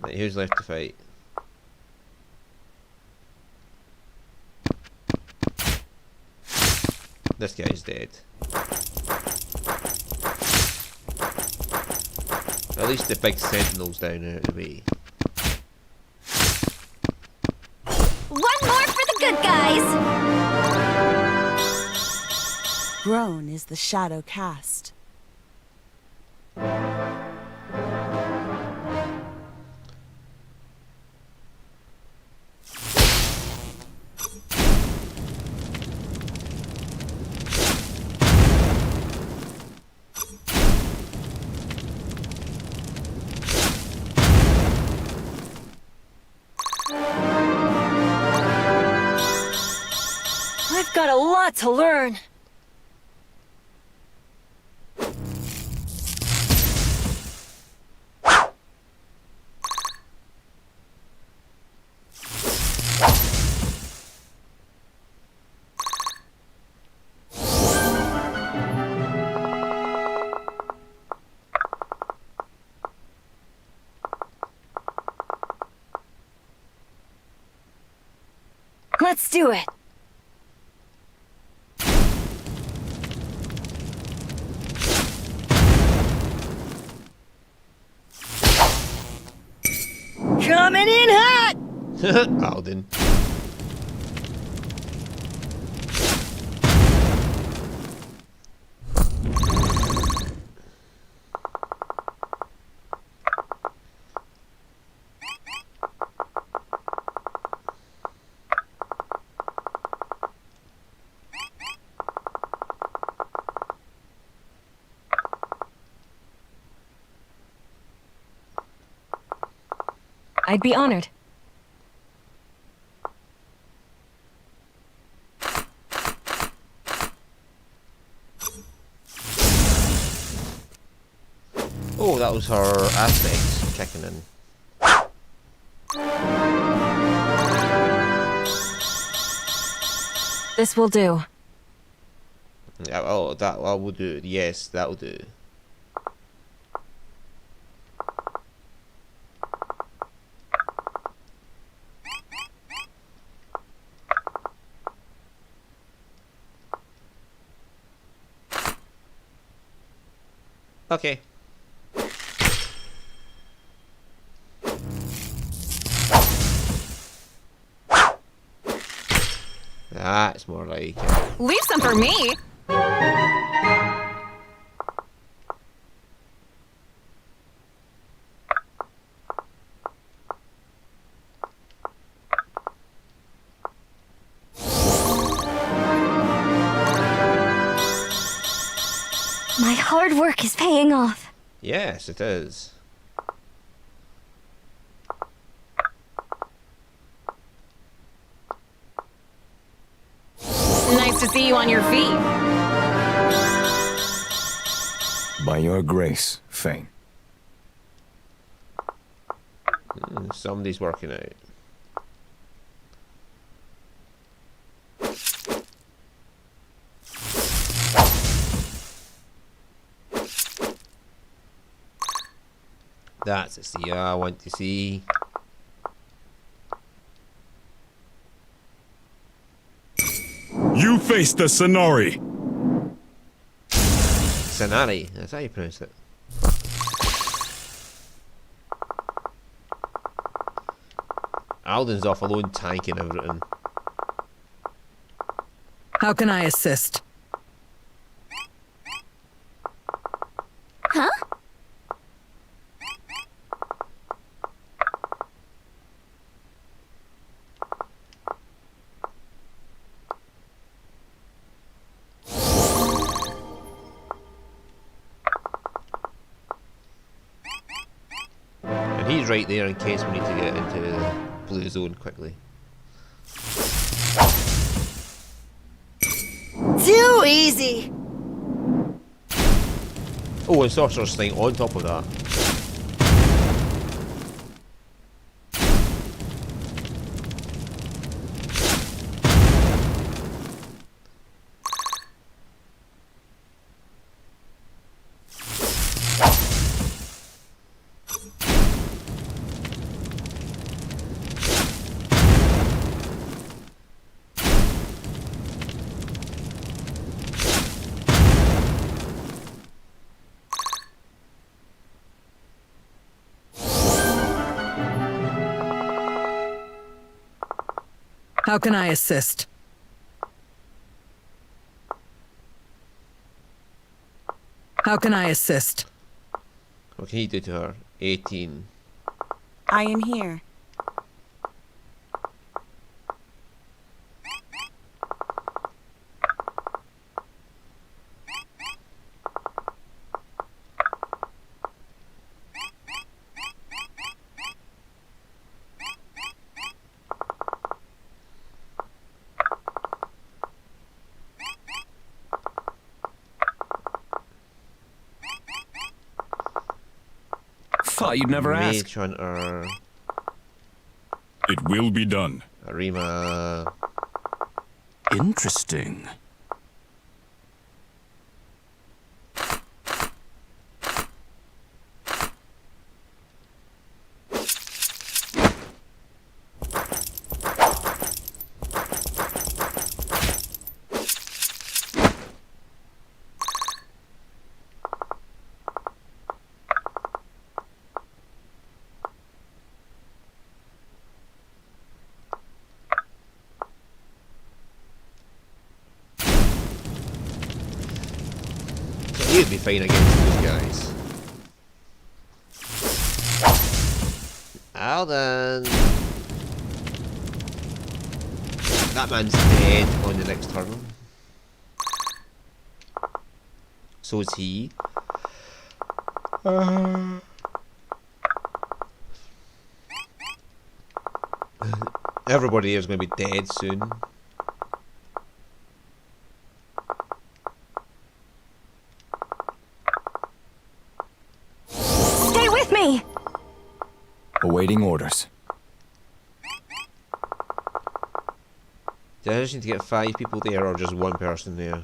Right, who's left to fight? This guy's dead. At least the big sentinel's down out of the way. One more for the good guys! Grown is the shadow cast. I've got a lot to learn. Let's do it. Coming in hot! Alden. I'd be honored. Oh, that was her aspect kicking in. This will do. Yeah, oh, that will do. Yes, that will do. Okay. That's more like it. Leave some for me. My hard work is paying off. Yes, it is. Nice to see you on your feet. By your grace, Fane. Somebody's working out. That's a see I want to see. You face the Sonari. Sanari, that's how you pronounce it. Alden's off alone tanking everything. How can I assist? Huh? And he's right there in case we need to get into blue zone quickly. Too easy. Oh, and Sorcerer's Sling on top of that. How can I assist? How can I assist? What can you do to her? 18. I am here. Thought you'd never ask. Mage Hunter. It will be done. Arima. Interesting. He'd be fine against those guys. Alden. That man's dead on the next turn. So is he. Everybody here is going to be dead soon. Stay with me. Awaiting orders. Do I just need to get 5 people there or just 1 person there?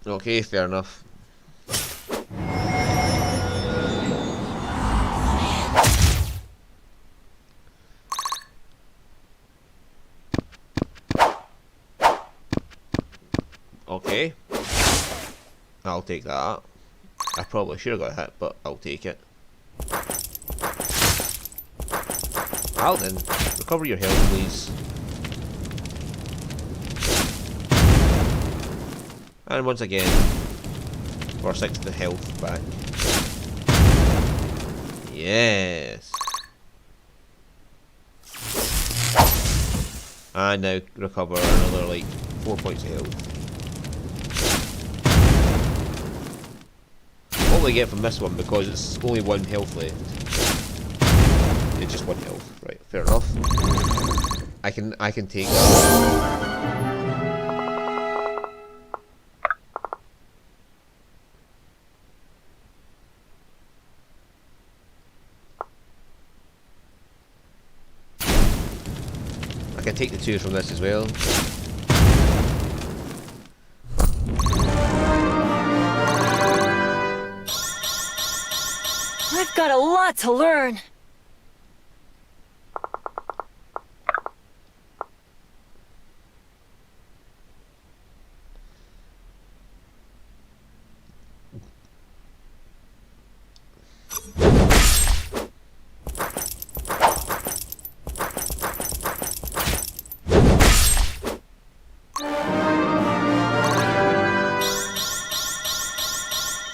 Okay, fair enough. Okay. I'll take that. I probably should have got hit, but I'll take it. Alden, recover your health, please. And once again, for 6 the health back. Yes. And now recover another like 4 points of health. What will I get from this one because it's only 1 health left? It's just 1 health, right? Fair enough. I can take that. I can take the 2 from this as well. I've got a lot to learn.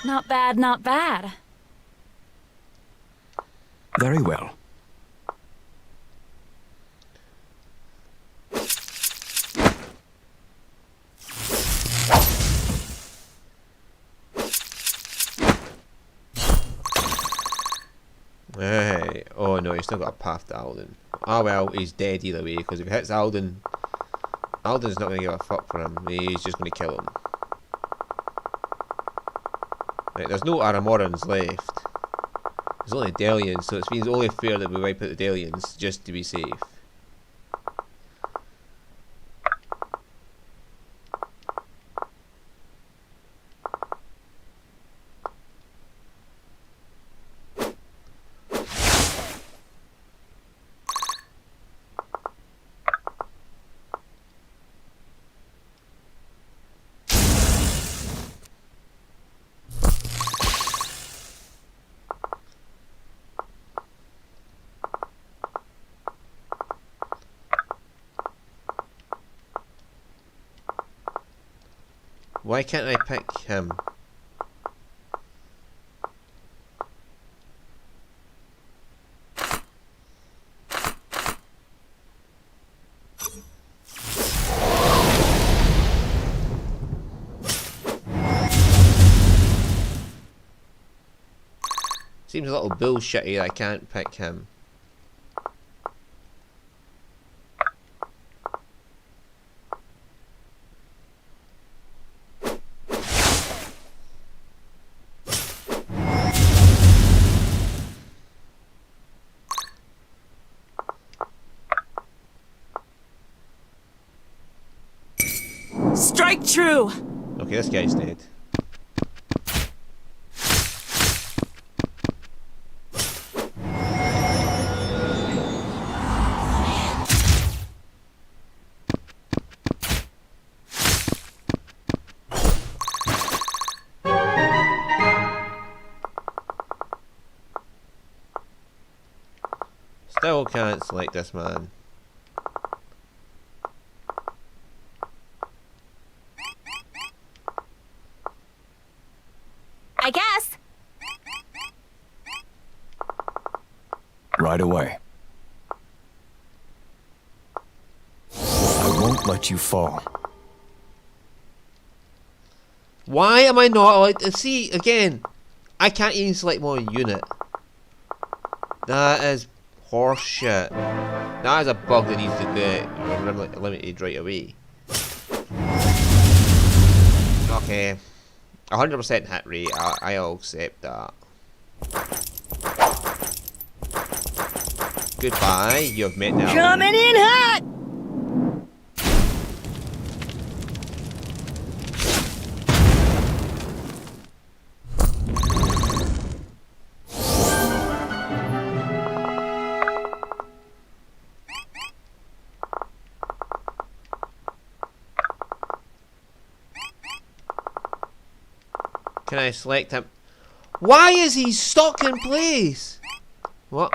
Not bad, not bad. Very well. Hey, oh no, he's still got a path to Alden. Ah well, he's dead either way, because if he hits Alden, Alden's not going to give a fuck for him. He's just going to kill him. Right, there's no Aramorans left. There's only Delians, so it means only fair that we wipe out the Delians, just to be safe. Why can't I pick him? Seems a little bullshitty that I can't pick him. Strike true! Okay, this guy's dead. Still can't select this man. I guess. Right away. I won't let you fall. Why am I not allowed to see again? I can't even select my unit. That is horseshit. That is a bug that needs to get eliminated right away. Okay. 100% hit rate, I'll accept that. Goodbye, you've met now. Coming in hot! Can I select him? Why is he stuck in place? What?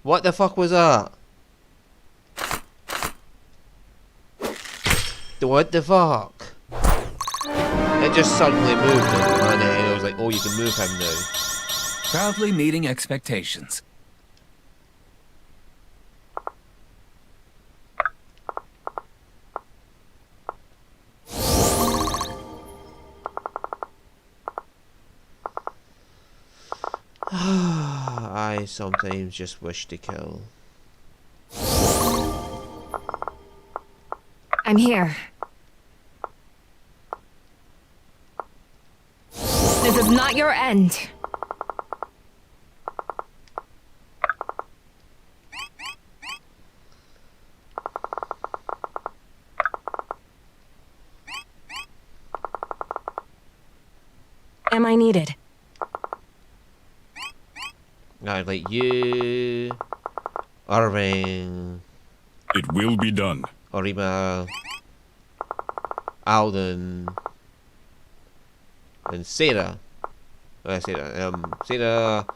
What the fuck was that? What the fuck? It just suddenly moved him, and I was like, oh, you can move him now. Proudly meeting expectations. I sometimes just wish to kill. I'm here. This is not your end. Am I needed? I'd like you, Irving, It will be done. Orima, Alden, and Sarah. Sarah,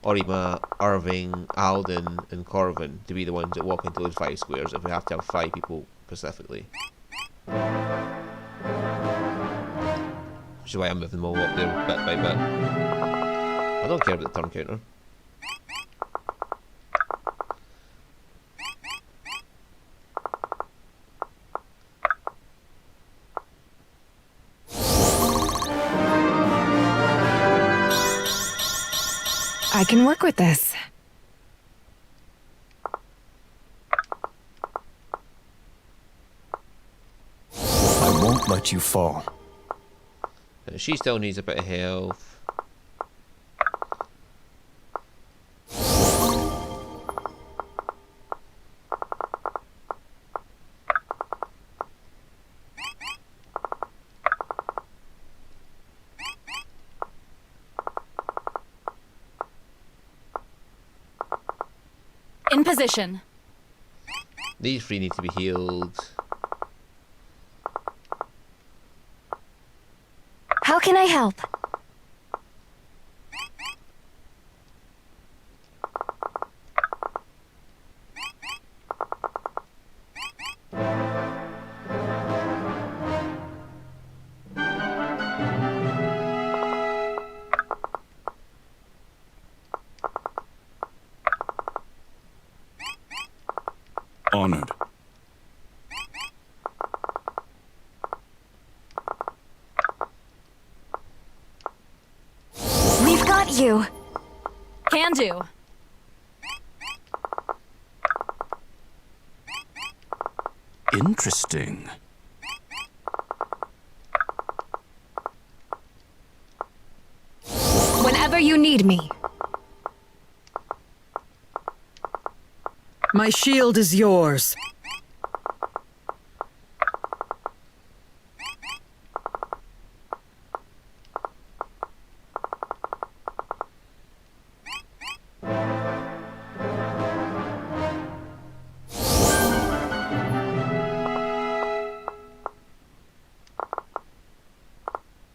Orima, Irving, Alden, and Corvin to be the ones that walk into those 5 squares if we have to have 5 people specifically. Which is why I'm moving them all up there bit by bit. don't care about the turn counter. I can work with this. I won't let you fall. She still needs a bit of health. In position. These three need to be healed. How can I help? Honored. We've got you. Can do. Interesting. Whenever you need me. My shield is yours.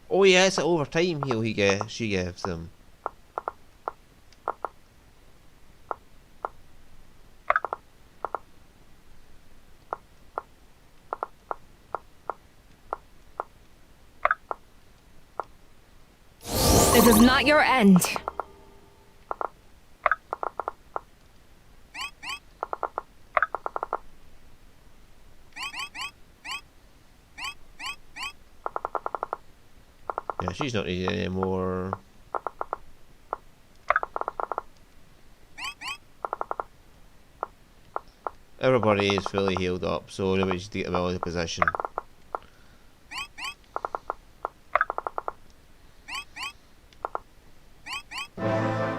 Oh yeah, it's an overtime heal she gives them. This is not your end. Yeah, she's not needed anymore. Everybody is fully healed up, so nobody needs to get them out of the position.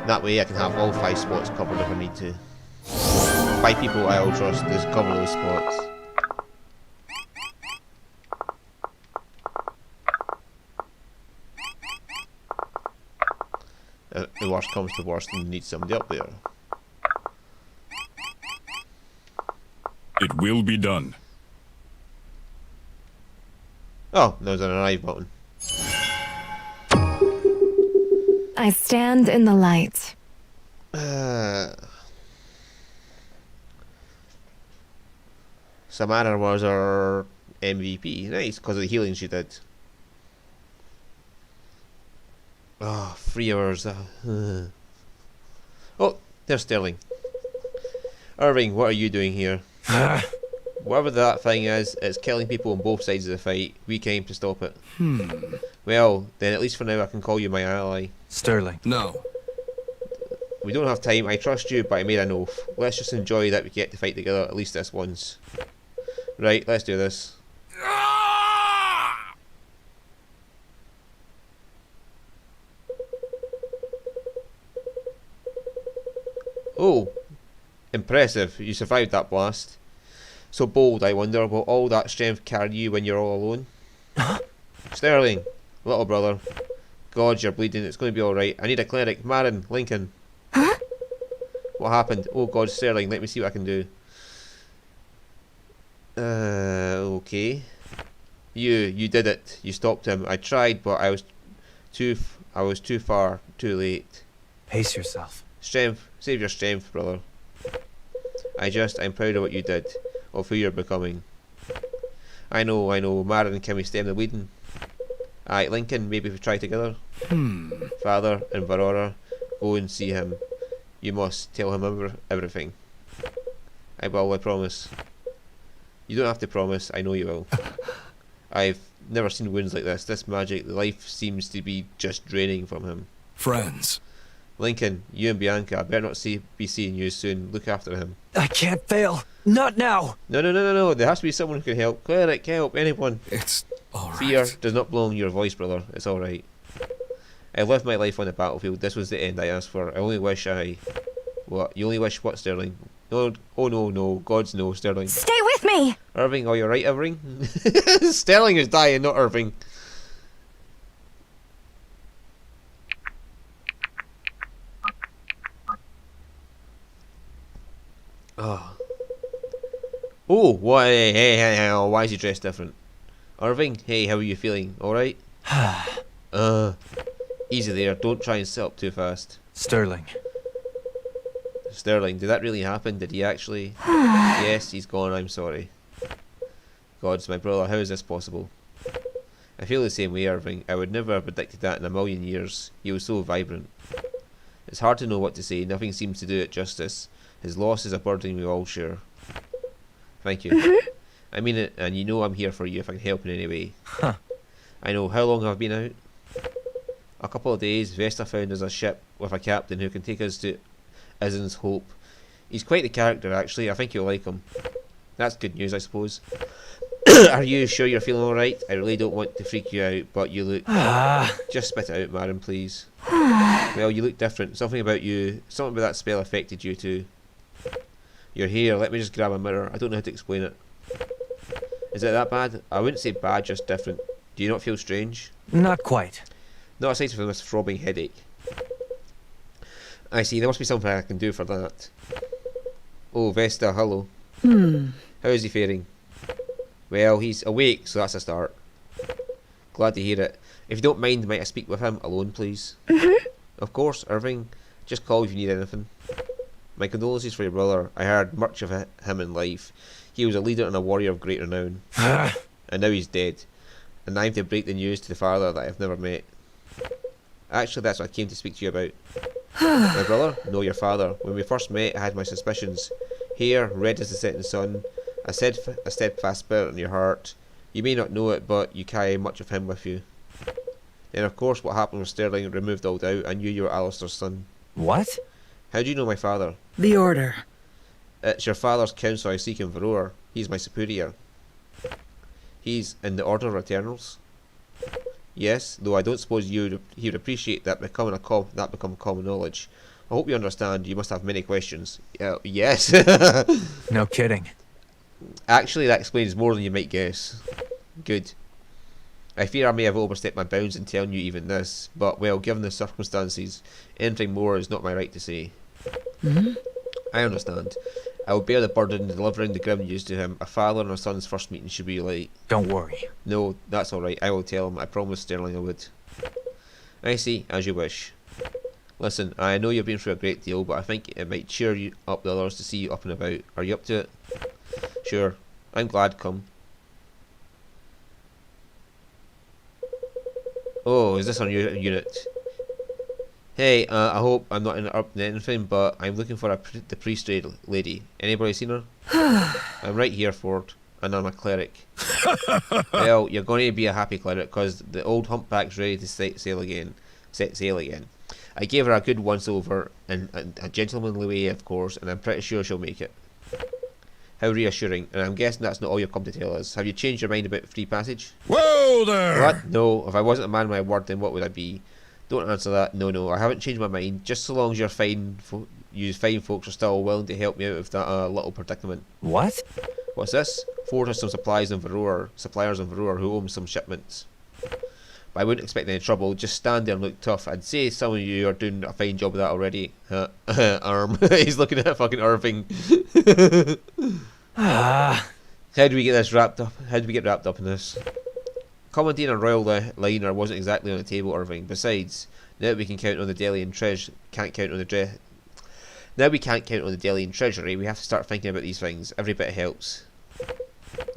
That way I can have all 5 spots covered if I need to. 5 people I'll trust to cover those spots. If the worst comes to worst and need somebody up there. It will be done. Oh, there's an arrive button. I stand in the light. Samara was our MVP. Nice, because of the healing she did. Oh, 3 hours. Oh, there's Sterling. Irving, what are you doing here? Whatever that thing is, it's killing people on both sides of the fight. We came to stop it. Well, then at least for now I can call you my ally. Sterling. No. We don't have time, I trust you, but I made an oath. Let's just enjoy that we get to fight together at least this once. Right, let's do this. Oh, impressive. You survived that blast. So bold, I wonder, will all that strength carry you when you're all alone? Sterling, little brother. God, you're bleeding. It's going to be alright. I need a cleric. Marin, Lincoln. Huh? What happened? Oh God, Sterling, let me see what I can do. Okay. You did it. You stopped him. I tried, but I was too far, too late. Pace yourself. Strength, save your strength, brother. I'm proud of what you did, of who you're becoming. I know. Marin, can we stem the bleeding? Aye, Lincoln, maybe we try together. Father and Varora, Go and see him. You must tell him everything. I will, I promise. You don't have to promise, I know you will. I've never seen wounds like this. This magic, the life seems to be just draining from him. Friends. Lincoln, you and Bianca, I better not be seeing you soon. Look after him. I can't fail. Not now. No. There has to be someone who can help. Cleric, help, anyone. It's alright. Fear does not belong in your voice, brother. It's alright. I lived my life on the battlefield. This was the end I asked for. I only wish I... What? You only wish what, Sterling? No, oh no, God's no, Sterling. Stay with me! Irving, are you right, Irving? Sterling is dying, not Irving. Oh, what? Hey, why is he dressed different? Irving, hey, how are you feeling? Alright? Easy there, don't try and sit up too fast. Sterling. Sterling, did that really happen? Did he actually? Yes, he's gone, I'm sorry. Gods, my brother, how is this possible? I feel the same way, Irving. I would never have predicted that in a million years. He was so vibrant. It's hard to know what to say, nothing seems to do it justice. His loss is a burden we all share. Thank you. I mean it, and you know I'm here for you if I can help in any way. Huh. I know, how long have I been out? A couple of days. Vesta found us a ship with a captain who can take us to Isen's Hope. He's quite the character, actually. I think you'll like him. That's good news, I suppose. Are you sure you're feeling alright? I really don't want to freak you out, but you look... Just spit it out, madam, please. Well, you look different. Something about that spell affected you too. You're here. Let me just grab a mirror. I don't know how to explain it. Is it that bad? I wouldn't say bad, just different. Do you not feel strange? Not quite. Not aside from this throbbing headache. I see, there must be something I can do for that. Oh, Vesta, hello. How is he faring? Well, he's awake, so that's a start. Glad to hear it. If you don't mind, might I speak with him alone, please? Of course, Irving. Just call if you need anything. My condolences for your brother. I heard much of him in life. He was a leader and a warrior of great renown. And now he's dead. And I'm to break the news to the father that I've never met. Actually, that's what I came to speak to you about. My brother? No, your father. When we first met, I had my suspicions. Hair, red as the setting sun. A steadfast spirit in your heart. You may not know it, but you carry much of him with you. Then, of course, what happened with Sterling removed all doubt. I knew you were Alistair's son. What? How do you know my father? The Order. It's your father's counsel I seek in Varroa. He's my superior. He's in the Order of Eternals? Yes, though I don't suppose he would appreciate that become common knowledge. I hope you understand. You must have many questions. Yes. No kidding. Actually, that explains more than you might guess. Good. I fear I may have overstepped my bounds in telling you even this, but, well, given the circumstances, anything more is not my right to say. I understand. I will bear the burden in delivering the grim news to him. A father and a son's first meeting should be like... Don't worry. No, that's alright. I will tell him. I promised Sterling I would. I see. As you wish. Listen, I know you've been through a great deal, but I think it might cheer you up the others to see you up and about. Are you up to it? Sure. I'm glad. Come. Oh, is this our new unit? Hey, I hope I'm not interrupting anything, but I'm looking for the priest lady. Anybody seen her? I'm right here, Ford, and I'm a cleric. Well, you're going to be a happy cleric, because the old humpback's ready to set sail again. I gave her a good once-over, in a gentlemanly way, of course, and I'm pretty sure she'll make it. How reassuring, and I'm guessing that's not all you've come to tell us. Have you changed your mind about free passage? Whoa there! What? No, if I wasn't a man of my word, then what would I be? Don't answer that. No, I haven't changed my mind. Just so long as you're fine, you fine folks are still willing to help me out of that little predicament. What? What's this? Ford has some suppliers in Varroa who owe him some shipments. But I wouldn't expect any trouble. Just stand there and look tough. I'd say some of you are doing a fine job of that already. Arm. He's looking at fucking Irving. How do we get wrapped up in this? Commandeering a royal liner wasn't exactly on the table, Irving. Besides, now that we can count on the Delian treasury, we have to start thinking about these things. Every bit helps.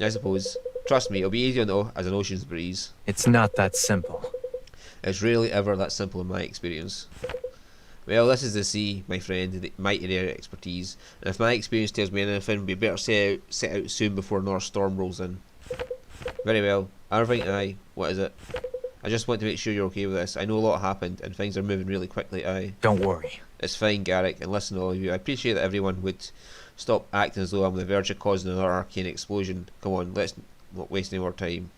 I suppose. Trust me, it'll be easier though as an ocean's breeze. It's not that simple. It's rarely ever that simple in my experience. Well, this is the sea, my friend, the mighty rare expertise. And if my experience tells me anything, we better set out soon before another storm rolls in. Very well. Irving, aye. What is it? I just want to make sure you're okay with this. I know a lot happened, and things are moving really quickly, aye. Don't worry. It's fine, Garrick, and listen to all of you. I appreciate that everyone would stop acting as though I'm on the verge of causing another arcane explosion. Come on, let's not waste any more time.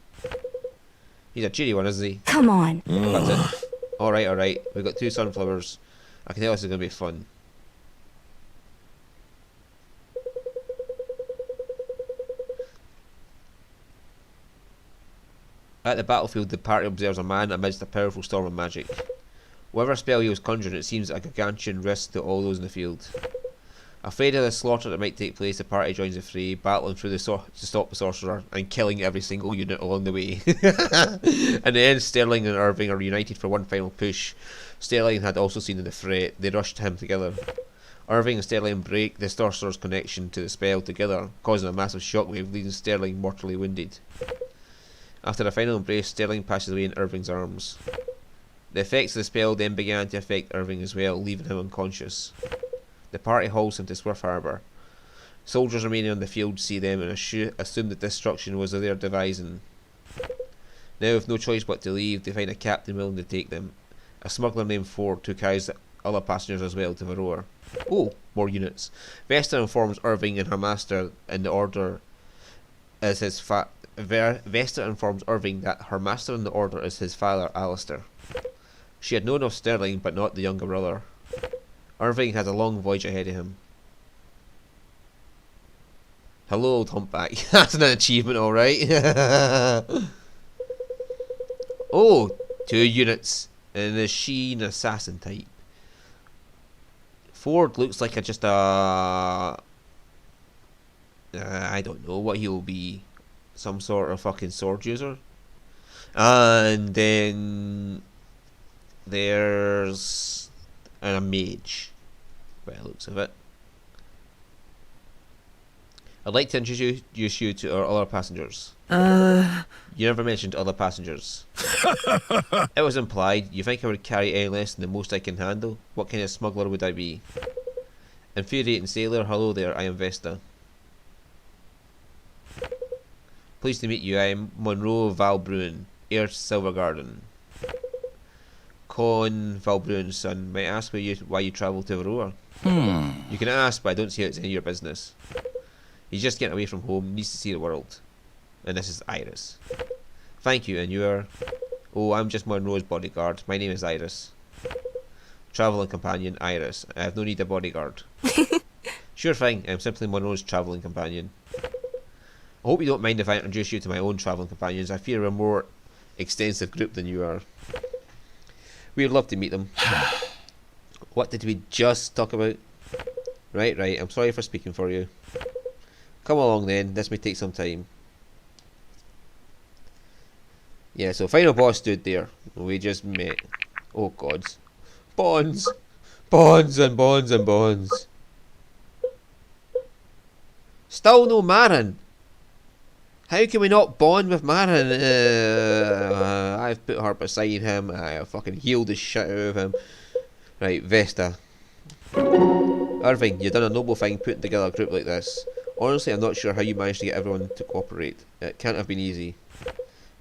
He's a cheery one, isn't he? Come on. That's it. Alright. We've got 2 sunflowers. I can tell this is going to be fun. At the battlefield, the party observes a man amidst a powerful storm of magic. Whatever spell he was conjuring, it seems a gargantuan risk to all those in the field. Afraid of the slaughter that might take place, the party joins the fray, battling through to stop the sorcerer and killing every single unit along the way. In the end, Sterling and Irving are united for one final push. Sterling had also seen in the fray. They rushed him together. Irving and Sterling break the sorcerer's connection to the spell together, causing a massive shockwave, leaving Sterling mortally wounded. After a final embrace, Sterling passes away in Irving's arms. The effects of the spell then began to affect Irving as well, leaving him unconscious. The party hauls him to Swift Harbour. Soldiers remaining on the field see them and assume that destruction was of their devising. Now, with no choice but to leave, they find a captain willing to take them. A smuggler named Ford, who carries other passengers as well, to Varroa. Oh, more units. Vesta informs Irving and her master in the order is his Vesta informs Irving that her master in the order is his father, Alistair. She had known of Sterling, but not the younger brother. Irving has a long voyage ahead of him. Hello, old humpback. That's an achievement, alright. Oh, 2 units in the Sheen assassin type. Ford looks like just a... I don't know what he'll be. Some sort of fucking sword user. And then there's a mage, by the looks of it. I'd like to introduce you to our other passengers. You never mentioned other passengers. It was implied. You think I would carry any less than the most I can handle? What kind of smuggler would I be? Infuriating sailor, hello there, I am Vesta. Pleased to meet you, I am Monroe Valbrun, heir to Silver Garden. Con Valbrun's son, might I ask why you travel to Varroa? You can ask, but I don't see how it's any of your business. He's just getting away from home, needs to see the world. And this is Iris. Thank you, and you are? Oh, I'm just Monroe's bodyguard. My name is Iris. Travelling companion, Iris. I have no need of bodyguard. Sure thing, I'm simply Monroe's travelling companion. I hope you don't mind if I introduce you to my own travelling companions. I fear we're a more extensive group than you are. We'd love to meet them. What did we just talk about? Right, I'm sorry for speaking for you. Come along then, this may take some time. Yeah, so final boss stood there. We just met. Oh gods. Bonds! Bonds and bonds and bonds. Still no Marin! How can we not bond with Marin? I've put her beside him. I fucking healed the shit out of him. Right, Vesta. Irving, you've done a noble thing putting together a group like this. Honestly, I'm not sure how you managed to get everyone to cooperate. It can't have been easy.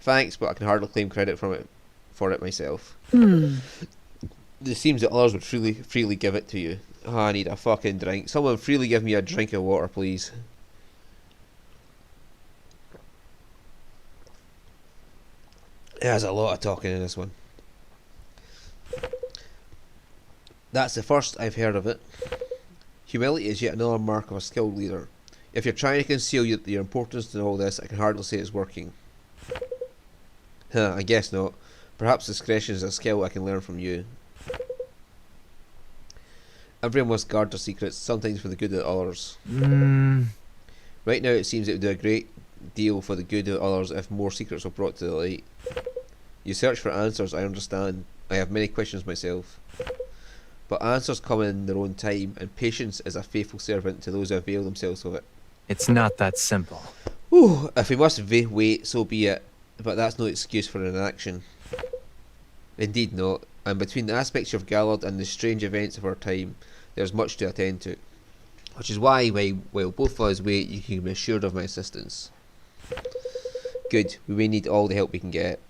Thanks, but I can hardly claim credit for it myself. It seems that others would freely give it to you. Oh, I need a fucking drink. Someone freely give me a drink of water, please. There's a lot of talking in this one. That's the first I've heard of it. Humility is yet another mark of a skilled leader. If you're trying to conceal your importance in all this, I can hardly say it's working. I guess not. Perhaps discretion is a skill I can learn from you. Everyone must guard their secrets, sometimes for the good of others. Right now it seems it would do a great deal for the good of others if more secrets were brought to the light. You search for answers, I understand. I have many questions myself. But answers come in their own time, and patience is a faithful servant to those who avail themselves of it. It's not that simple. Whew, if we must wait, so be it. But that's no excuse for inaction. Indeed not. and between the aspects of Gallard and the strange events of our time, there's much to attend to. Which is why, while both of us wait, you can be assured of my assistance. Good, we may need all the help we can get.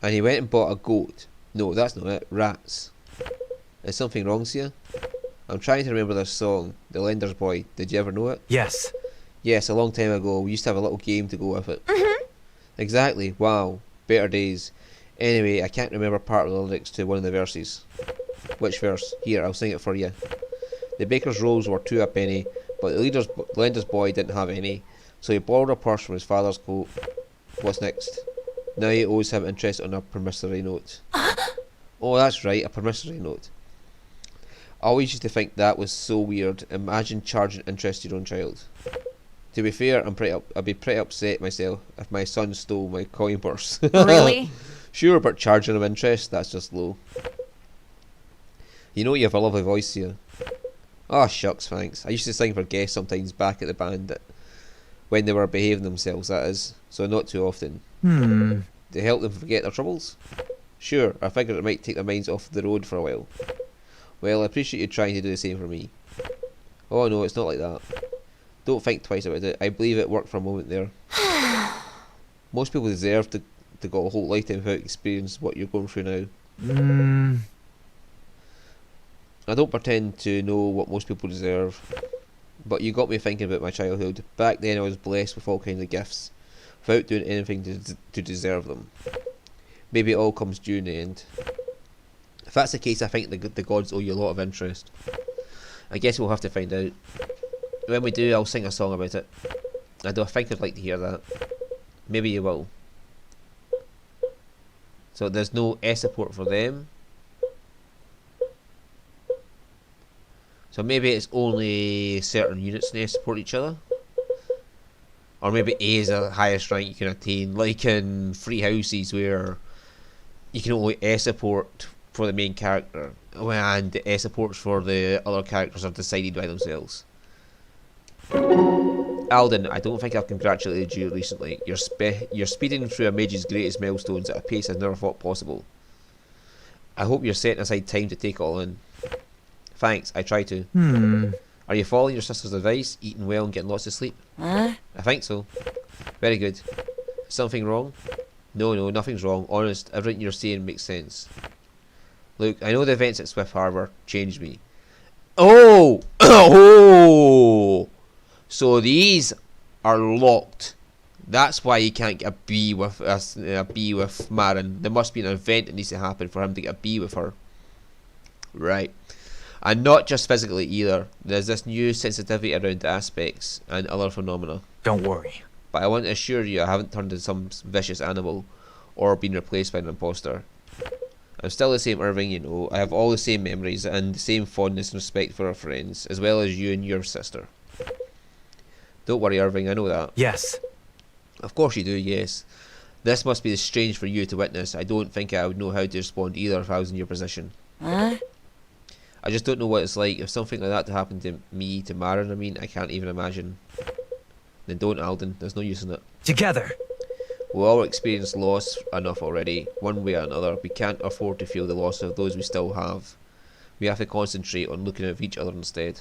And he went and bought a goat. No, that's not it, rats. Is something wrong, Sia? I'm trying to remember this song, The Lender's Boy. Did you ever know it? Yes. Yes, a long time ago. We used to have a little game to go with it. Exactly, wow. Better days. Anyway, I can't remember part of the lyrics to one of the verses. Which verse? Here, I'll sing it for you. The baker's rolls were 2 a penny, but the lender's boy didn't have any, so he borrowed a purse from his father's coat. What's next? Now he owes him interest on a promissory note. Oh, that's right, a promissory note. I always used to think that was so weird. Imagine charging interest to your own child. To be fair, I'd be pretty upset myself if my son stole my coin purse. Really? Sure, but charging him interest, that's just low. You know you have a lovely voice here. Oh shucks, thanks. I used to sing for guests sometimes back at the band, when they were behaving themselves, that is. So not too often. To help them forget their troubles? Sure, I figured it might take their minds off the road for a while. Well, I appreciate you trying to do the same for me. Oh no, it's not like that. Don't think twice about it. I believe it worked for a moment there. Most people deserve to go a whole lifetime without experience what you're going through now. I don't pretend to know what most people deserve, but you got me thinking about my childhood. Back then I was blessed with all kinds of gifts, without doing anything to deserve them. Maybe it all comes due in the end. If that's the case, I think the gods owe you a lot of interest. I guess we'll have to find out. When we do, I'll sing a song about it. I think I'd like to hear that. Maybe you will. So there's no S support for them. So maybe it's only certain units in S support each other. Or maybe A is the highest rank you can attain, like in Free Houses where you can only S support for the main character, and the S supports for the other characters are decided by themselves. Alden, I don't think I've congratulated you recently. You're speeding through a mage's greatest milestones at a pace I've never thought possible. I hope you're setting aside time to take it all in. Thanks, I try to. Are you following your sister's advice, eating well and getting lots of sleep? I think so. Very good. Something wrong? No, nothing's wrong. Honest, everything you're saying makes sense. Look, I know the events at Swift Harbour changed me. Oh! Oh! So these are locked. That's why he can't get a B with Marin. There must be an event that needs to happen for him to get a B with her. Right. And not just physically either. There's this new sensitivity around aspects and other phenomena. Don't worry. But I want to assure you I haven't turned into some vicious animal or been replaced by an imposter. I'm still the same Irving, you know. I have all the same memories and the same fondness and respect for our friends, as well as you and your sister. Don't worry, Irving, I know that. Yes. Of course you do, yes. This must be strange for you to witness. I don't think I would know how to respond either if I was in your position. I just don't know what it's like. If something like that to happen to me, to Marin, I can't even imagine. Then don't, Alden. There's no use in it. Together. We all experience loss enough already, one way or another. We can't afford to feel the loss of those we still have. We have to concentrate on looking out for each other instead.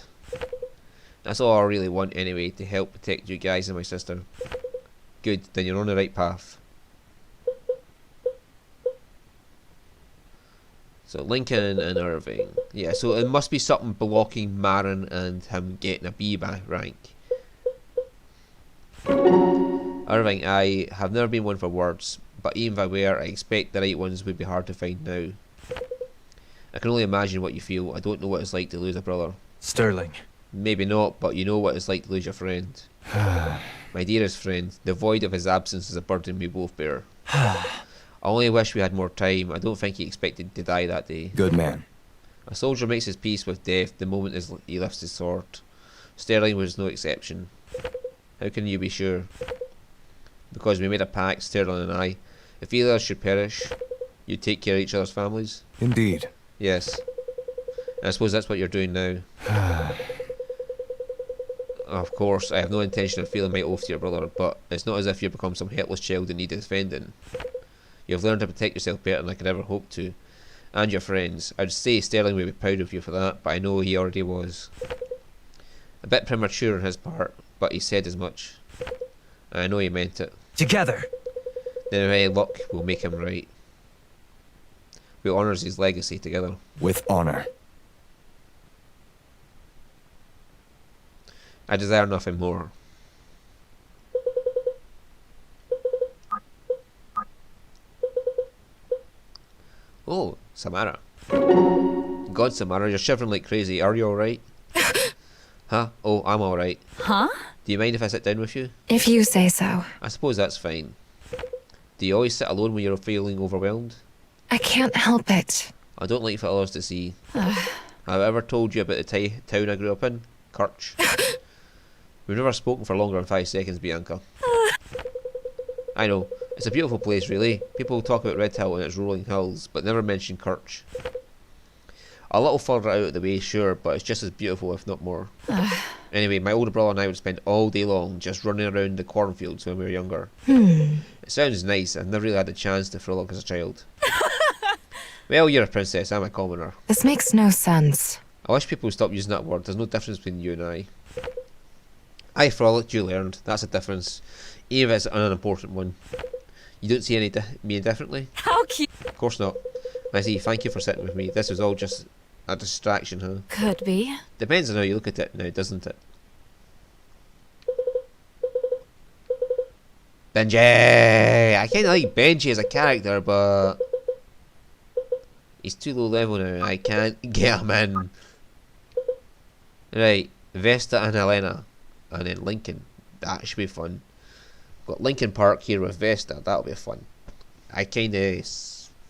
That's all I really want anyway, to help protect you guys and my sister. Good, then you're on the right path. So Lincoln and Irving. Yeah, so it must be something blocking Marin and him getting a B rank. Irving, I have never been one for words, but even if I were, I expect the right ones would be hard to find now. I can only imagine what you feel. I don't know what it's like to lose a brother. Sterling. Maybe not, but you know what it's like to lose your friend. My dearest friend, the void of his absence is a burden we both bear. I only wish we had more time. I don't think he expected to die that day. Good man. A soldier makes his peace with death the moment he lifts his sword. Sterling was no exception. How can you be sure? Because we made a pact, Sterling and I. If either of us should perish, you'd take care of each other's families? Indeed. Yes. I suppose that's what you're doing now. Of course, I have no intention of failing my oath to your brother, but it's not as if you become some helpless child in need of defending. You have learned to protect yourself better than I could ever hope to. And your friends. I'd say Sterling would be proud of you for that, but I know he already was. A bit premature on his part, but he said as much. And I know he meant it. Together. Then any luck will make him right. We honours his legacy together. With honor. I desire nothing more. Oh, Samara. God, Samara, you're shivering like crazy. Are you alright? Huh? Oh, I'm alright. Huh? Do you mind if I sit down with you? If you say so. I suppose that's fine. Do you always sit alone when you're feeling overwhelmed? I can't help it. I don't like for others to see. Have I ever told you about the town I grew up in? Kirch. We've never spoken for longer than 5 seconds, Bianca. I know. It's a beautiful place, really. People talk about Red Hill and its rolling hills, but never mention Kirch. A little further out of the way, sure, but it's just as beautiful, if not more. Anyway, my older brother and I would spend all day long just running around the cornfields when we were younger. It sounds nice. I've never really had a chance to frolic as a child. Well, you're a princess. I'm a commoner. This makes no sense. I wish people would stop using that word. There's no difference between you and I. I frolicked, you learned. That's a difference. Even if it's an unimportant one. You don't see me differently? How cute. Of course not. I see. Thank you for sitting with me. This was all just a distraction, huh? Could be. Depends on how you look at it now, doesn't it? Benji! I kinda like Benji as a character, but he's too low level now. I can't get him in. Right, Vesta and Helena. And then Lincoln. That should be fun. Got Lincoln Park here with Vesta. That'll be fun. I kinda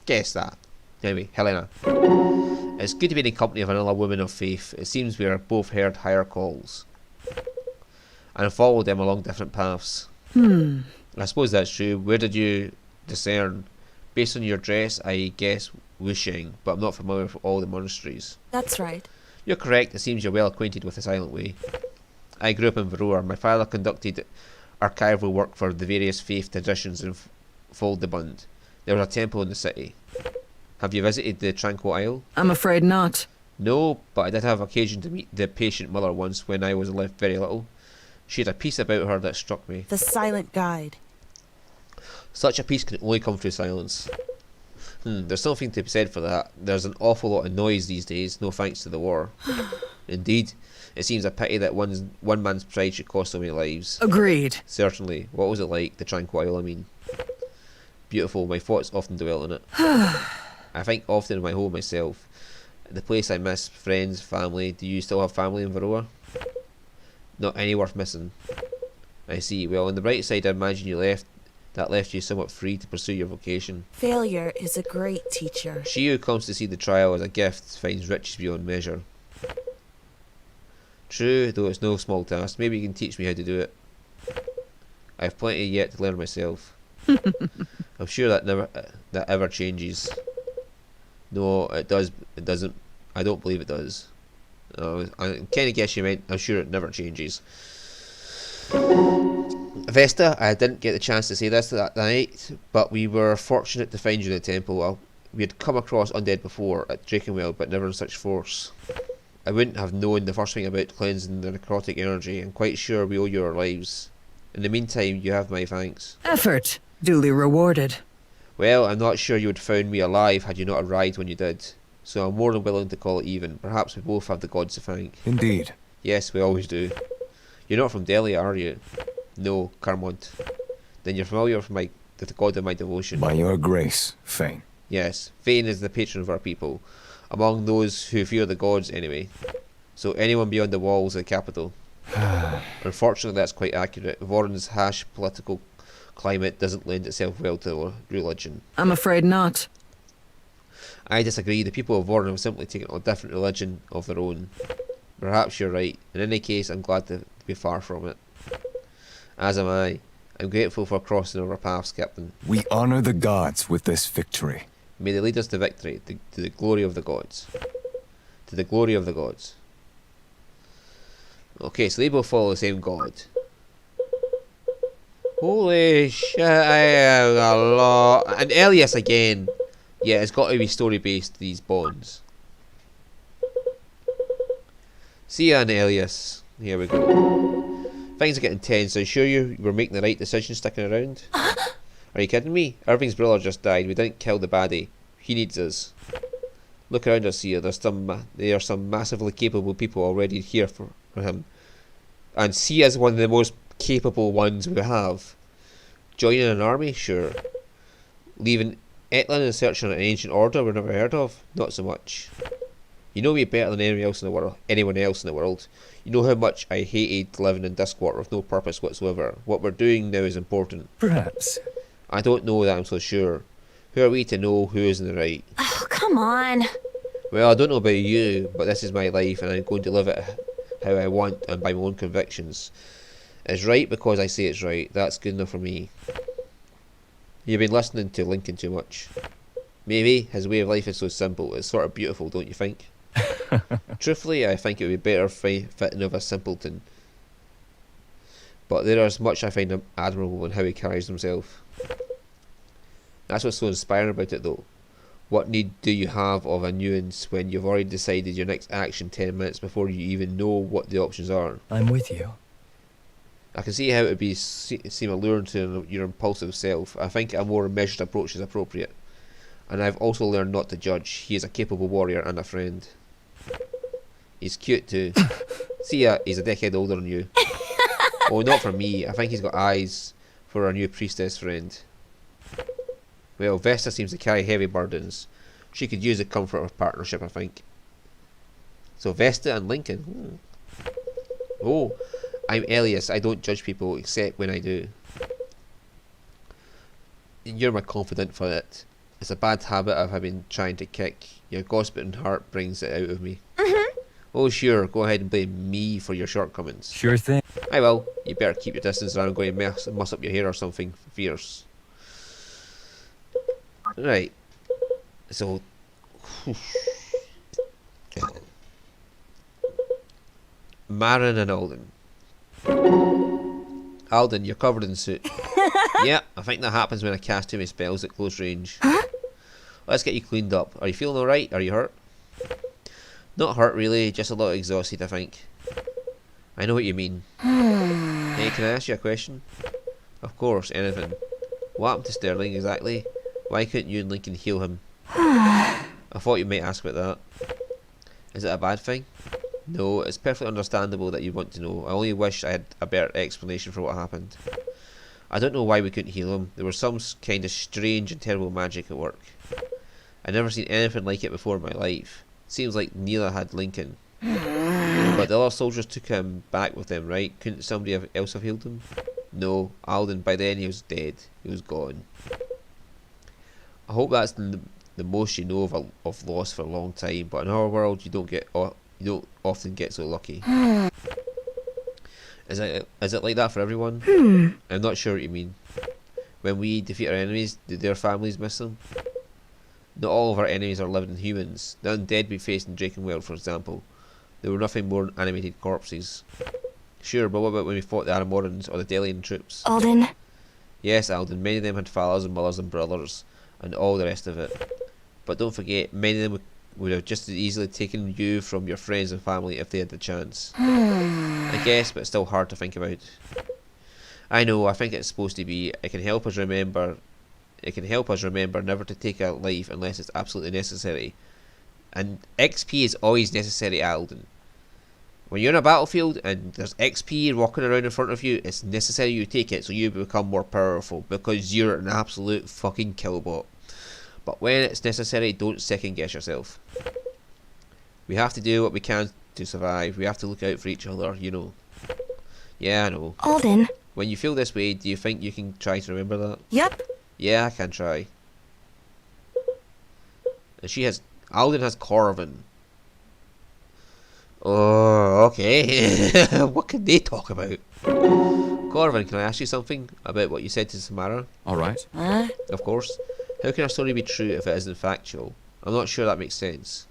guessed that. Anyway, Helena. It's good to be in the company of another woman of faith. It seems we are both heard higher calls. And followed them along different paths. I suppose that's true. Where did you discern? Based on your dress, I guess Wuxing, but I'm not familiar with all the monasteries. That's right. You're correct. It seems you're well acquainted with the Silent Way. I grew up in Varroa. My father conducted archival work for the various faith traditions in Foldebund. There was a temple in the city. Have you visited the Tranquil Isle? I'm afraid not. No, but I did have occasion to meet the patient mother once when I was very little. She had a piece about her that struck me. The silent guide. Such a piece can only come through silence. There's something to be said for that. There's an awful lot of noise these days, no thanks to the war. Indeed, it seems a pity that one man's pride should cost so many lives. Agreed. Certainly. What was it like, the Tranquil Isle, I mean? Beautiful, my thoughts often dwell on it. I think often of my home myself. The place I miss, friends, family. Do you still have family in Varroa? Not any worth missing. I see. Well, on the bright side, I imagine that left you somewhat free to pursue your vocation. Failure is a great teacher. She who comes to see the trial as a gift finds riches beyond measure. True, though it's no small task. Maybe you can teach me how to do it. I have plenty yet to learn myself. I'm sure that ever changes. No, it does. It doesn't. I don't believe it does. I kind of guess you meant. I'm sure it never changes. Vesta, I didn't get the chance to say this that night, but we were fortunate to find you in the temple. We had come across undead before at Drakenwell, but never in such force. I wouldn't have known the first thing about cleansing the necrotic energy. I'm quite sure we owe you our lives. In the meantime, you have my thanks. Effort. Duly rewarded. Well, I'm not sure you would have found me alive had you not arrived when you did. So I'm more than willing to call it even. Perhaps we both have the gods to thank. Indeed. Yes, we always do. You're not from Delhi, are you? No, Carmont. Then you're familiar with the god of my devotion. By your grace, Fane. Yes, Fane is the patron of our people. Among those who fear the gods, anyway. So anyone beyond the walls of the capital. Unfortunately, that's quite accurate. Voron's harsh political climate doesn't lend itself well to religion. I'm afraid not. I disagree. The people of Voron have simply taken on a different religion of their own. Perhaps you're right. In any case, I'm glad to be far from it. As am I. I'm grateful for crossing our paths, Captain. We honor the gods with this victory. May they lead us to victory, to the glory of the gods. To the glory of the gods. Okay, so they both follow the same god. Holy shit, I have a lot. And Elias again. Yeah, it's got to be story based, these bonds. See ya, and Elias. Here we go. Things are getting tense. Are you sure you were making the right decision sticking around? Are you kidding me? Irving's brother just died. We didn't kill the baddie. He needs us. Look around us here. There are some massively capable people already here for him. And Sia is one of the most capable ones we have. Joining an army? Sure. Leaving Etlin and searching an ancient order we've never heard of? Not so much. You know me better than anyone else in the world. You know how much I hated living in Discwater with no purpose whatsoever. What we're doing now is important. Perhaps. I don't know that I'm so sure. Who are we to know who is in the right? Oh, come on. Well, I don't know about you, but this is my life and I'm going to live it how I want and by my own convictions. It's right because I say it's right. That's good enough for me. You've been listening to Lincoln too much. Maybe. His way of life is so simple. It's sort of beautiful, don't you think? Truthfully, I think it would be better fitting of a simpleton. But there is much I find admirable in how he carries himself. That's what's so inspiring about it though. What need do you have of a nuance when you've already decided your next action 10 minutes before you even know what the options are? I'm with you. I can see how it would seem alluring to your impulsive self. I think a more measured approach is appropriate. And I've also learned not to judge. He is a capable warrior and a friend. He's cute too. See ya, he's a decade older than you. Oh, not for me. I think he's got eyes for our new priestess friend. Well, Vesta seems to carry heavy burdens. She could use the comfort of partnership, I think. So Vesta and Lincoln. Oh, I'm Elias. I don't judge people except when I do. You're my confidant for it. It's a bad habit I've been trying to kick. Your gossiping heart brings it out of me. Oh sure, go ahead and blame me for your shortcomings. Sure thing. I will. You better keep your distance or I'm going to muss up your hair or something fierce. Right. So... Marin and Alden. Alden, you're covered in soot. Yeah, I think that happens when I cast too many spells at close range. Let's get you cleaned up. Are you feeling alright? Are you hurt? Not hurt really, just a little exhausted I think. I know what you mean. Hey, can I ask you a question? Of course, anything. What happened to Sterling exactly? Why couldn't you and Lincoln heal him? I thought you might ask about that. Is it a bad thing? No, it's perfectly understandable that you want to know. I only wish I had a better explanation for what happened. I don't know why we couldn't heal him. There was some kind of strange and terrible magic at work. I'd never seen anything like it before in my life. Seems like Neela had Lincoln. But the other soldiers took him back with them, right? Couldn't somebody else have healed him? No, Alden, by then he was dead. He was gone. I hope that's the most you know of loss for a long time, but in our world you don't often get so lucky. Is it like that for everyone? I'm not sure what you mean. When we defeat our enemies, do their families miss them? Not all of our enemies are living humans. The undead we faced in Drakenweld, for example. They were nothing more than animated corpses. Sure, but what about when we fought the Aramorans or the Delian troops? Alden. Yes, Alden, many of them had fathers and mothers and brothers, and all the rest of it. But don't forget, many of them would have just as easily taken you from your friends and family if they had the chance. I guess, but it's still hard to think about. I know, I think it's supposed to be, it can help us remember never to take a life unless it's absolutely necessary. And XP is always necessary, Alden. When you're in a battlefield and there's XP walking around in front of you, it's necessary you take it so you become more powerful, because you're an absolute fucking killbot. But when it's necessary, don't second guess yourself. We have to do what we can to survive. We have to look out for each other, you know. Yeah, I know. Alden. When you feel this way, do you think you can try to remember that? Yep. Yeah, I can try. And Alden has Corvin. Oh, okay. What can they talk about? Corvin, can I ask you something about what you said to Samara? Alright. Of course. How can a story be true if it isn't factual? I'm not sure that makes sense.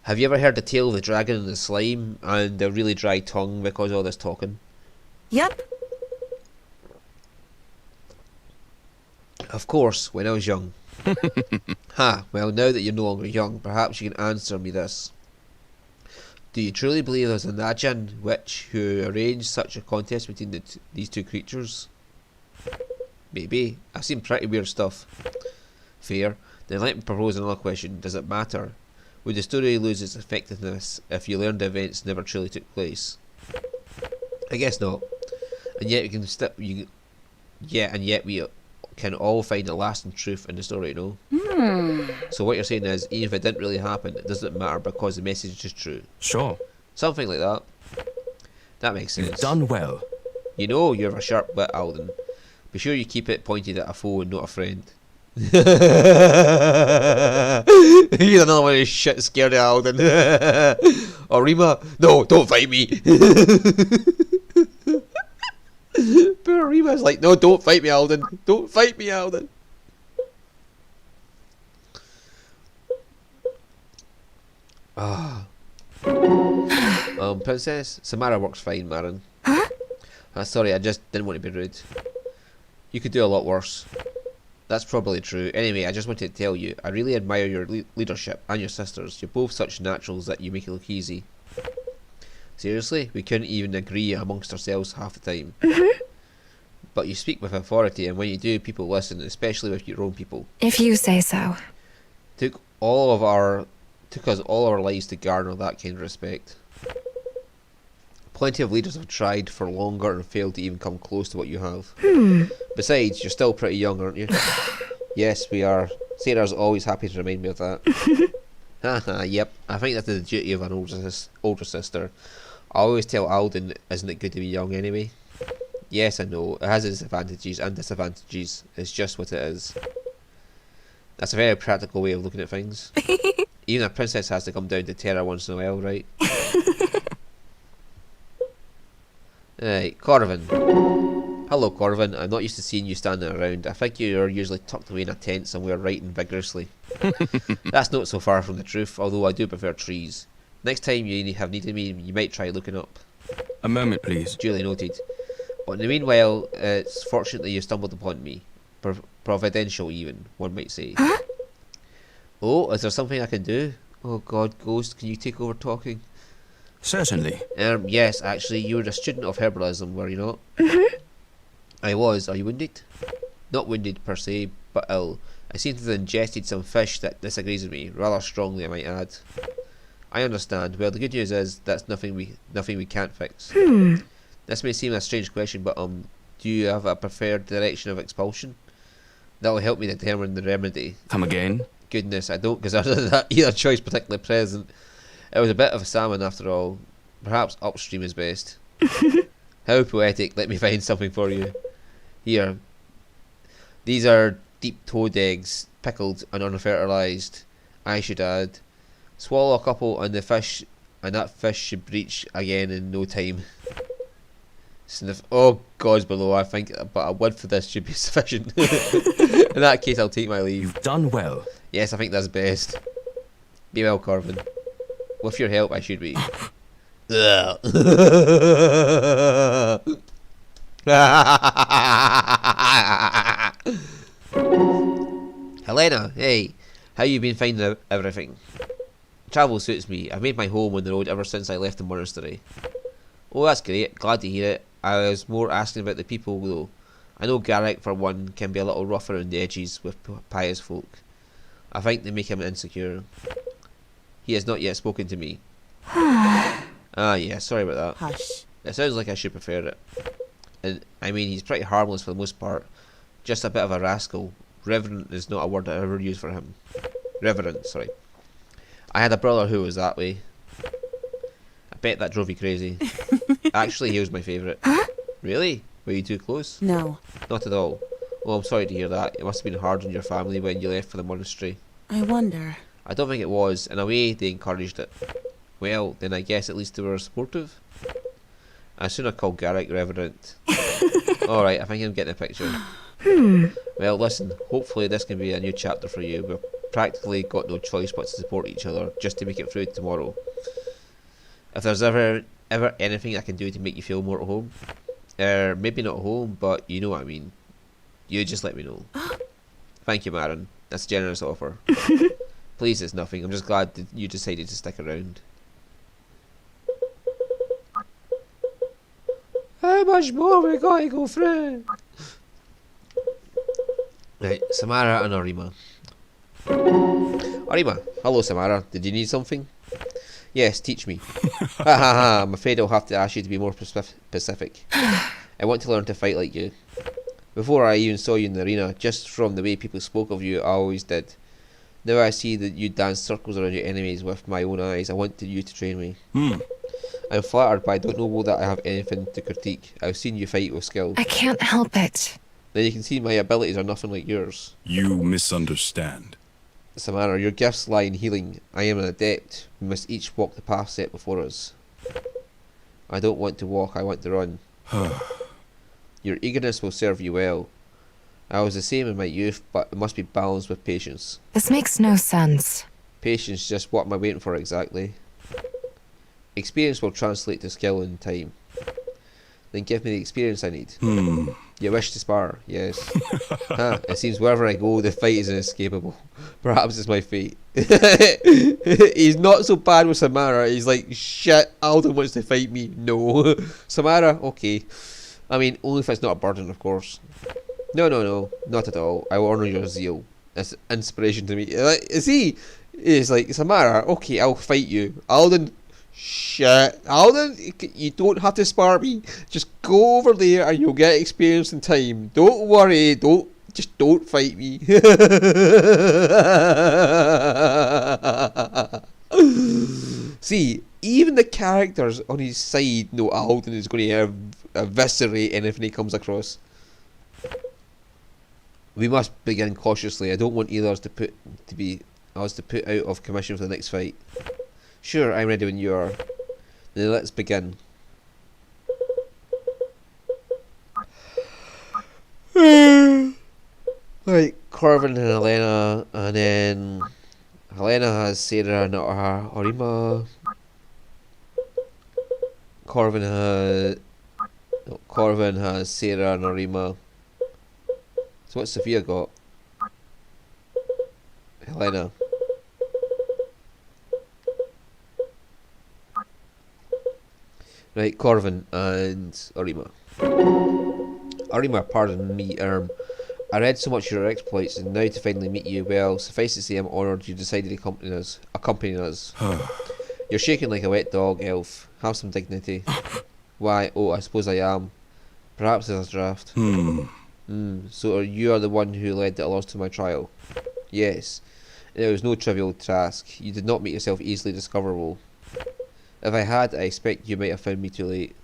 Have you ever heard the tale of the dragon and the slime and the really dry tongue because of all this talking? Yep. Of course, when I was young. Ha, well, now that you're no longer young, perhaps you can answer me this. Do you truly believe there's a Najin witch who arranged such a contest between these two creatures? Maybe. I've seen pretty weird stuff. Fair. Then let me propose another question. Does it matter? Would the story lose its effectiveness if you learned the events never truly took place? I guess not. And yet we can yet we can all find a lasting truth in the story, you know? So what you're saying is, even if it didn't really happen, it doesn't matter because the message is true. Sure. Something like that. That makes sense. You've done well. You know you have a sharp wit, Alden. Be sure you keep it pointed at a foe and not a friend. He's another one who's shit scared of Alden. Or Rima, no, don't fight me. Poor Rima's like, no, don't fight me, Alden. Don't fight me, Alden. Princess, Samara works fine, Marin. Sorry, I just didn't want to be rude. You could do a lot worse. That's probably true. Anyway, I just wanted to tell you, I really admire your leadership and your sisters. You're both such naturals that you make it look easy. Seriously, we couldn't even agree amongst ourselves half the time. But you speak with authority, and when you do, people listen, especially with your own people. If you say so. Took us all our lives to garner that kind of respect. Plenty of leaders have tried for longer and failed to even come close to what you have. Besides, you're still pretty young, aren't you? Yes, we are. Sarah's always happy to remind me of that. Haha, yep. I think that's the duty of an older sister. I always tell Alden, isn't it good to be young anyway? Yes, I know. It has its advantages and disadvantages. It's just what it is. That's a very practical way of looking at things. Even a princess has to come down to Terra once in a while, right? Right, Corvin. Hello, Corvin. I'm not used to seeing you standing around. I think you're usually tucked away in a tent somewhere writing vigorously. That's not so far from the truth, although I do prefer trees. Next time you have needed me, you might try looking up. A moment, please. Duly noted. But in the meanwhile, it's fortunately you stumbled upon me. Providential even, one might say. Oh, is there something I can do? Oh god, Ghost, can you take over talking? Certainly. Yes, actually, you were a student of herbalism, were you not? I was. Are you wounded? Not wounded per se, but ill. I seem to have ingested some fish that disagrees with me, rather strongly I might add. I understand. Well, the good news is that's nothing we can't fix. This may seem a strange question, but do you have a preferred direction of expulsion? That will help me determine the remedy. Come again? Goodness, I don't consider either choice particularly present. It was a bit of a salmon after all. Perhaps upstream is best. How poetic. Let me find something for you. Here. These are deep-toed eggs, pickled and unfertilised. I should add. Swallow a couple and that fish should breach again in no time. Sniff. Oh, gods below, I think, but a word for this should be sufficient. In that case, I'll take my leave. You've done well. Yes, I think that's best. Be well, Corvin. With your help, I should be. Helena, hey, how you been finding everything? Travel suits me. I've made my home on the road ever since I left the monastery. Oh, that's great. Glad to hear it. I was more asking about the people, though. I know Garrick, for one, can be a little rough around the edges with pious folk. I think they make him insecure. He has not yet spoken to me. Yeah, sorry about that. Hush. It sounds like I should prefer it. And I mean, he's pretty harmless for the most part. Just a bit of a rascal. Reverent is not a word I ever use for him. Reverent, sorry. I had a brother who was that way. I bet that drove you crazy. Actually, he was my favourite. Really? Were you too close? No. Not at all. Well, I'm sorry to hear that. It must have been hard on your family when you left for the monastery. I wonder. I don't think it was. In a way, they encouraged it. Well, then I guess at least they were supportive. I sooner call Garrick Reverend. Alright, I think I'm getting a picture. Well, listen, hopefully this can be a new chapter for you, practically got no choice but to support each other just to make it through tomorrow. If there's ever anything I can do to make you feel more at home, maybe not at home, but you know what I mean, you just let me know. Thank you, Marin. That's a generous offer. Please, it's nothing. I'm just glad that you decided to stick around. How much more we gotta go through? Right, Samara and Arima. Arima, hello Samara. Did you need something? Yes, teach me. Ha ha ha, I'm afraid I'll have to ask you to be more specific. I want to learn to fight like you. Before I even saw you in the arena, just from the way people spoke of you, I always did. Now I see that you dance circles around your enemies with my own eyes. I want you to train me. I'm flattered, but I don't know that I have anything to critique. I've seen you fight with skill. I can't help it. Then you can see my abilities are nothing like yours. You misunderstand. Samara, your gifts lie in healing. I am an adept. We must each walk the path set before us. I don't want to walk, I want to run. Your eagerness will serve you well. I was the same in my youth, but it must be balanced with patience. This makes no sense. Patience, just what am I waiting for exactly? Experience will translate to skill in time. Then give me the experience I need. You wish to spar, yes. It seems wherever I go, the fight is inescapable. Perhaps it's my fate. He's not so bad with Samara. He's like, shit, Alden wants to fight me. No. Samara, okay. I mean, only if it's not a burden, of course. No, not at all. I will honour your zeal. It's inspiration to me. See, it's like, Samara, okay, I'll fight you. Alden, shit. Alden, you don't have to spar me. Just go over there and you'll get experience in time. Don't worry, just don't fight me. See, even the characters on his side know Alden is going to eviscerate anything he comes across. We must begin cautiously. I don't want either us to put out of commission for the next fight. Sure, I'm ready when you are. Then let's begin. Right, Corvin and Helena, and then Helena has Sarah and Arima. Corvin has Sarah and Arima. So what's Sophia got? Helena. Right, Corvin and Arima. Arima, pardon me, I read so much of your exploits, and now to finally meet you, well, suffice to say I'm honoured you decided to accompany us. You're shaking like a wet dog, Elf. Have some dignity. Why, oh, I suppose I am. Perhaps there's a draft. So you are the one who led the others to my trial? Yes. It was no trivial task. You did not make yourself easily discoverable. If I had, I expect you might have found me too late.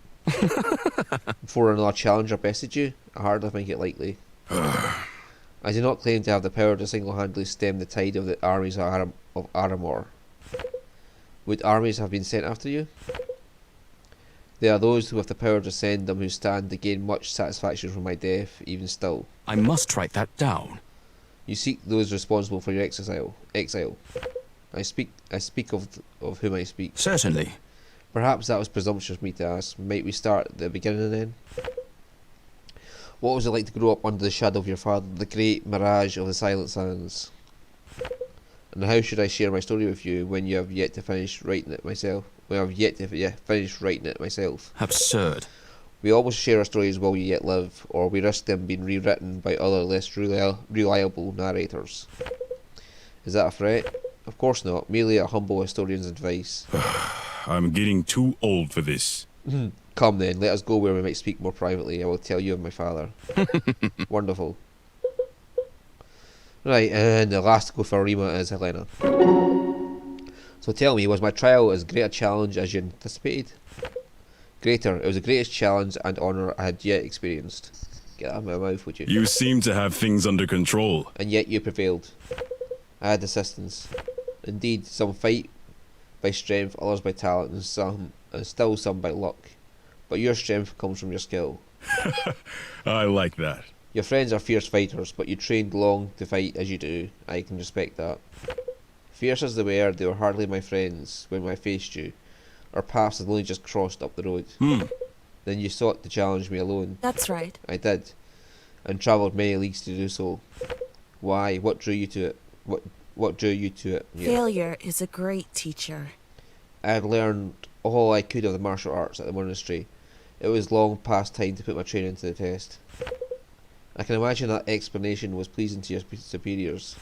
Before another challenger bested you? I hardly think it likely. I do not claim to have the power to single-handedly stem the tide of the armies of Aramor. Would armies have been sent after you? There are those who have the power to send them who stand to gain much satisfaction from my death, even still. I must write that down. You seek those responsible for your exile. I speak of whom I speak. Certainly. Perhaps that was presumptuous of me to ask. Might we start at the beginning then? What was it like to grow up under the shadow of your father, the great mirage of the Silent Sands? And how should I share my story with you when you have yet to finish writing it myself? Absurd. We always share our stories while we yet live, or we risk them being rewritten by other less reliable narrators. Is that a threat? Of course not, merely a humble historian's advice. I'm getting too old for this. Come then, let us go where we might speak more privately. I will tell you of my father. Wonderful. Right, and the last to go for Rima is Helena. So tell me, was my trial as great a challenge as you anticipated? Greater. It was the greatest challenge and honour I had yet experienced. Get that out of my mouth, would you? You seem to have things under control. And yet you prevailed. I had assistance. Indeed, some fight by strength, others by talent, and still some by luck. But your strength comes from your skill. I like that. Your friends are fierce fighters, but you trained long to fight as you do. I can respect that. Fierce as they were hardly my friends when I faced you. Our paths had only just crossed up the road. Then you sought to challenge me alone. That's right. I did, and travelled many leagues to do so. Why? What drew you to it? What drew you to it? Yeah. Failure is a great teacher. I had learned all I could of the martial arts at the monastery. It was long past time to put my training to the test. I can imagine that explanation was pleasing to your superiors.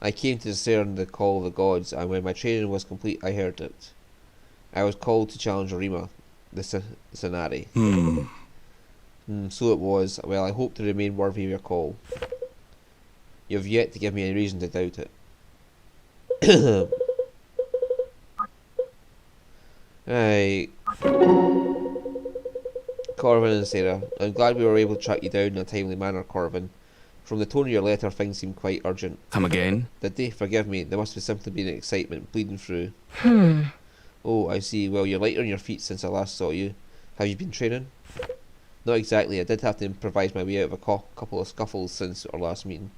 I came to discern the call of the gods, and when my training was complete, I heard it. I was called to challenge Arima, the Sanari. So it was. Well, I hope to remain worthy of your call. You have yet to give me any reason to doubt it. Right. Corvin and Sarah, I'm glad we were able to track you down in a timely manner, Corvin. From the tone of your letter, things seem quite urgent. Come again? Did they? Forgive me, there must have simply been excitement bleeding through. Oh, I see. Well, you're lighter on your feet since I last saw you. Have you been training? Not exactly. I did have to improvise my way out of a couple of scuffles since our last meeting.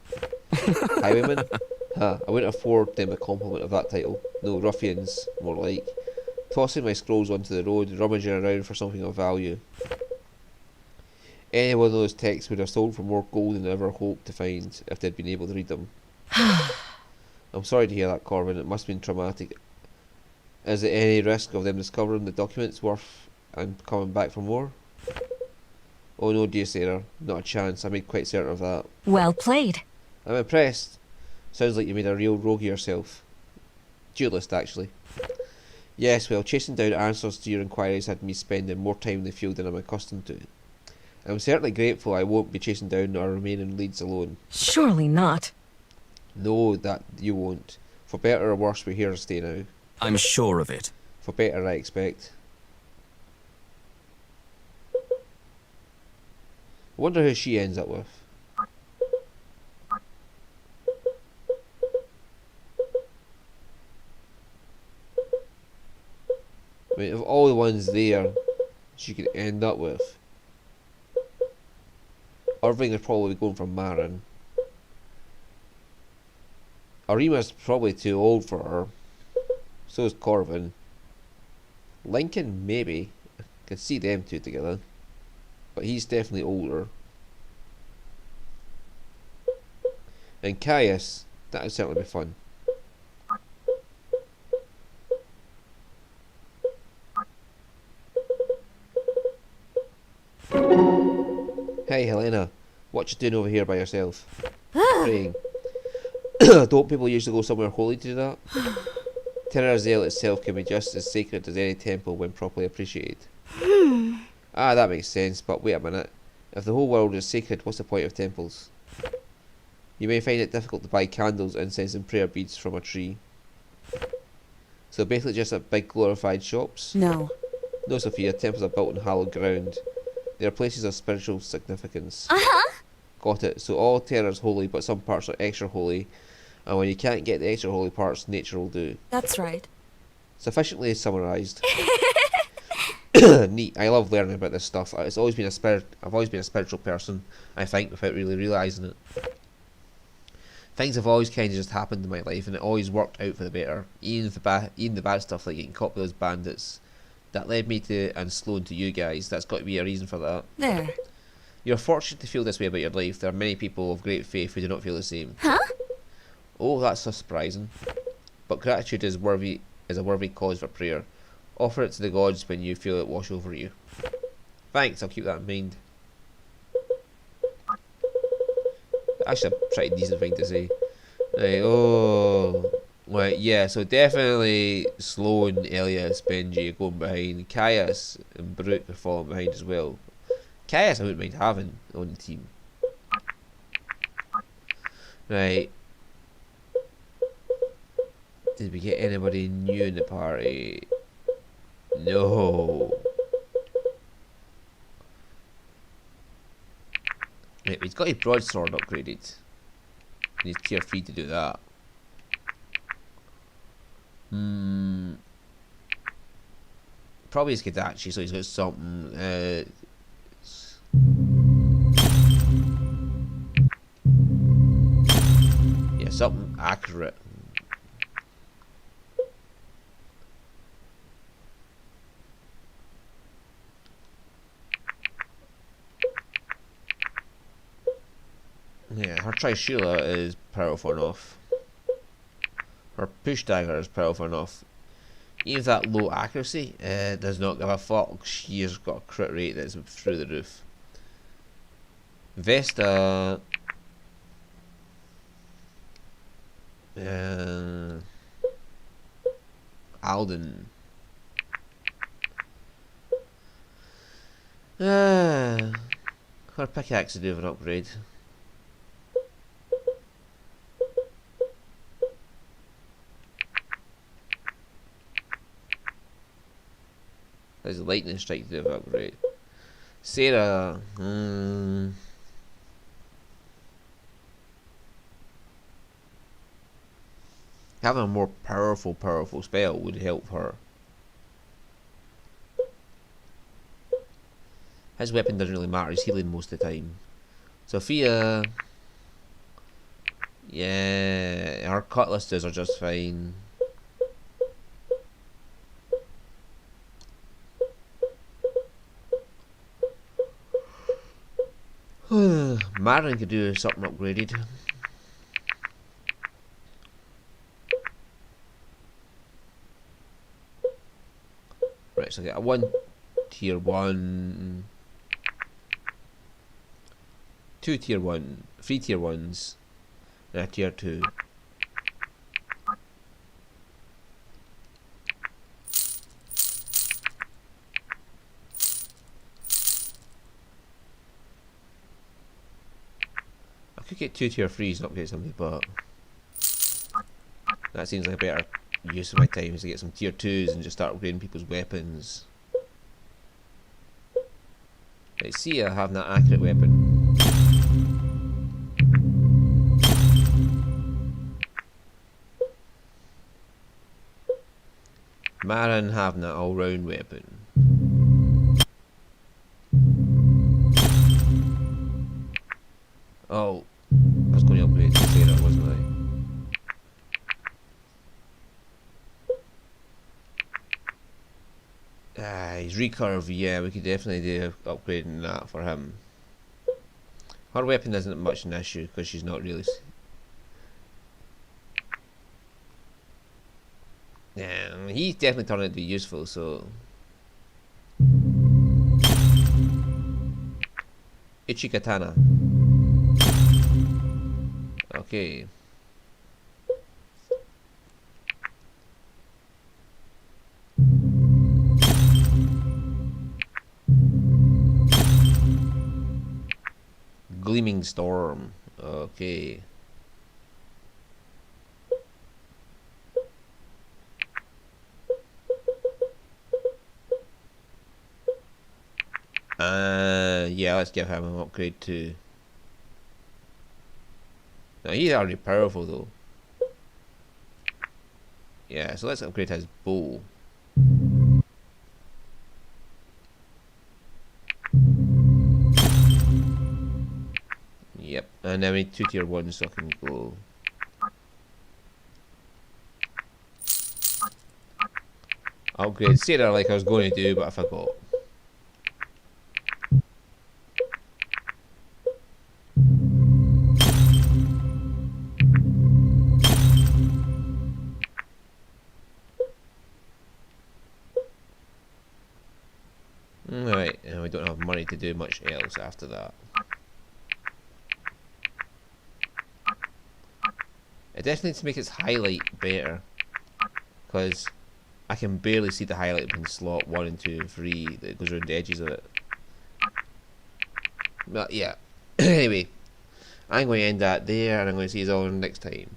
Highwaymen? I wouldn't afford them a compliment of that title. No, ruffians, more like. Tossing my scrolls onto the road, rummaging around for something of value. Any one of those texts would have sold for more gold than I ever hoped to find if they'd been able to read them. I'm sorry to hear that, Corbin. It must have been traumatic. Is there any risk of them discovering the documents worth and coming back for more? Oh no, dear Sarah. Not a chance. I made quite certain of that. Well played. I'm impressed. Sounds like you made a real rogue of yourself. Duelist, actually. Yes, well, chasing down answers to your inquiries had me spending more time in the field than I'm accustomed to. I'm certainly grateful I won't be chasing down our remaining leads alone. Surely not. No, that you won't. For better or worse, we're here to stay now. I'm sure of it. For better, I expect. I wonder who she ends up with. I mean, of all the ones there she could end up with, Irving is probably going for Marin. Arima's probably too old for her. So is Corvin. Lincoln, maybe. I could see them two together. But he's definitely older. And Caius, that would certainly be fun. Hey Helena, what you doing over here by yourself? Praying. Don't people usually go somewhere holy to do that? Terra Zale itself can be just as sacred as any temple when properly appreciated. Ah, that makes sense, but wait a minute. If the whole world is sacred, what's the point of temples? You may find it difficult to buy candles, incense and prayer beads from a tree. So basically just a big glorified shops? No. No, Sophia, temples are built on hallowed ground. They are places of spiritual significance. Got it. So all Terra is holy, but some parts are extra holy. And when you can't get the extra holy parts, nature will do. That's right. Sufficiently summarised. Neat. I love learning about this stuff. I've always been a spiritual person, I think, without really realising it. Things have always kind of just happened in my life, and it always worked out for the better. Even the bad stuff, like getting caught by those bandits. That led me to, and Sloan, to you guys. That's got to be a reason for that. There. You're fortunate to feel this way about your life. There are many people of great faith who do not feel the same. Huh? Oh, that's so surprising. But gratitude is a worthy cause for prayer. Offer it to the gods when you feel it wash over you. Thanks, I'll keep that in mind. Actually, a pretty decent thing to say. Right, oh... Right, yeah, so definitely Sloan, Elias, Benji are going behind. Caius and Brooke are falling behind as well. Caius I wouldn't mind having on the team. Right. Did we get anybody new in the party? No. Right, he's got his broadsword upgraded. And he's tier 3 to do that. Probably his Kadachi, so he's got something. something accurate. Yeah, her Trishula is powerful enough. Her push dagger is powerful enough. Even with that low accuracy, does not give a fuck. She's got a crit rate that's through the roof. Vesta. Alden. Her pickaxe to do an upgrade. There's a lightning strike to do an upgrade. Sarah. Having a more powerful spell would help her. His weapon doesn't really matter, he's healing most of the time. Sophia. Yeah, her cutlasses are just fine. Marin could do something upgraded. Right, so I get a 1 tier 1, 2 tier 1, 3 tier 1s, and a tier 2. I could get 2 tier 3s and upgrade something, but that seems like a better use of my time is to get some tier 2s and just start upgrading people's weapons. Right, see I have that accurate weapon. Marin having that all round weapon. Oh, I was going to upgrade to Sarah, wasn't I? His recurve, yeah, we could definitely do upgrading that for him. Her weapon isn't much an issue because she's not really. Yeah, he's definitely turning out to be useful, so. Ichikatana. Okay. Gleaming Storm. Okay. Yeah, let's give him an upgrade too. Now he's already powerful though. Yeah, so let's upgrade his bow. Yep, and then we need 2 tier 1 so I can go. Upgrade Sarah like I was going to do, but I forgot. Right, and we don't have money to do much else after that. It definitely needs to make its highlight better, because I can barely see the highlight between slot 1 and 2 and 3 that goes around the edges of it. But yeah, anyway, I'm going to end that there and I'm going to see you all next time.